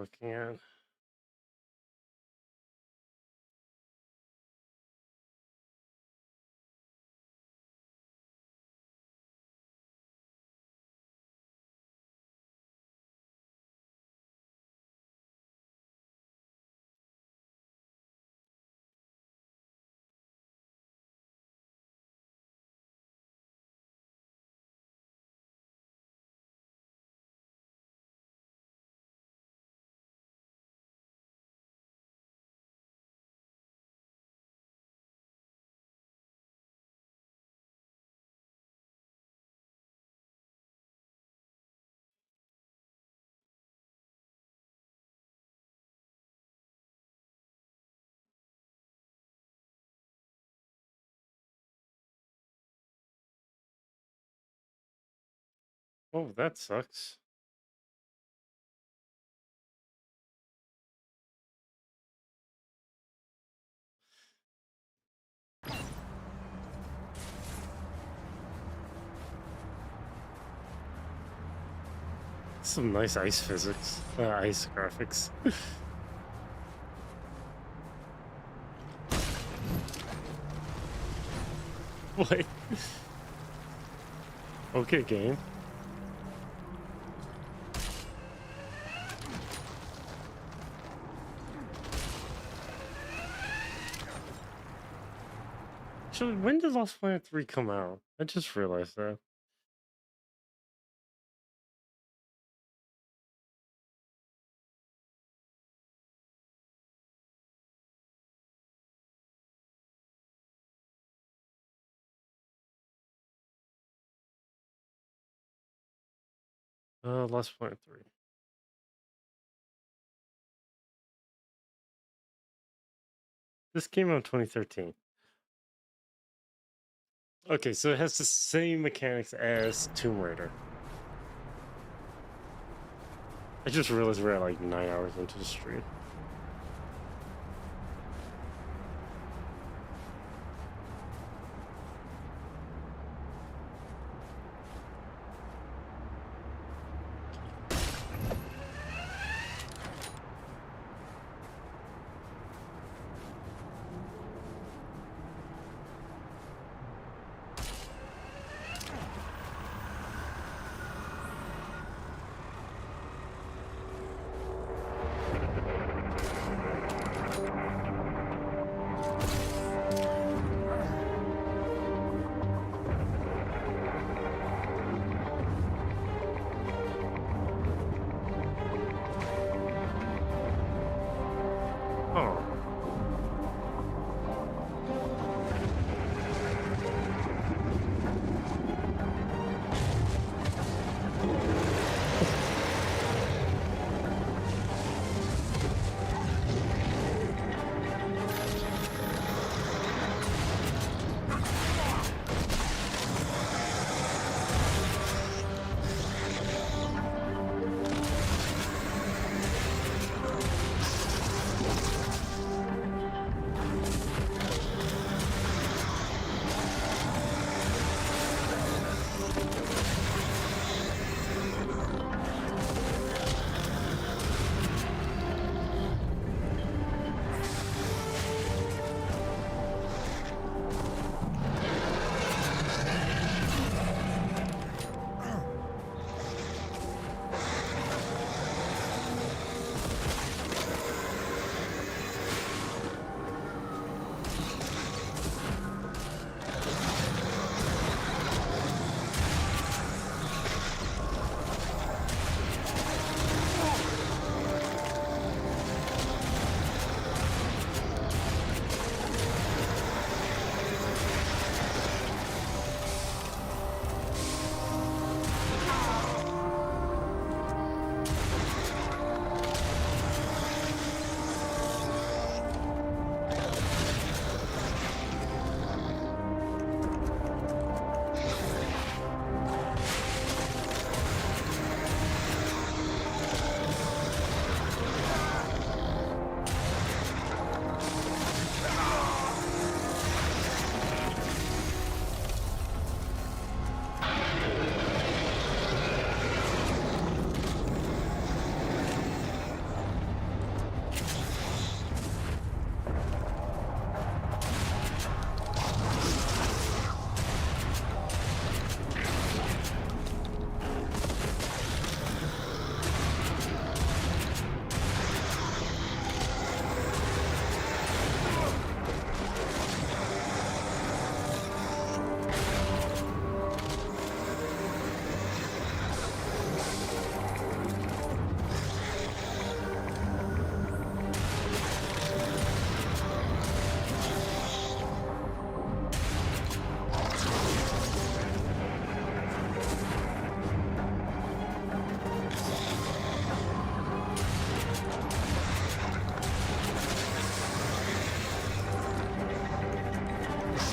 S1: looking at? Oh, that sucks. Some nice ice physics, ice graphics. What? Okay, game. Actually, when did Lost Planet 3 come out? I just realized that. Lost Planet 3. This came out in 2013. Okay, so it has the same mechanics as Tomb Raider. I just realized we're at like 9 hours into the stream.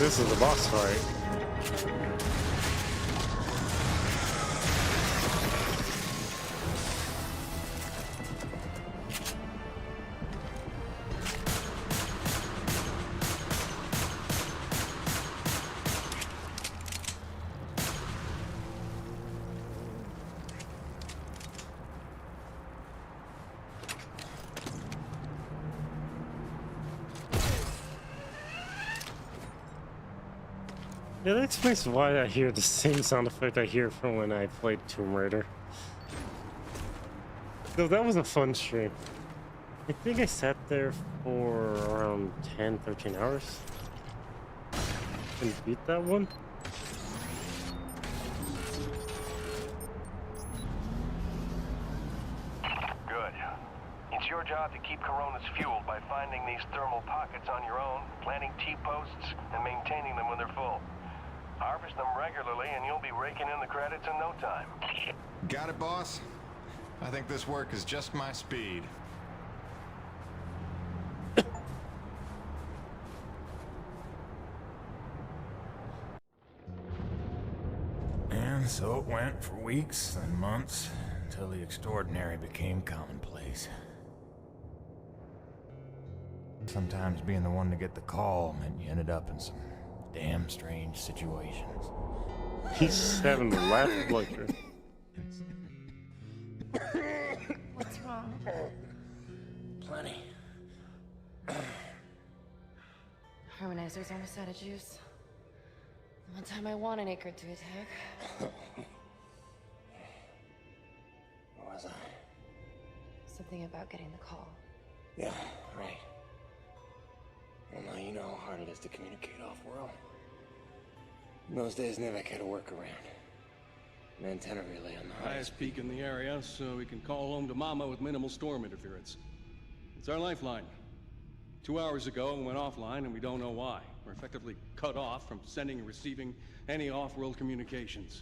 S1: This is the boss fight. Yeah, that explains why I hear the same sound effect I hear from when I played Tomb Raider. So that was a fun stream. I think I sat there for around 10-13 hours and beat that one.
S14: Good. It's your job to keep Coronas fueled by finding these thermal pockets on your own, planting T-posts, and maintaining them when they're full. Harvest them regularly and you'll be raking in the credits in no time.
S3: Got it, boss? I think this work is just my speed.
S11: And so it went for weeks and months until the extraordinary became commonplace. Sometimes being the one to get the call meant you ended up in some damn strange situations.
S1: He's having the laugh blinker.
S18: What's wrong?
S11: Plenty.
S18: Harmonizer's almost out of juice. The one time I want an acre to attack.
S11: What was I?
S18: Something about getting the call.
S11: Yeah, right. Well, now you know how hard it is to communicate off-world. In those days, Nivek had a workaround. An antenna relay on the
S16: Highest peak in the area, so we can call home to Mama with minimal storm interference. It's our lifeline. 2 hours ago, it went offline, and we don't know why. We're effectively cut off from sending and receiving any off-world communications.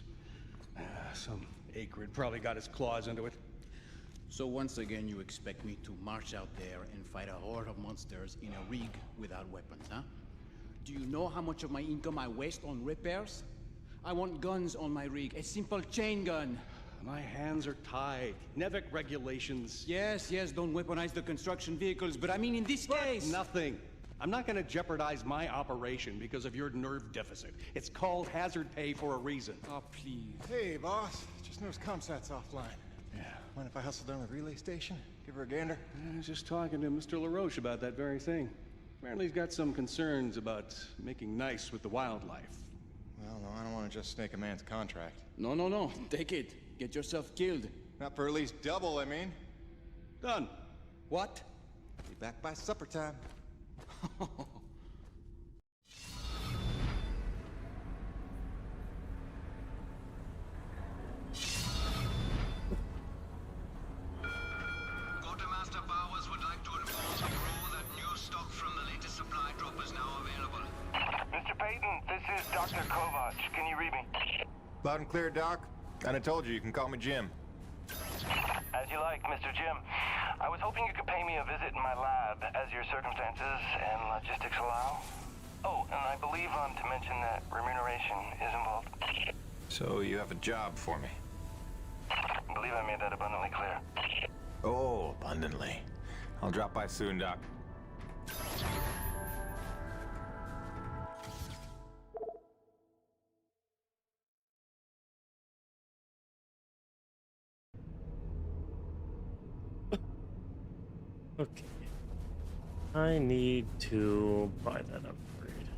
S16: Some acrid probably got his claws into it.
S17: So once again, you expect me to march out there and fight a horde of monsters in a rig without weapons, huh? Do you know how much of my income I waste on repairs? I want guns on my rig, a simple chain gun.
S16: My hands are tied. Nevik regulations.
S17: Yes, don't weaponize the construction vehicles, but I mean in this case...
S16: Nothing. I'm not gonna jeopardize my operation because of your nerve deficit. It's called hazard pay for a reason.
S17: Oh, please.
S3: Hey, boss. Just noticed ComSat's offline.
S16: Yeah.
S3: Mind if I hustle down to the relay station? Give her a gander?
S16: I was just talking to Mr. LaRoche about that very thing. Apparently he's got some concerns about making nice with the wildlife.
S3: Well, no, I don't want to just snake a man's contract.
S17: No. Take it. Get yourself killed.
S3: Not for at least double, I mean.
S16: Done.
S17: What?
S3: Be back by supper time.
S4: Quartermaster Bowers would like to inform the crew that new stock from the latest supply drop is now available.
S14: Mr. Payton, this is Dr. Kovac. Can you read me?
S3: Loud and clear, Doc. And I told you can call me Jim.
S14: As you like, Mr. Jim. I was hoping you could pay me a visit in my lab as your circumstances and logistics allow. Oh, and I believe I'm to mention that remuneration is involved.
S3: So you have a job for me?
S14: I believe I made that abundantly clear.
S3: Oh, abundantly. I'll drop by soon, Doc.
S1: Okay. I need to buy that upgrade.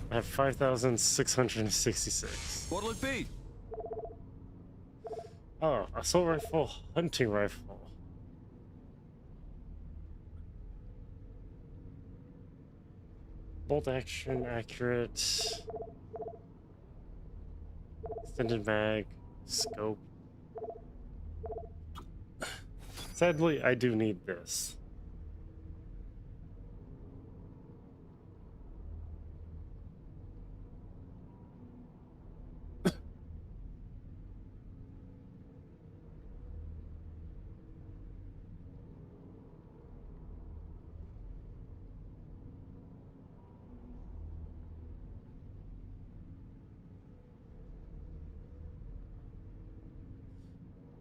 S1: I have 5,666.
S5: What'll it be?
S1: Oh, assault rifle, hunting rifle. Bolt action, accurate. Extended mag, scope. Sadly, I do need this.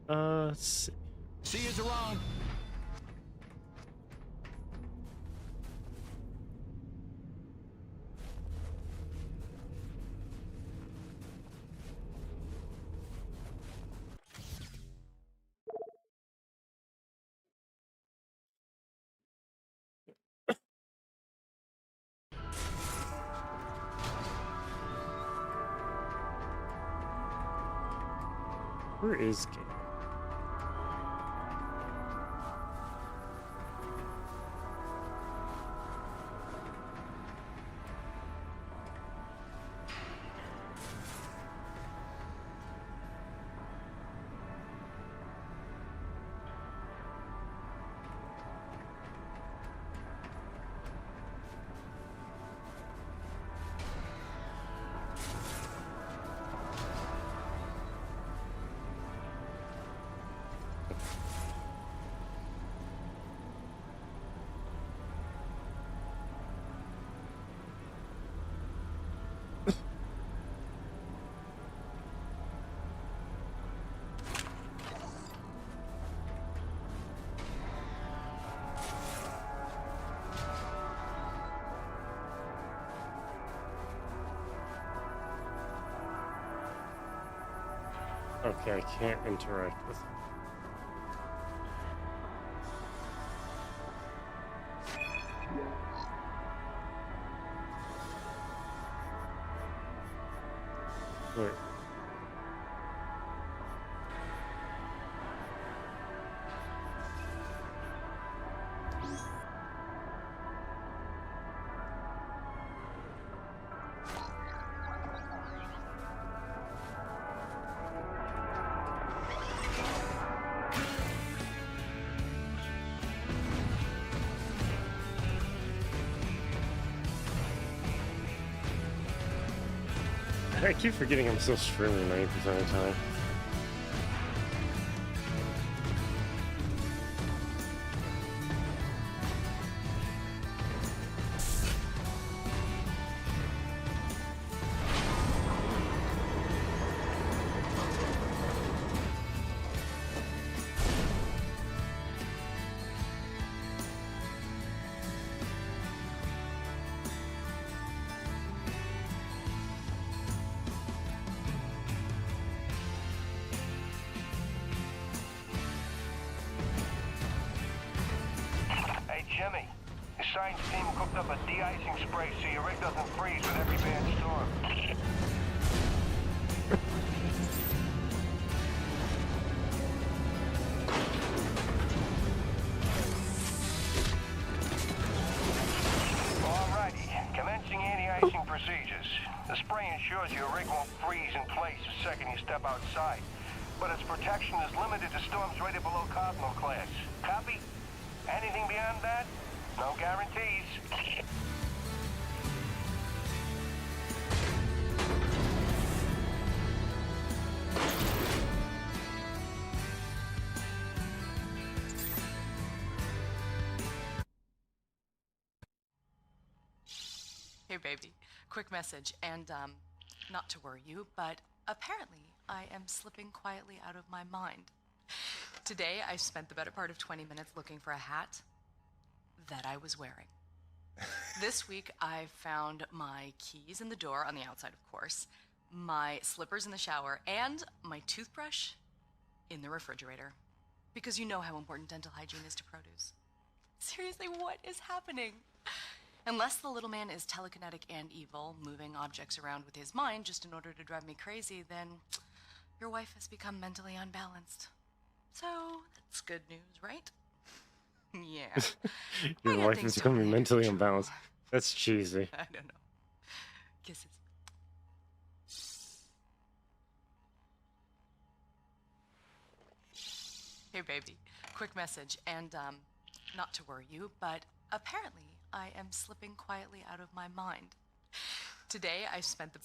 S1: Let's see.
S5: See you around.
S1: Where is Kate? Okay, I can't interact with him. Wait. I keep forgetting I'm still streaming 90% of the time.
S14: Jimmy, the science team cooked up a de-icing spray so your rig doesn't freeze with every bad storm. Alrighty, commencing anti-icing procedures. The spray ensures your rig won't freeze in place the second you step outside, but its protection is limited to storms rated below Cardinal class. Copy? Anything beyond that? No guarantees.
S6: Hey baby, quick message, and not to worry you, but apparently I am slipping quietly out of my mind. Today I spent the better part of 20 minutes looking for a hat that I was wearing. This week I found my keys in the door, on the outside of course, my slippers in the shower, and my toothbrush in the refrigerator. Because you know how important dental hygiene is to produce. Seriously, what is happening? Unless the little man is telekinetic and evil, moving objects around with his mind just in order to drive me crazy, then your wife has become mentally unbalanced. So, that's good news, right? Yeah.
S1: Your wife is becoming mentally unbalanced. That's cheesy.
S6: I don't know. Kisses. Hey baby, quick message, and not to worry you, but apparently I am slipping quietly out of my mind. Today I spent the...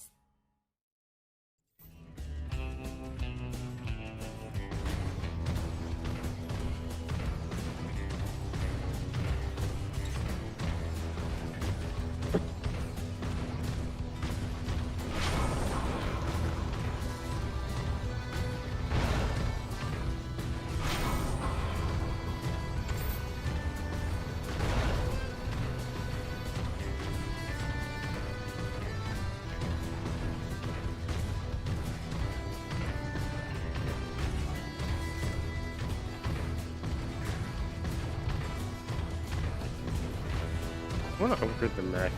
S1: I want to upgrade the mech.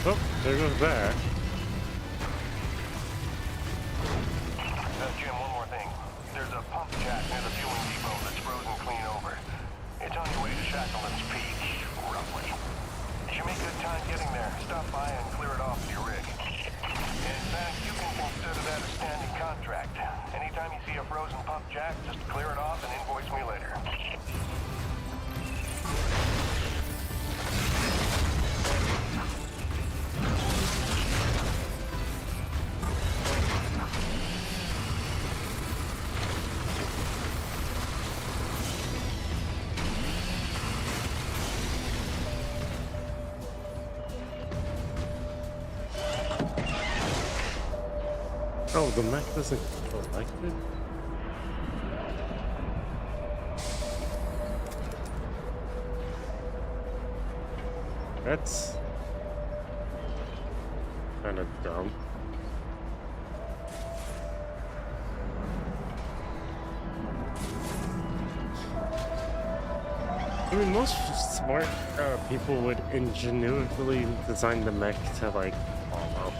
S1: Oh, there goes that.
S14: Jim, one more thing. There's a pump jack near the fueling depot that's frozen clean over. It's on your way to Shackleton's Peak, roughly. You should make good time getting there. Stop by and clear it off with your rig. In fact, you can consider that a standing contract. Anytime you see a frozen pump jack, just clear it off and invoice me later.
S1: Oh, the mech doesn't collect it? That's kind of dumb. I mean, most smart people would ingenuously design the mech to, like, follow.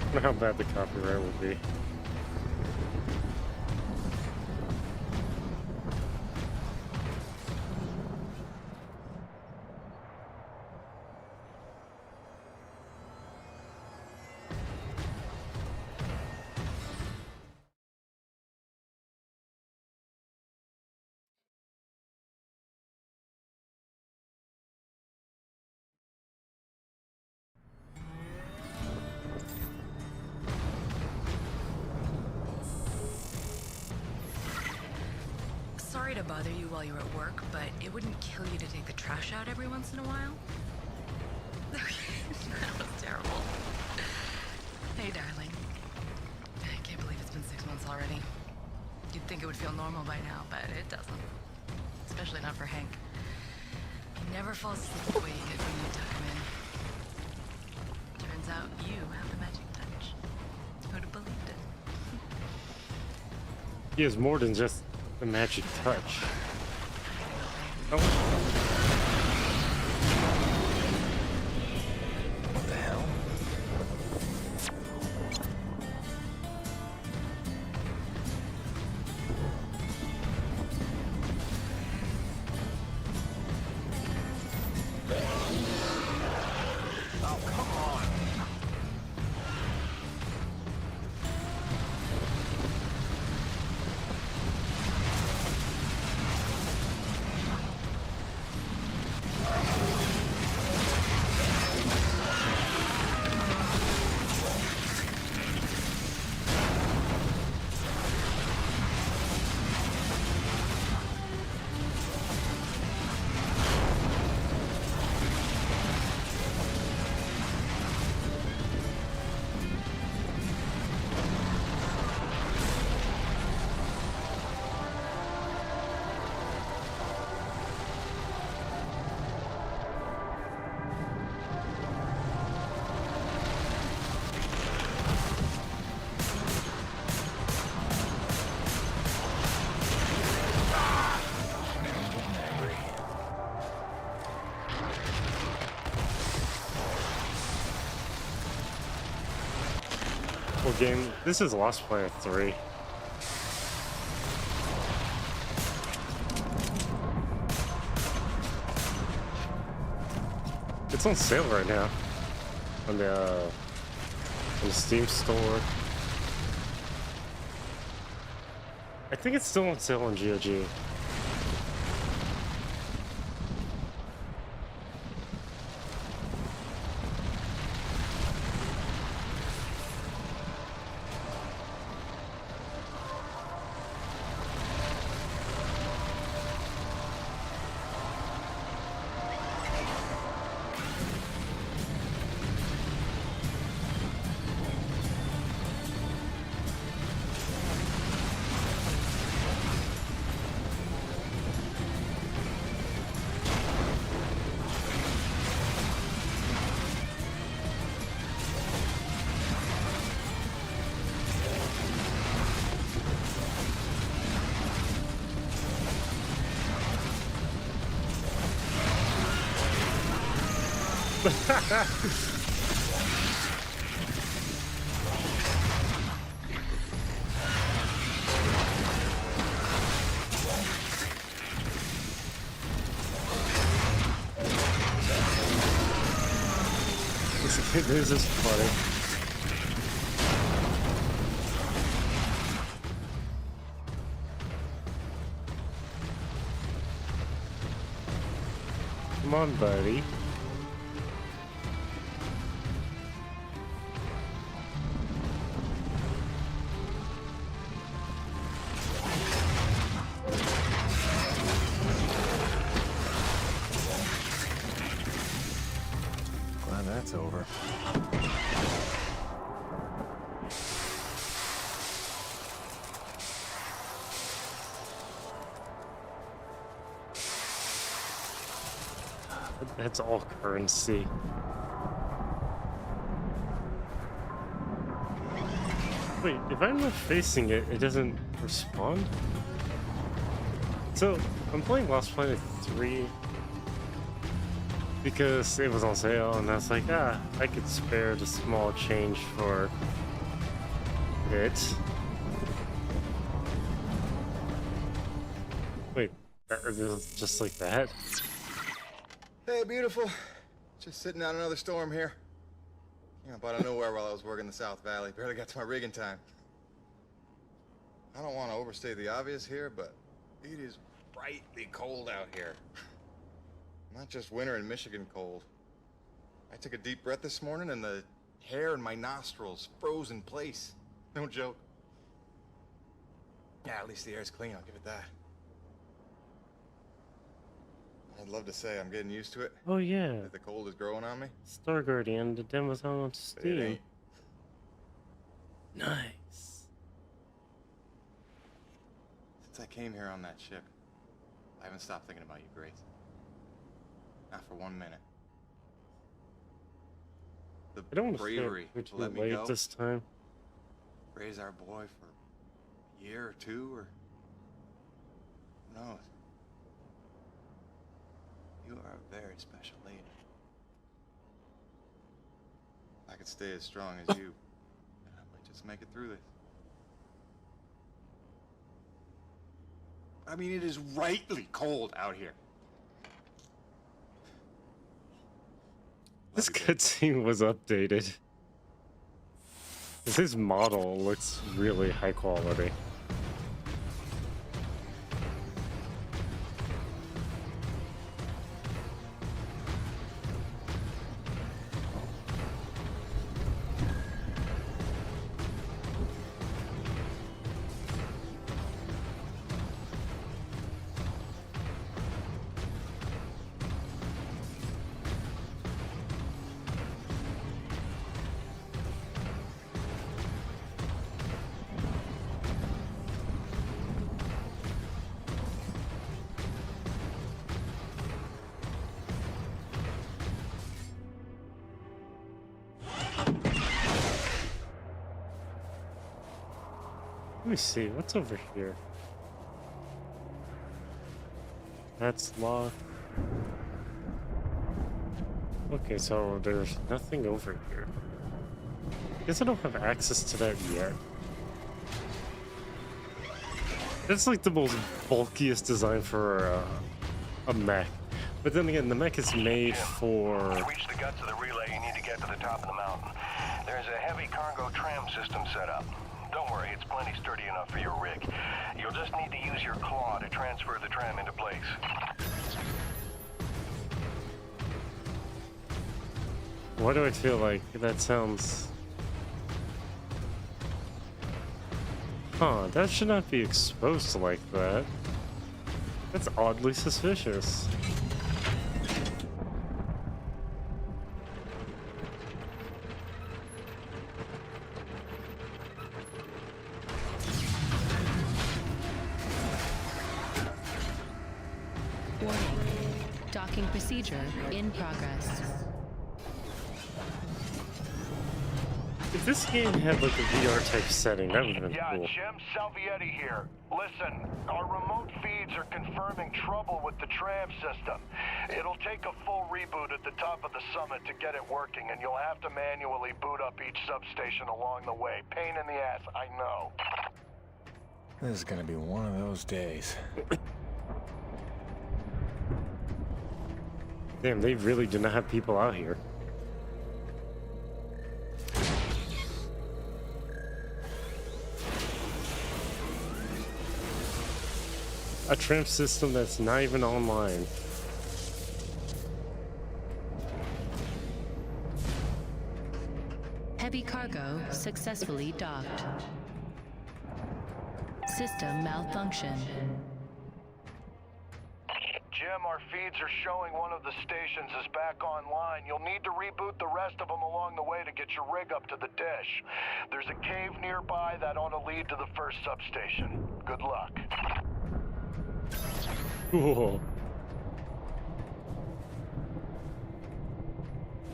S1: I don't know how bad the copyright will be.
S6: Sorry to bother you while you're at work, but it wouldn't kill you to take the trash out every once in a while? That was terrible. Hey, darling. I can't believe it's been 6 months already. You'd think it would feel normal by now, but it doesn't. Especially not for Hank. He never falls asleep the way he did when you tuck him in. Turns out you have the magic touch. Who'd have believed it?
S1: He has more than just the magic touch. Oh.
S11: What the hell?
S14: Oh, come on.
S1: beautiful game. This is Lost Planet 3. It's on sale right now on the Steam store. I think it's still on sale on GOG. This is funny. Come on, buddy.
S11: Glad that's over.
S1: That's all currency. Wait, if I'm not facing it, it doesn't respond? So, I'm playing Lost Planet 3 because it was on sale, and I was like, I could spare the small change for it. Wait, is it just like that?
S3: Hey, beautiful. Just sitting out another storm here. You know, out of nowhere while I was working the South Valley. Barely got to my rig in time. I don't want to overstate the obvious here, but it is frightly cold out here. Not just winter in Michigan cold. I took a deep breath this morning and the hair in my nostrils froze in place. No joke. Yeah, at least the air's clean, I'll give it that. I'd love to say I'm getting used to it.
S1: Oh yeah.
S3: That the cold is growing on me.
S1: Star Guardian, the demo's on Steam.
S3: ain't.
S1: Nice.
S3: Since I came here on that ship, I haven't stopped thinking about you, Grace. Not for 1 minute. The
S1: I don't want to
S3: bravery
S1: stay
S3: to let me
S1: late
S3: go.
S1: this time.
S3: Raise our boy for a year or two, or who knows? You are a very special lady. I could stay as strong as you. I might just make it through this. I mean, it is rightly cold out here.
S1: This cutscene was updated. His model looks really high quality. Let me see, what's over here? That's locked. Okay, so there's nothing over here. Guess I don't have access to that yet. That's like the most bulkiest design for a mech. But then again, the mech is made for...
S14: To reach the guts of the relay, you need to get to the top of the mountain. There's a heavy cargo tram system set up. Don't worry, it's plenty sturdy enough for your rig. You'll just need to use your claw to transfer the tram into place.
S1: Why do I feel like that sounds... Huh, that should not be exposed like that. That's oddly suspicious.
S7: Warning. Docking procedure in progress.
S1: If this game had like a VR type setting, that would have been cool.
S14: Jim Salvietti here. Listen, our remote feeds are confirming trouble with the tram system. It'll take a full reboot at the top of the summit to get it working, and you'll have to manually boot up each substation along the way. Pain in the ass, I know.
S11: This is gonna be one of those days.
S1: Damn, they really do not have people out here. A tram system that's not even online.
S7: Heavy cargo successfully docked. System malfunction.
S14: Jim, our feeds are showing one of the stations is back online. You'll need to reboot the rest of them along the way to get your rig up to the dish. There's a cave nearby that ought to lead to the first substation. Good luck.
S1: Cool.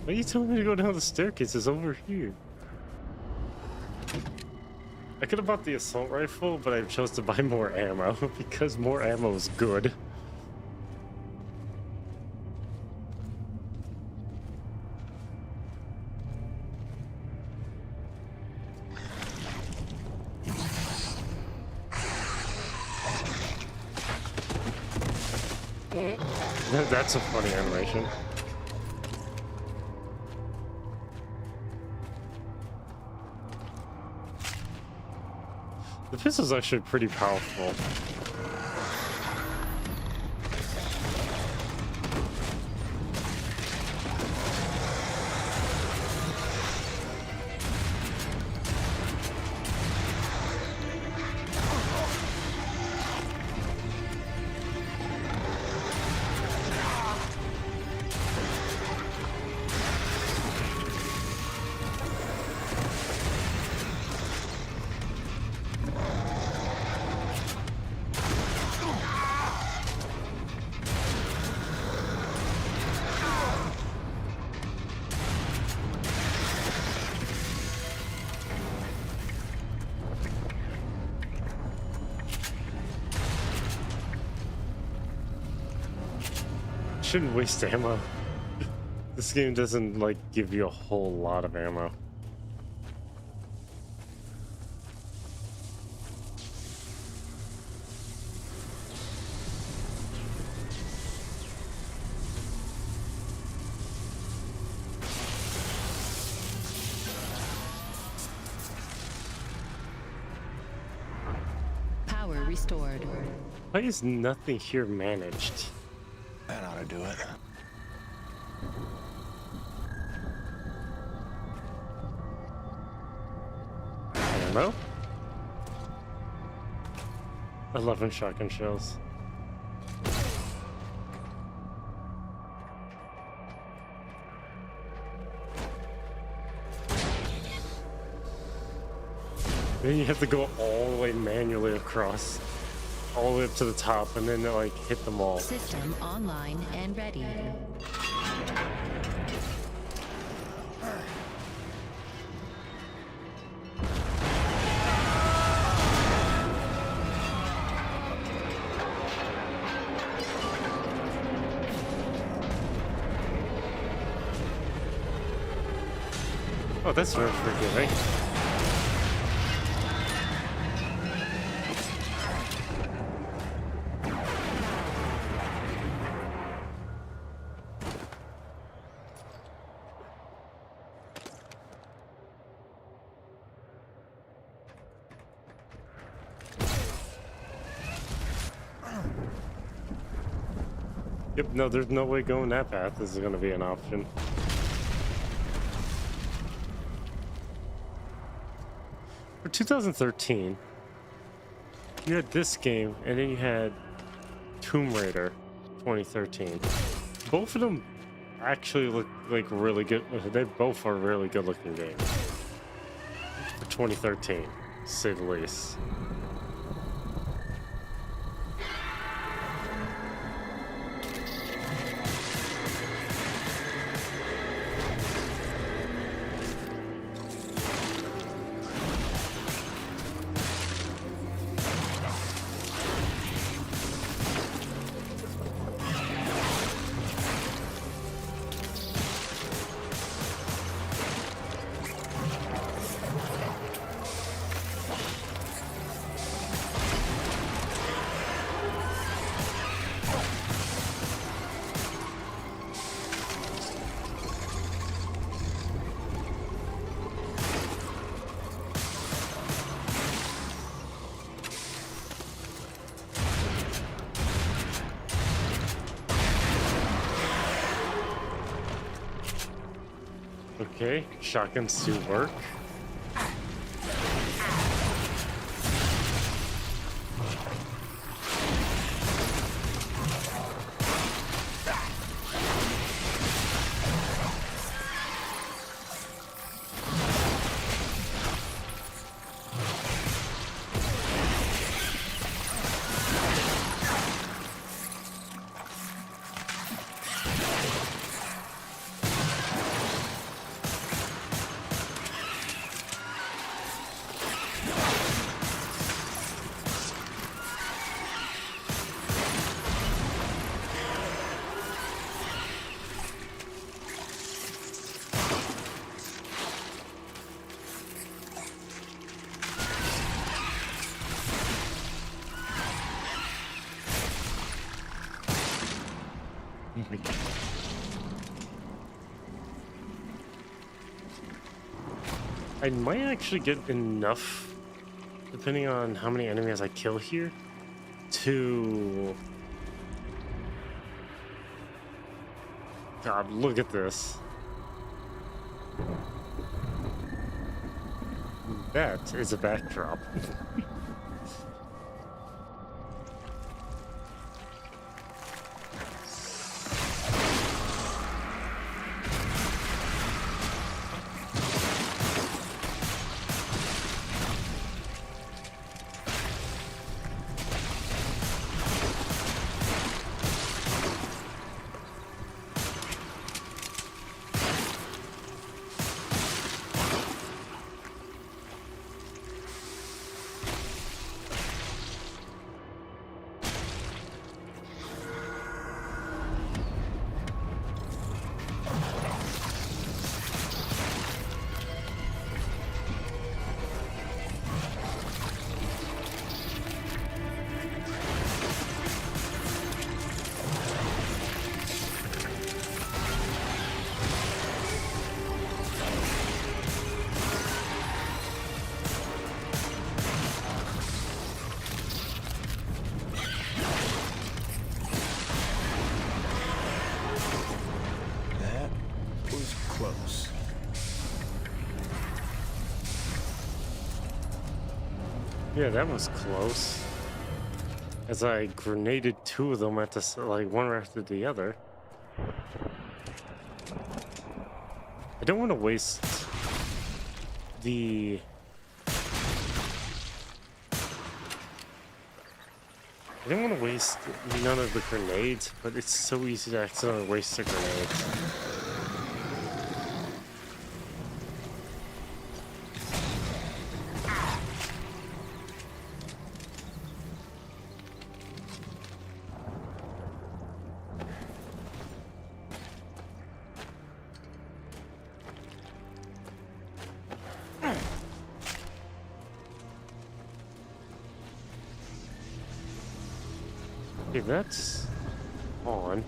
S1: Why are you telling me to go down the staircase? It's over here. I could have bought the assault rifle, but I chose to buy more ammo because more ammo is good. That's a funny animation. The pistol's actually pretty powerful. Shouldn't waste ammo. This game doesn't like give you a whole lot of ammo.
S7: Power restored.
S1: Why is nothing here managed?
S11: That ought to do it.
S1: Ammo? 11 shotgun shells. Then you have to go all the way manually across, all the way up to the top, and then like hit them all.
S7: System online and ready.
S1: Oh, that's very forgiving. Yep, no, there's no way going that path is going to be an option. For 2013, you had this game, and then you had Tomb Raider 2013. Both of them actually look like really good. They both are really good looking games. For 2013, to say the least. Okay, shotguns do work. I might actually get enough, depending on how many enemies I kill here, to... God, look at this. That is a backdrop. Yeah, that was close. As I grenaded two of them at the like one after the other. I don't want to waste the. I don't want to waste none of the grenades, but it's so easy to accidentally waste the grenades. Okay, that's on.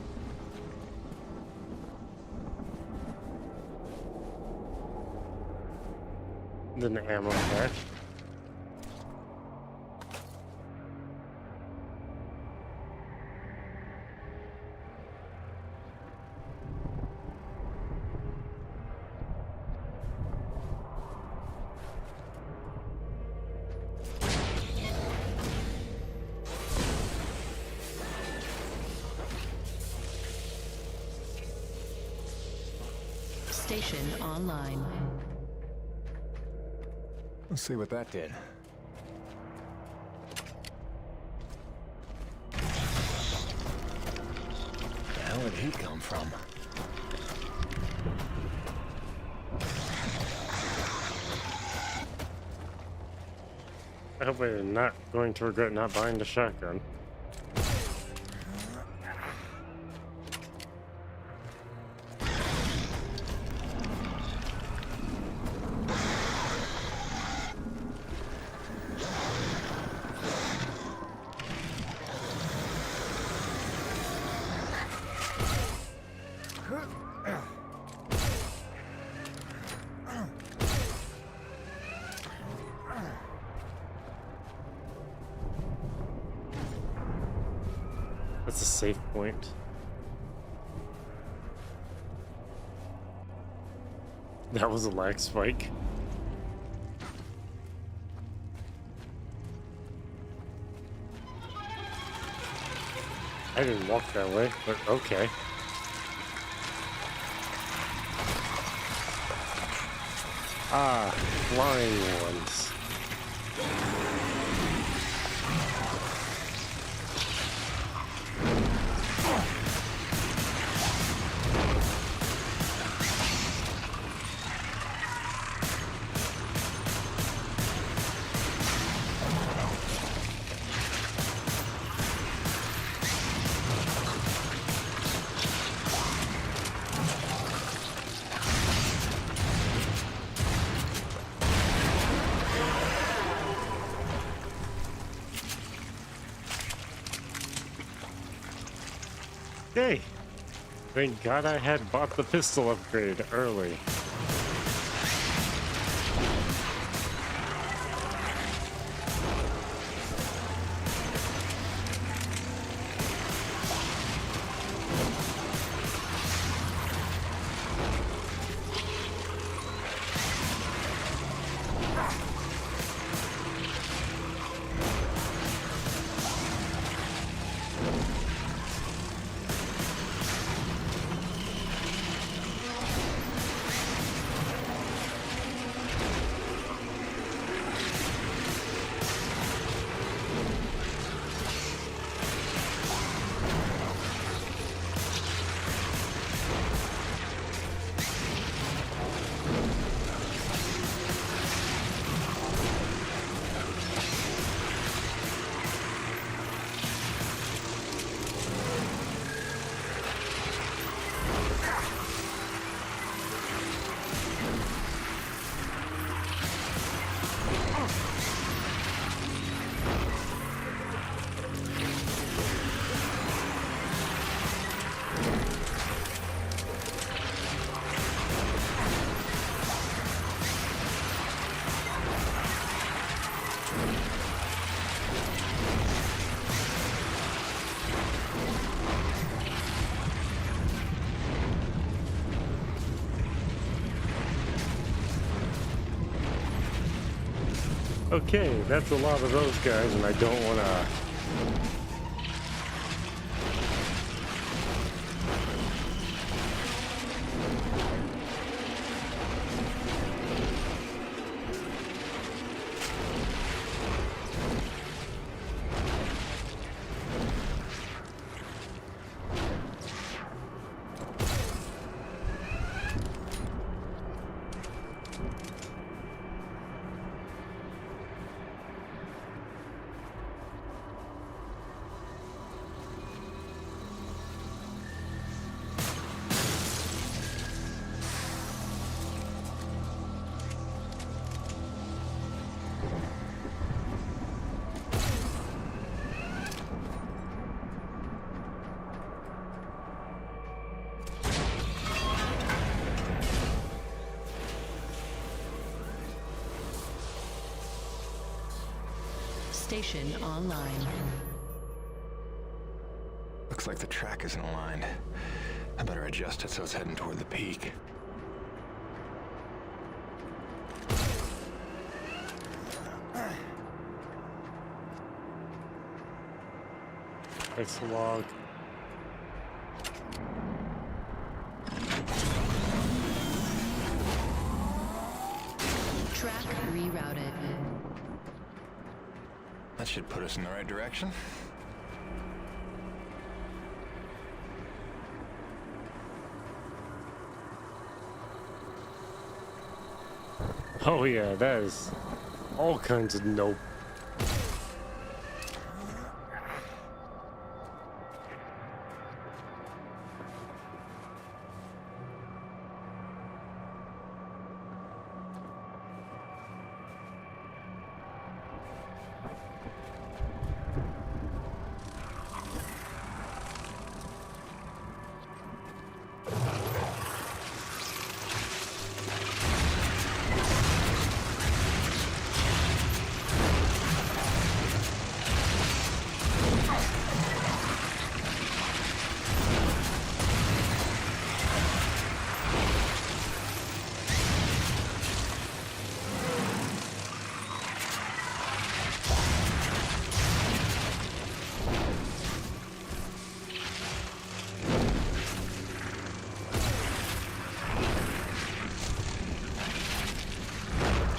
S1: Then the ammo pack.
S7: Station online.
S11: Let's see what that did. The hell did he come from?
S1: I hope I'm not going to regret not buying the shotgun. That's a safe point. That was a lag spike. I didn't walk that way, but okay. Ah, flying ones. Hey, thank God I had bought the pistol upgrade early. Okay, that's a lot of those guys, and I don't want to...
S7: Station online.
S11: Looks like the track isn't aligned. I better adjust it so it's heading toward the peak.
S1: Backlog.
S7: Track rerouted.
S11: That should put us in the right direction.
S1: Oh yeah, that is all kinds of nope.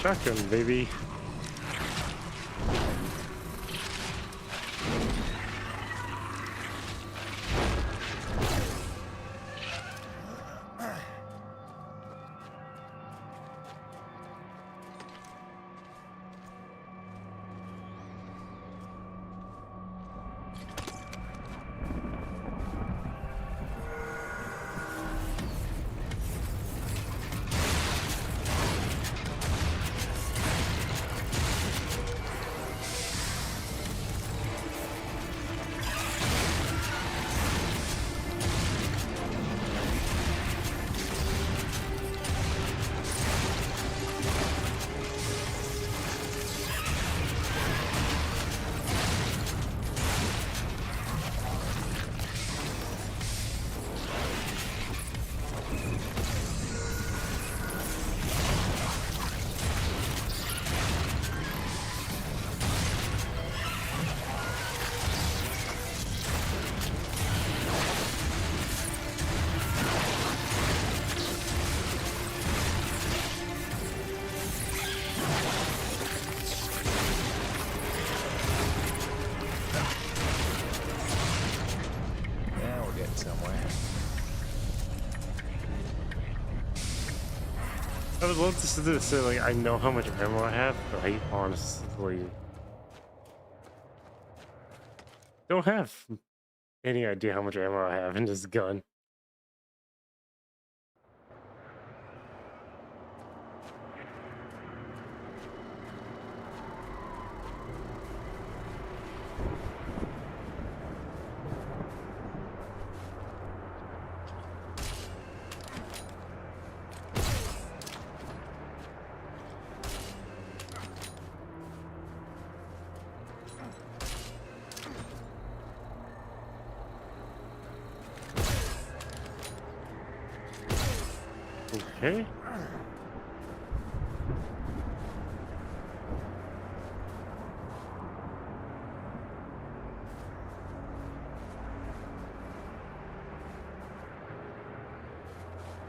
S1: Shotgun, baby. I would love to say, like, I know how much ammo I have, but I honestly don't have any idea how much ammo I have in this gun. Okay.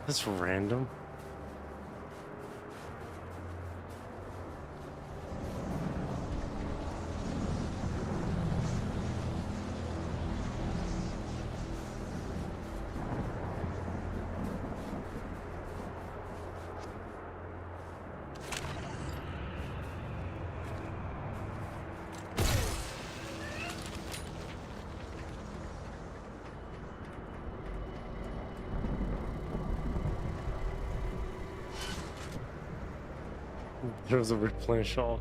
S1: That's random. There was a replenish all.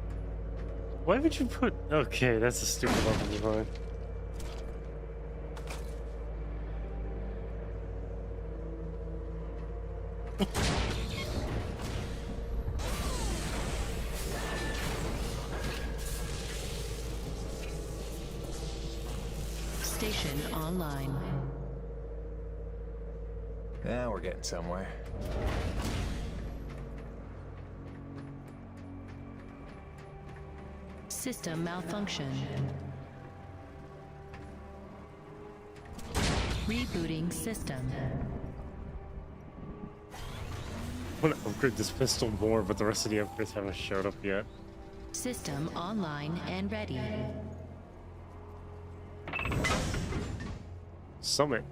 S1: Why would you put... Okay, that's a stupid level design.
S7: online.
S11: Yeah, we're getting somewhere.
S7: System malfunction. Rebooting system.
S1: I want to upgrade this pistol more, but the rest of the upgrades haven't showed up yet.
S7: System online and ready.
S1: Summit.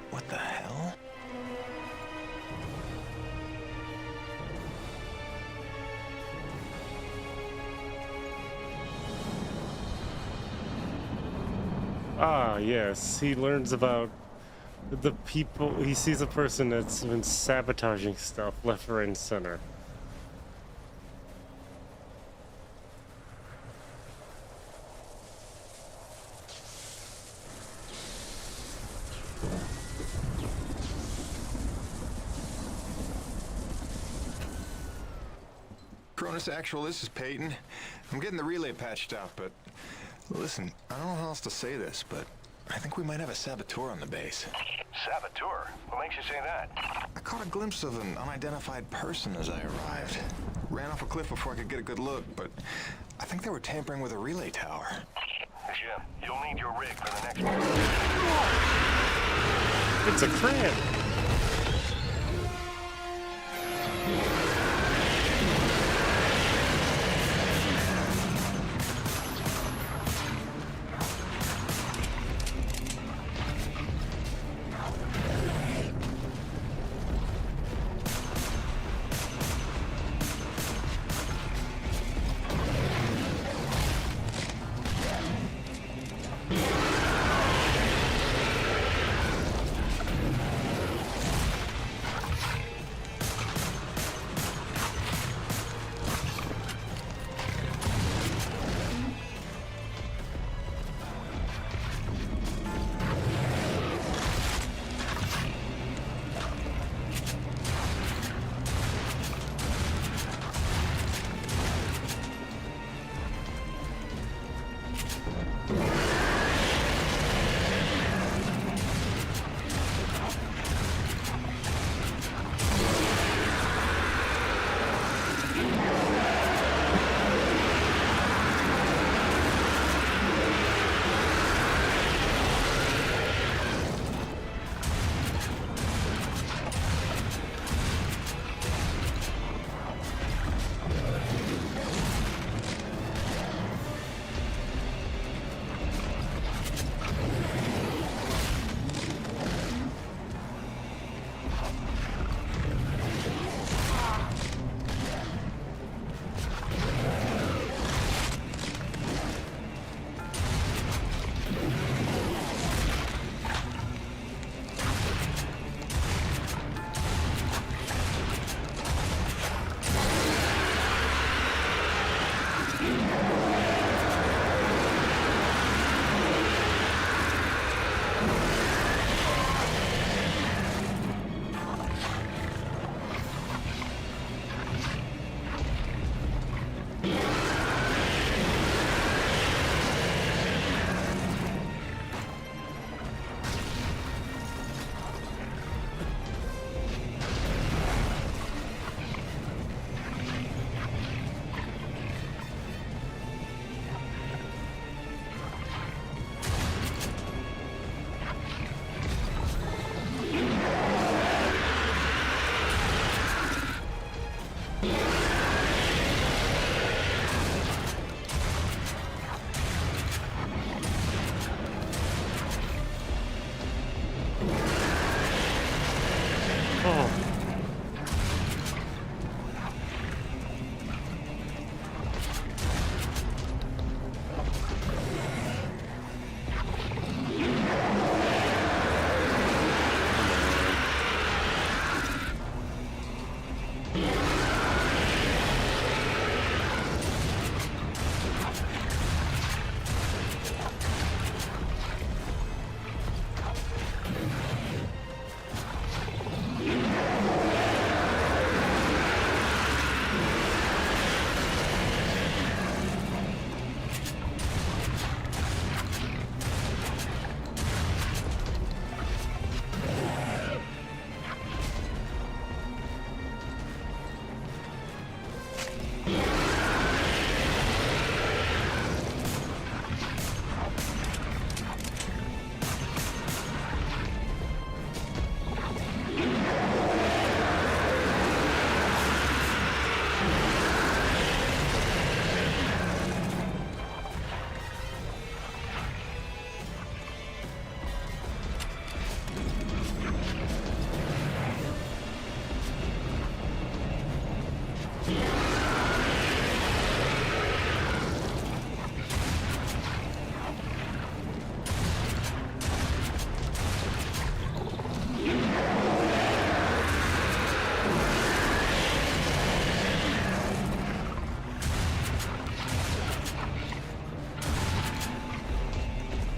S11: What the hell?
S1: Ah, yes. He learns about the people. He sees a person that's been sabotaging stuff left, right, and center.
S3: Cronus Actual, this is Peyton. I'm getting the relay patched up, but listen, I don't know how else to say this, but I think we might have a saboteur on the base.
S14: Saboteur? What makes you say that?
S3: I caught a glimpse of an unidentified person as I arrived. Ran off a cliff before I could get a good look, but I think they were tampering with a relay tower.
S14: Jim, you'll need your rig for the next one.
S1: It's a cran.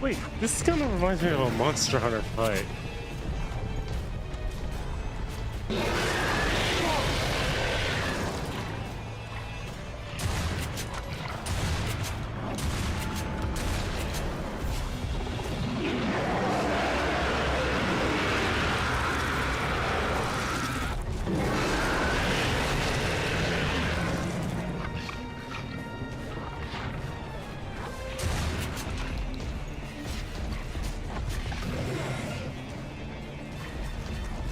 S1: Wait, this kind of reminds me of a Monster Hunter fight.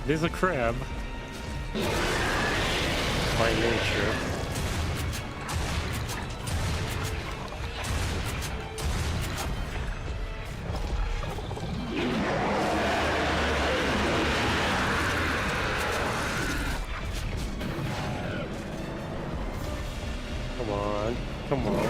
S1: It is a crab by nature. Come on, come on.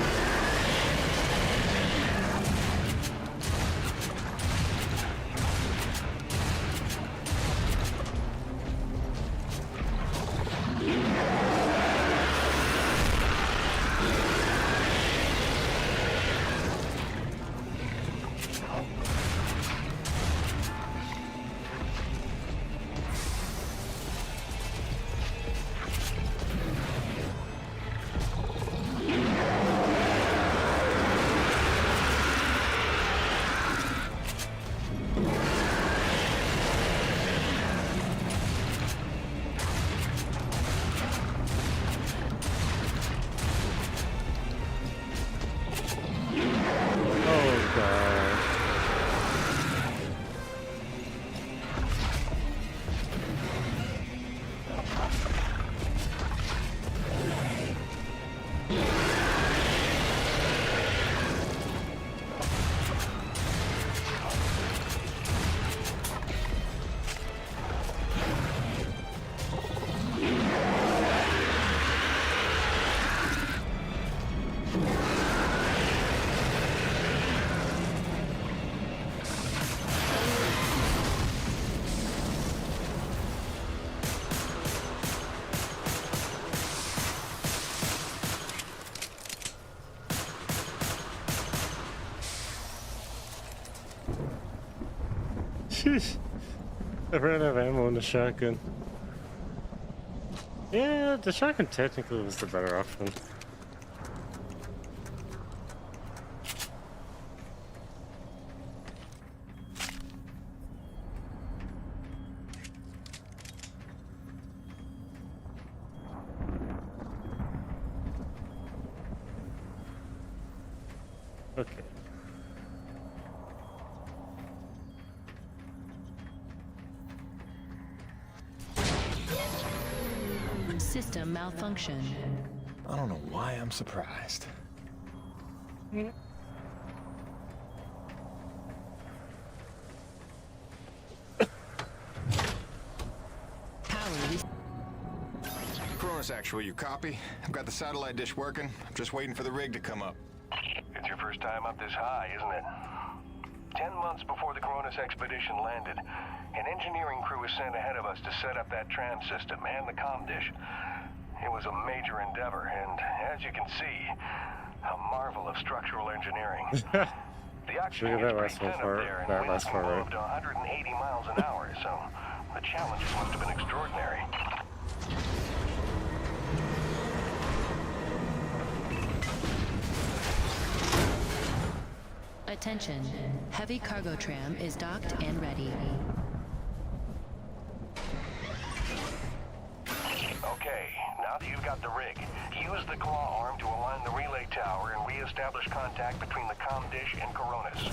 S1: I ran out of ammo in the shotgun. Yeah, the shotgun technically was the better option. Okay.
S7: System malfunction.
S11: I don't know why I'm surprised.
S3: Cronus Actual, you copy? I've got the satellite dish working. I'm just waiting for the rig to come up.
S14: It's your first time up this high, isn't it? 10 months before the Cronus expedition landed, an engineering crew was sent ahead of us to set up that tram system and the comm dish. It was a major endeavor, and as you can see, a marvel of structural engineering. The oxygen gets pretty thin up there, and winds can blow up to 180 miles an hour, so the challenges must have been extraordinary.
S7: Attention. Heavy cargo tram is docked and ready.
S14: Okay, now that you've got the rig, use the claw arm to align the relay tower and re-establish contact between the comm dish and Coronis.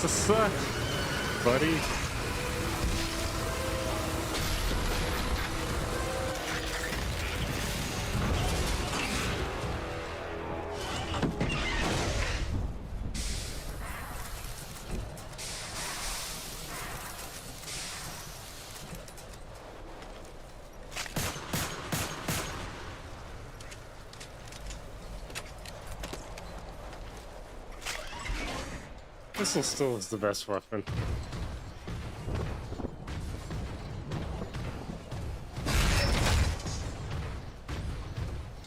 S1: Suck, buddy. This one still is the best weapon.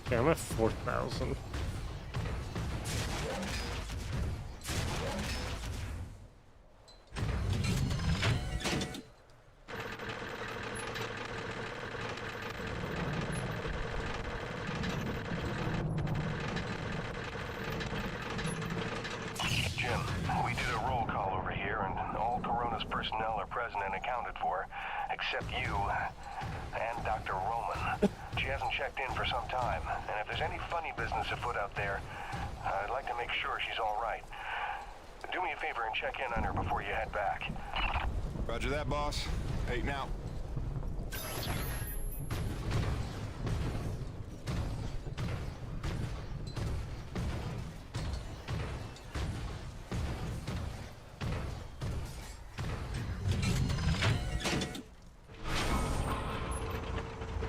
S1: Okay, I'm at 4,000.
S14: Personnel are present and accounted for, except you and Dr. Roman. She hasn't checked in for some time, and if there's any funny business afoot out there, I'd like to make sure she's all right. Do me a favor and check in on her before you head back.
S3: Roger that, boss. Peyton out.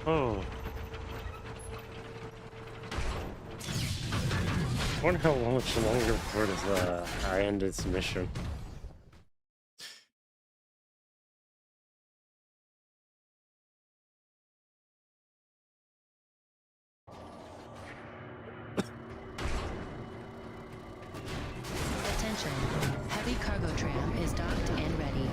S1: Oh. I wonder how much longer before I end its mission.
S7: Attention. Heavy cargo tram is docked and ready.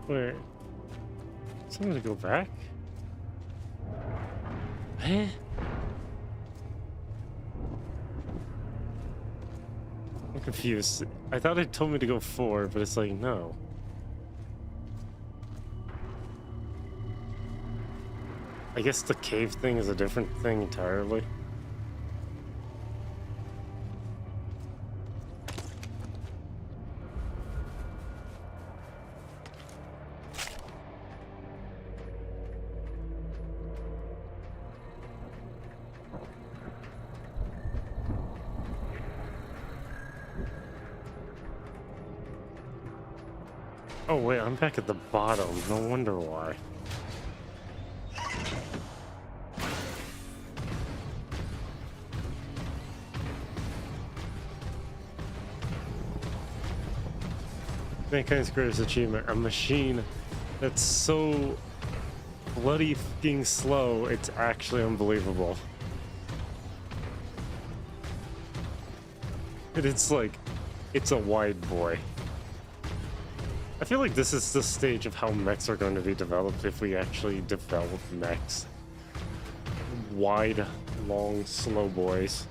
S1: Wait. Something to go back? Huh? I'm confused. I thought it told me to go forward, but it's like, no. I guess the cave thing is a different thing entirely. Oh wait, I'm back at the bottom. No wonder why. Mankind's greatest achievement, a machine that's so bloody fucking slow, it's actually unbelievable. And it's like, it's a wide boy. I feel like this is the stage of how mechs are going to be developed if we actually develop mechs. Wide, long, slow boys.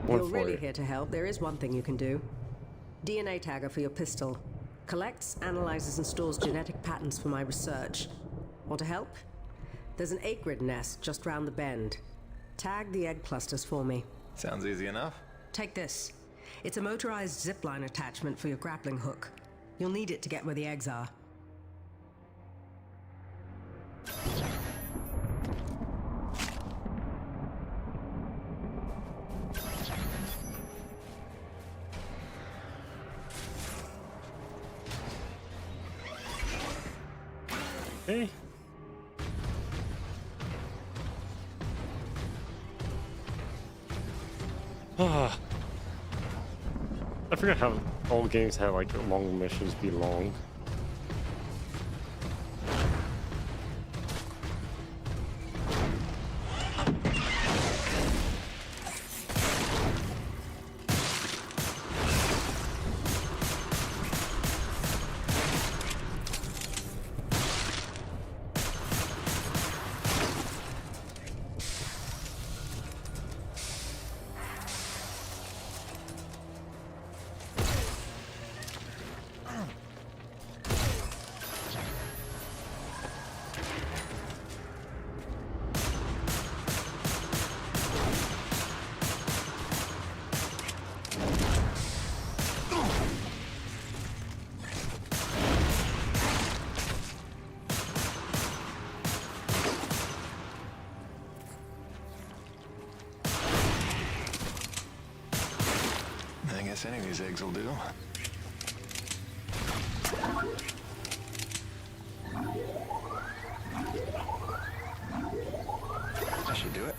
S9: If you're really here to help, there is one thing you can do. DNA tagger for your pistol. Collects, analyzes, and stores genetic patterns for my research. Want to help? There's an acrid nest just round the bend. Tag the egg clusters for me.
S11: Sounds easy enough.
S9: Take this. It's a motorized zipline attachment for your grappling hook. You'll need it to get where the eggs are.
S1: Hey. Ah. I forgot how old games had like long missions be long.
S11: I guess any of these eggs will do. That should do it.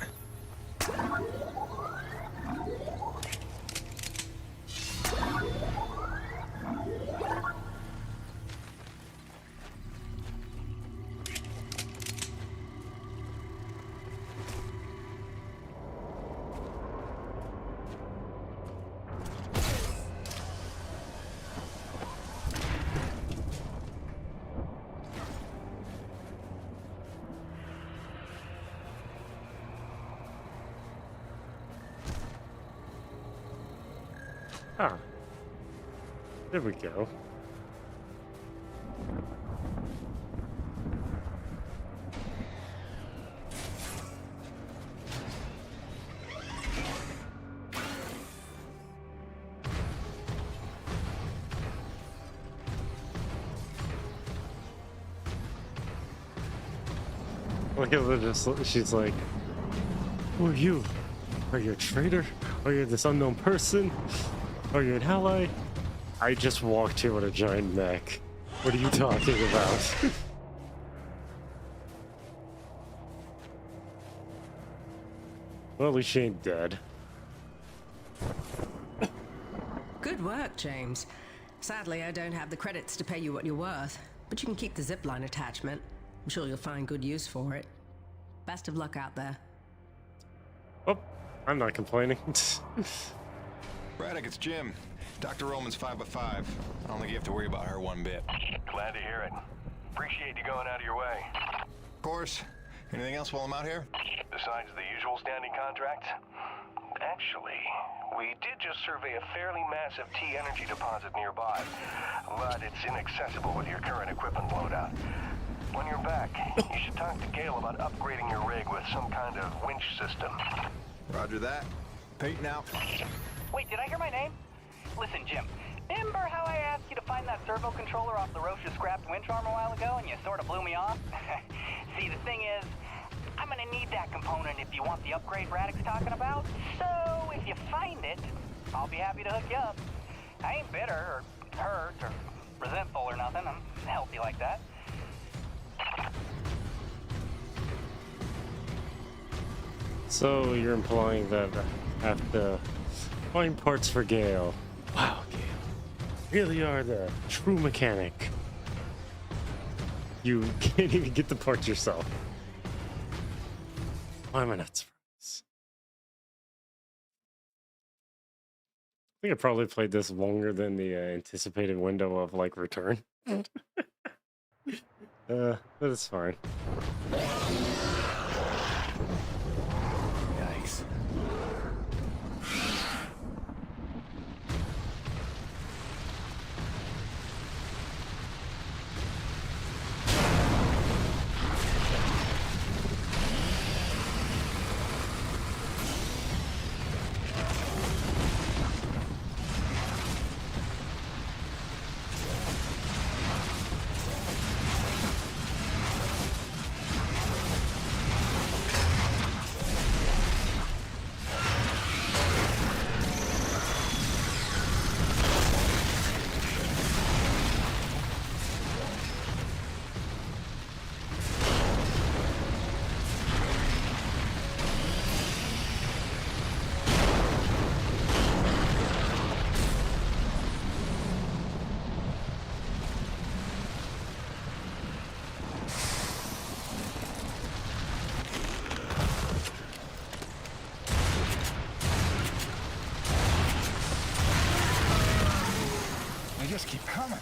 S1: Ah. There we go. Look at her just, she's like, who are you? Are you a traitor? Are you this unknown person? Are you an ally? I just walked here with a giant mech. What are you talking about? Well, at least she ain't dead.
S9: Good work, James. Sadly, I don't have the credits to pay you what you're worth, but you can keep the zipline attachment. I'm sure you'll find good use for it. Best of luck out there.
S1: Oh, I'm not complaining.
S11: Braddock, it's Jim. Dr. Roman's 5x5. I don't think you have to worry about her one bit.
S14: Glad to hear it. Appreciate you going out of your way.
S11: Of course. Anything else while I'm out here?
S14: Besides the usual standing contracts? Actually, we did just survey a fairly massive T-energy deposit nearby, but it's inaccessible with your current equipment loadout. When you're back, you should talk to Gale about upgrading your rig with some kind of winch system.
S11: Roger that. Peyton out.
S2: Wait, did I hear my name? Listen, Jim, remember how I asked you to find that servo controller off the Roche's scrapped winch arm a while ago and you sort of blew me off? See, the thing is, I'm gonna need that component if you want the upgrade Braddock's talking about. So, if you find it, I'll be happy to hook you up. I ain't bitter or hurt or resentful or nothing. I'm healthy like that.
S1: So you're implying that I have to find parts for Gale. Wow, Gale. Really are the true mechanic. You can't even get the parts yourself. Why am I not surprised? I think I probably played this longer than the anticipated window of like return. But it's fine.
S11: Nice.
S3: just keep coming.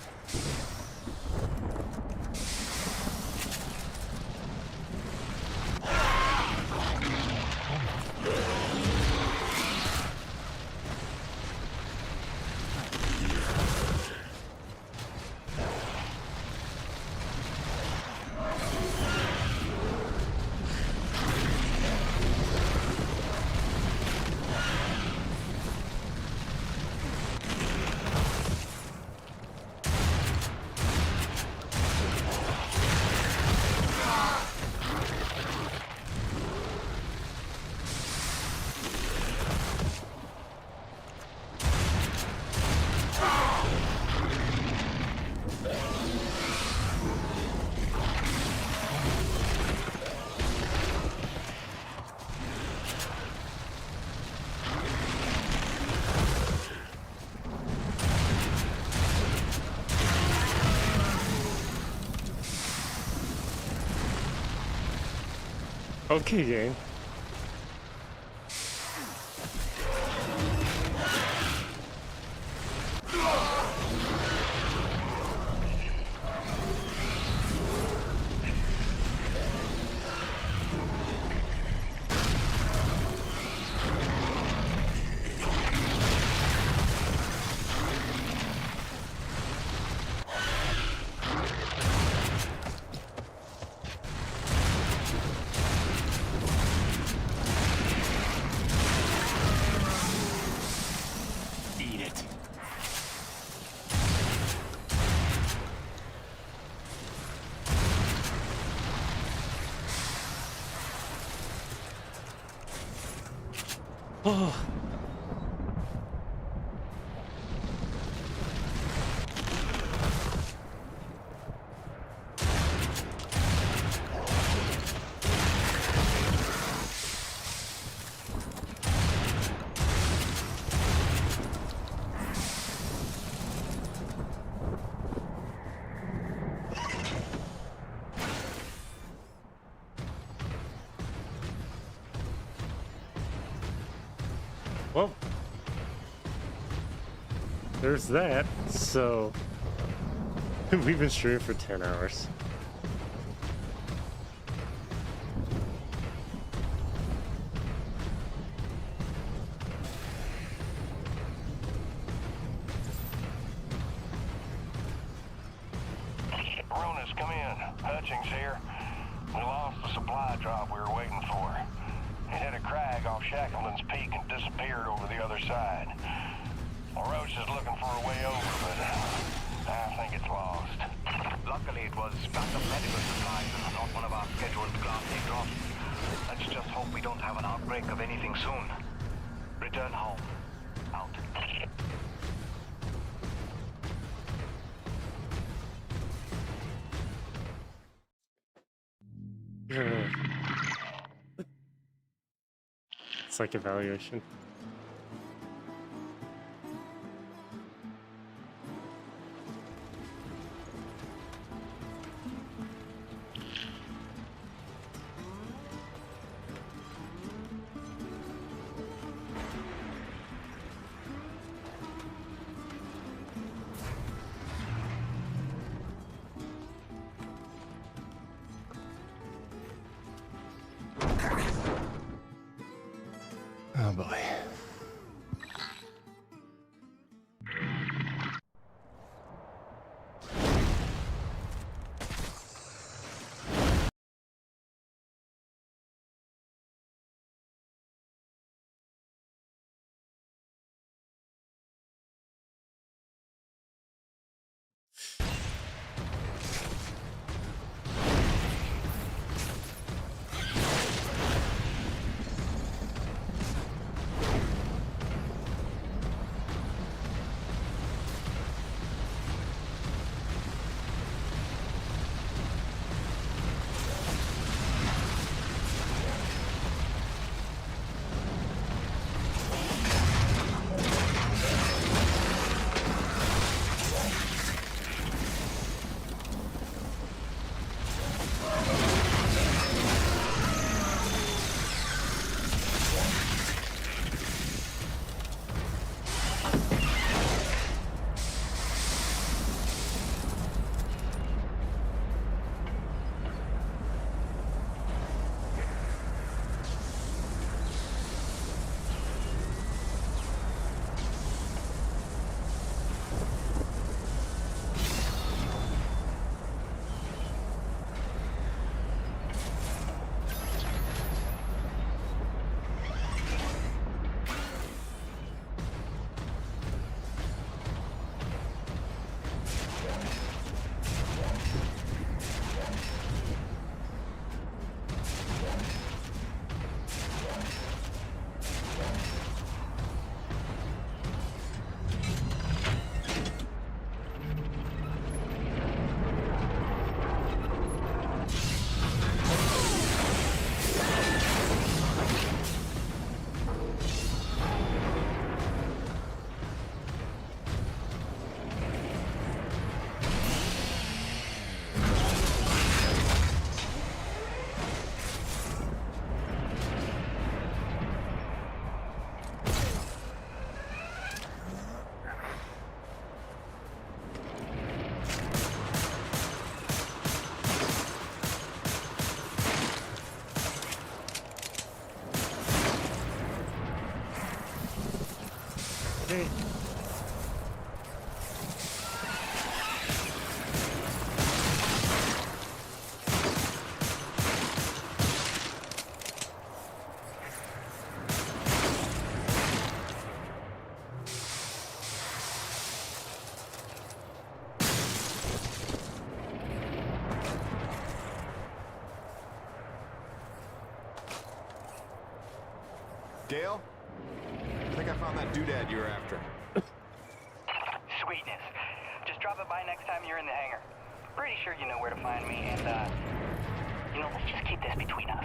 S1: Okay, game. Oh. Well, there's that. So, we've been streaming for 10 hours.
S14: Ronas, come in. Hutchings here. We lost the supply drop we were waiting for. It hit a crag off Shackleton's Peak and disappeared over the other side. Roach is looking for a way over, but I think it's lost.
S12: Luckily, it was backup medical supplies and not one of our scheduled Class A drops. Let's just hope we don't have an outbreak of anything soon. Return home. Out.
S1: It's like evaluation.
S3: Oh boy.
S1: Okay.
S3: Gale? I think I found that doodad you were after.
S2: Sweetness. Just drop it by next time you're in the hangar. Pretty sure you know where to find me, and, let's just keep this between us.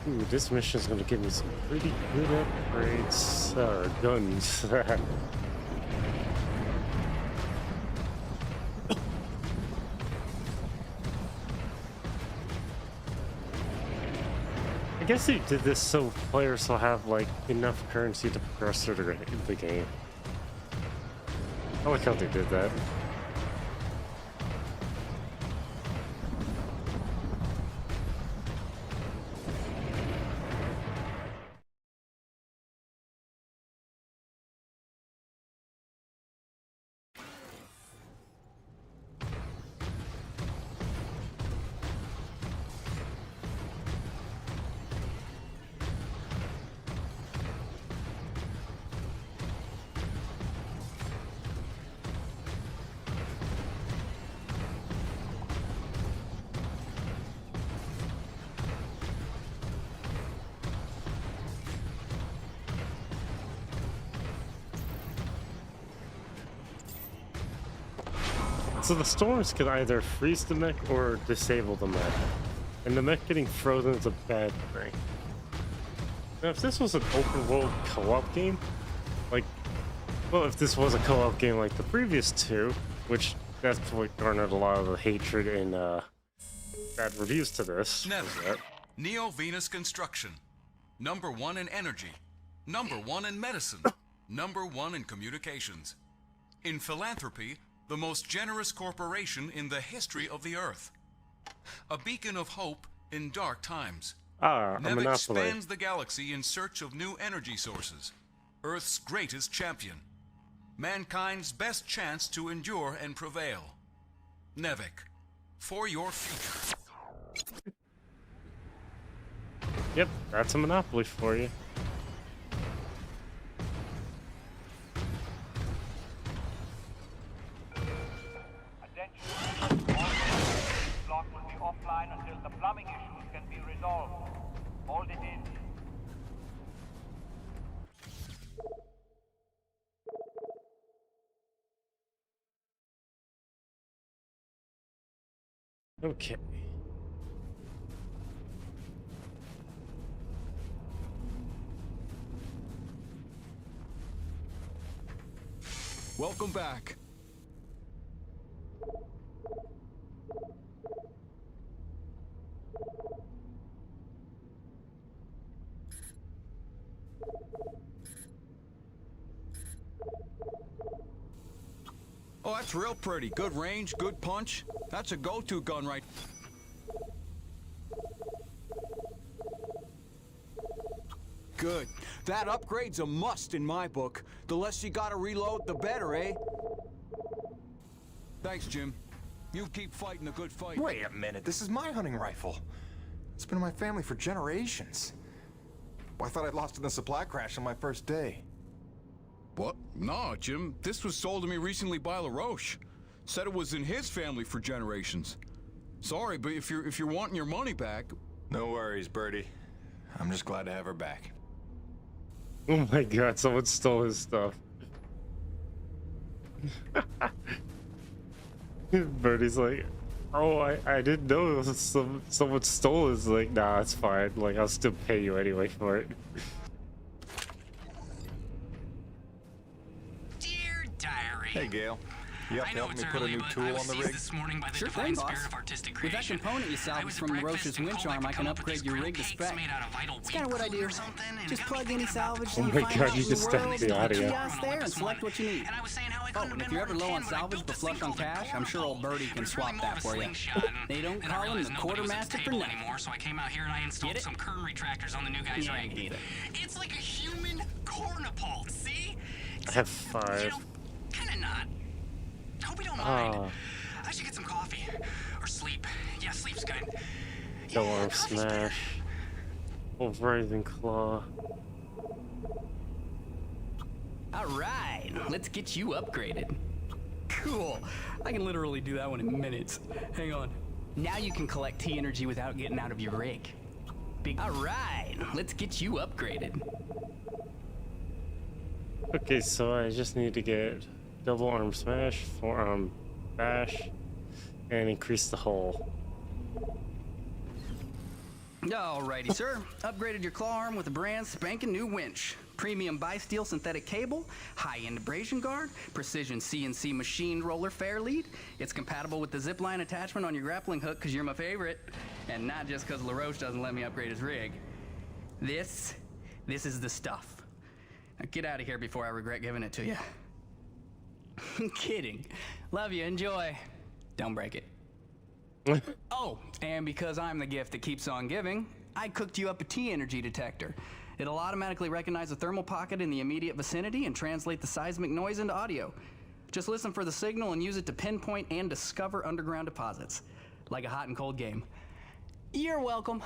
S1: Ooh, this mission is gonna give me some pretty good upgrades, guns. I guess they did this so players will have like enough currency to progress through the game. I like how they did that. So the storms can either freeze the mech or disable the mech. And the mech getting frozen is a bad thing. Now if this was an open world co-op game, if this was a co-op game like the previous two, which that's what garnered a lot of the hatred and bad reviews to this.
S15: Never. Neo-Venus Construction. #1 in energy. #1 in medicine. #1 in communications. In philanthropy, the most generous corporation in the history of the Earth. A beacon of hope in dark times.
S1: A
S15: Nev
S1: monopoly.
S15: expands the galaxy in search of new energy sources. Earth's greatest champion. Mankind's best chance to endure and prevail. Nevik, for your future.
S1: Yep, that's a monopoly for you.
S12: Block will be offline until the plumbing issues can be resolved. Hold it in.
S1: Okay.
S5: Welcome back. Oh, that's real pretty. Good range, good punch. That's a go-to gun right... Good. That upgrade's a must in my book. The less you gotta reload, the better, eh? Thanks, Jim. You keep fighting a good fight.
S3: Wait a minute, this is my hunting rifle. It's been in my family for generations. Well, I thought I'd lost it in the supply crash on my first day.
S5: What? No, Jim. This was sold to me recently by LaRoche. Said it was in his family for generations. Sorry, but if you're wanting your money back...
S3: No worries, Birdie. I'm just glad to have her back.
S1: Oh my god, someone stole his stuff. Birdie's like, oh, I didn't know it was someone stole his. Like, nah, it's fine. Like, I'll still pay you anyway for it.
S11: Hey, Gail. You up to help me put a new tool on the rig?
S2: Sure thing, boss. With that component you salvaged from Roche's winch arm, I can upgrade your rig to spec. It's kind of what I do. Just plug any salvage
S1: Oh
S2: you
S1: my
S2: find
S1: God,
S2: out
S1: you
S2: in
S1: just
S2: the
S1: stepped
S2: world,
S1: the audio.
S2: kiosk there and select what you need. Oh, and if you're ever low on salvage but flush on cash, I'm sure old Birdie can swap that for you. They don't call him the quartermaster for nothing.
S13: So I came out here and I installed some kern retractors on the new guy's rig. It's like a human cornapult, see?
S1: I have 5.
S13: Kinda not. Hope you don't mind. I should get some coffee. Or sleep. Yeah, sleep's good.
S1: Double arm smash. Pulverizing claw.
S2: Alright, let's get you upgraded. Cool. I can literally do that one in minutes. Hang on. Now you can collect T energy without getting out of your rig. Alright, let's get you upgraded.
S1: Okay, so I just need to get double arm smash, forearm bash, and increase the hull.
S2: Alrighty, sir. Upgraded your claw arm with a brand spanking new winch. Premium bi-steel synthetic cable, high-end abrasion guard, precision CNC machined roller fair lead. It's compatible with the zipline attachment on your grappling hook because you're my favorite. And not just because LaRoche doesn't let me upgrade his rig. This is the stuff. Now get out of here before I regret giving it to you. I'm kidding. Love you, enjoy. Don't break it. Oh, and because I'm the gift that keeps on giving, I cooked you up a T-energy detector. It'll automatically recognize a thermal pocket in the immediate vicinity and translate the seismic noise into audio. Just listen for the signal and use it to pinpoint and discover underground deposits. Like a hot and cold game. You're welcome.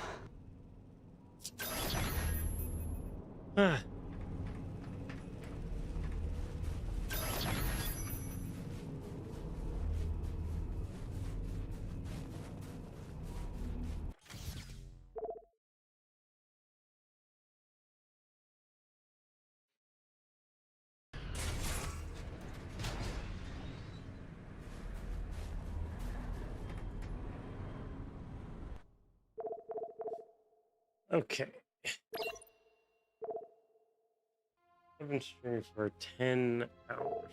S1: Okay. I've been streaming for 10 hours.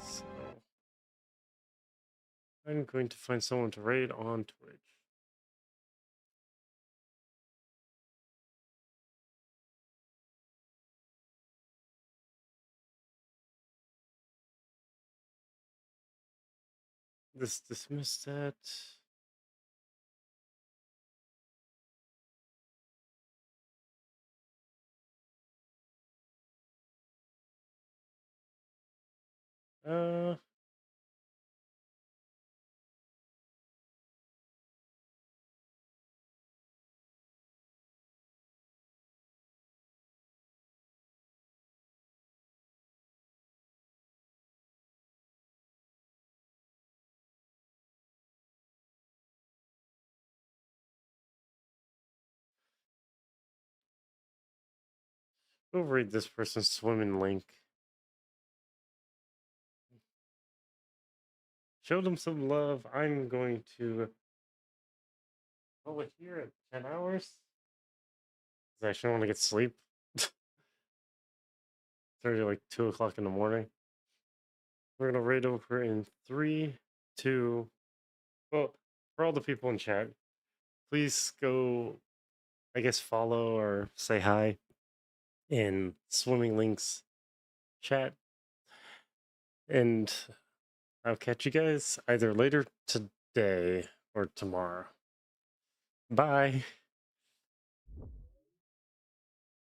S1: So I'm going to find someone to raid on Twitch. Let's dismiss that. Go read this person's swimming link. Show them some love. I'm going to over here at 10 hours. I actually want to get sleep. It's already like 2 o'clock in the morning. We're gonna raid over in 3, 2. Well, for all the people in chat, please go, I guess, follow or say hi in Swimming Links chat. And I'll catch you guys either later today or tomorrow. Bye.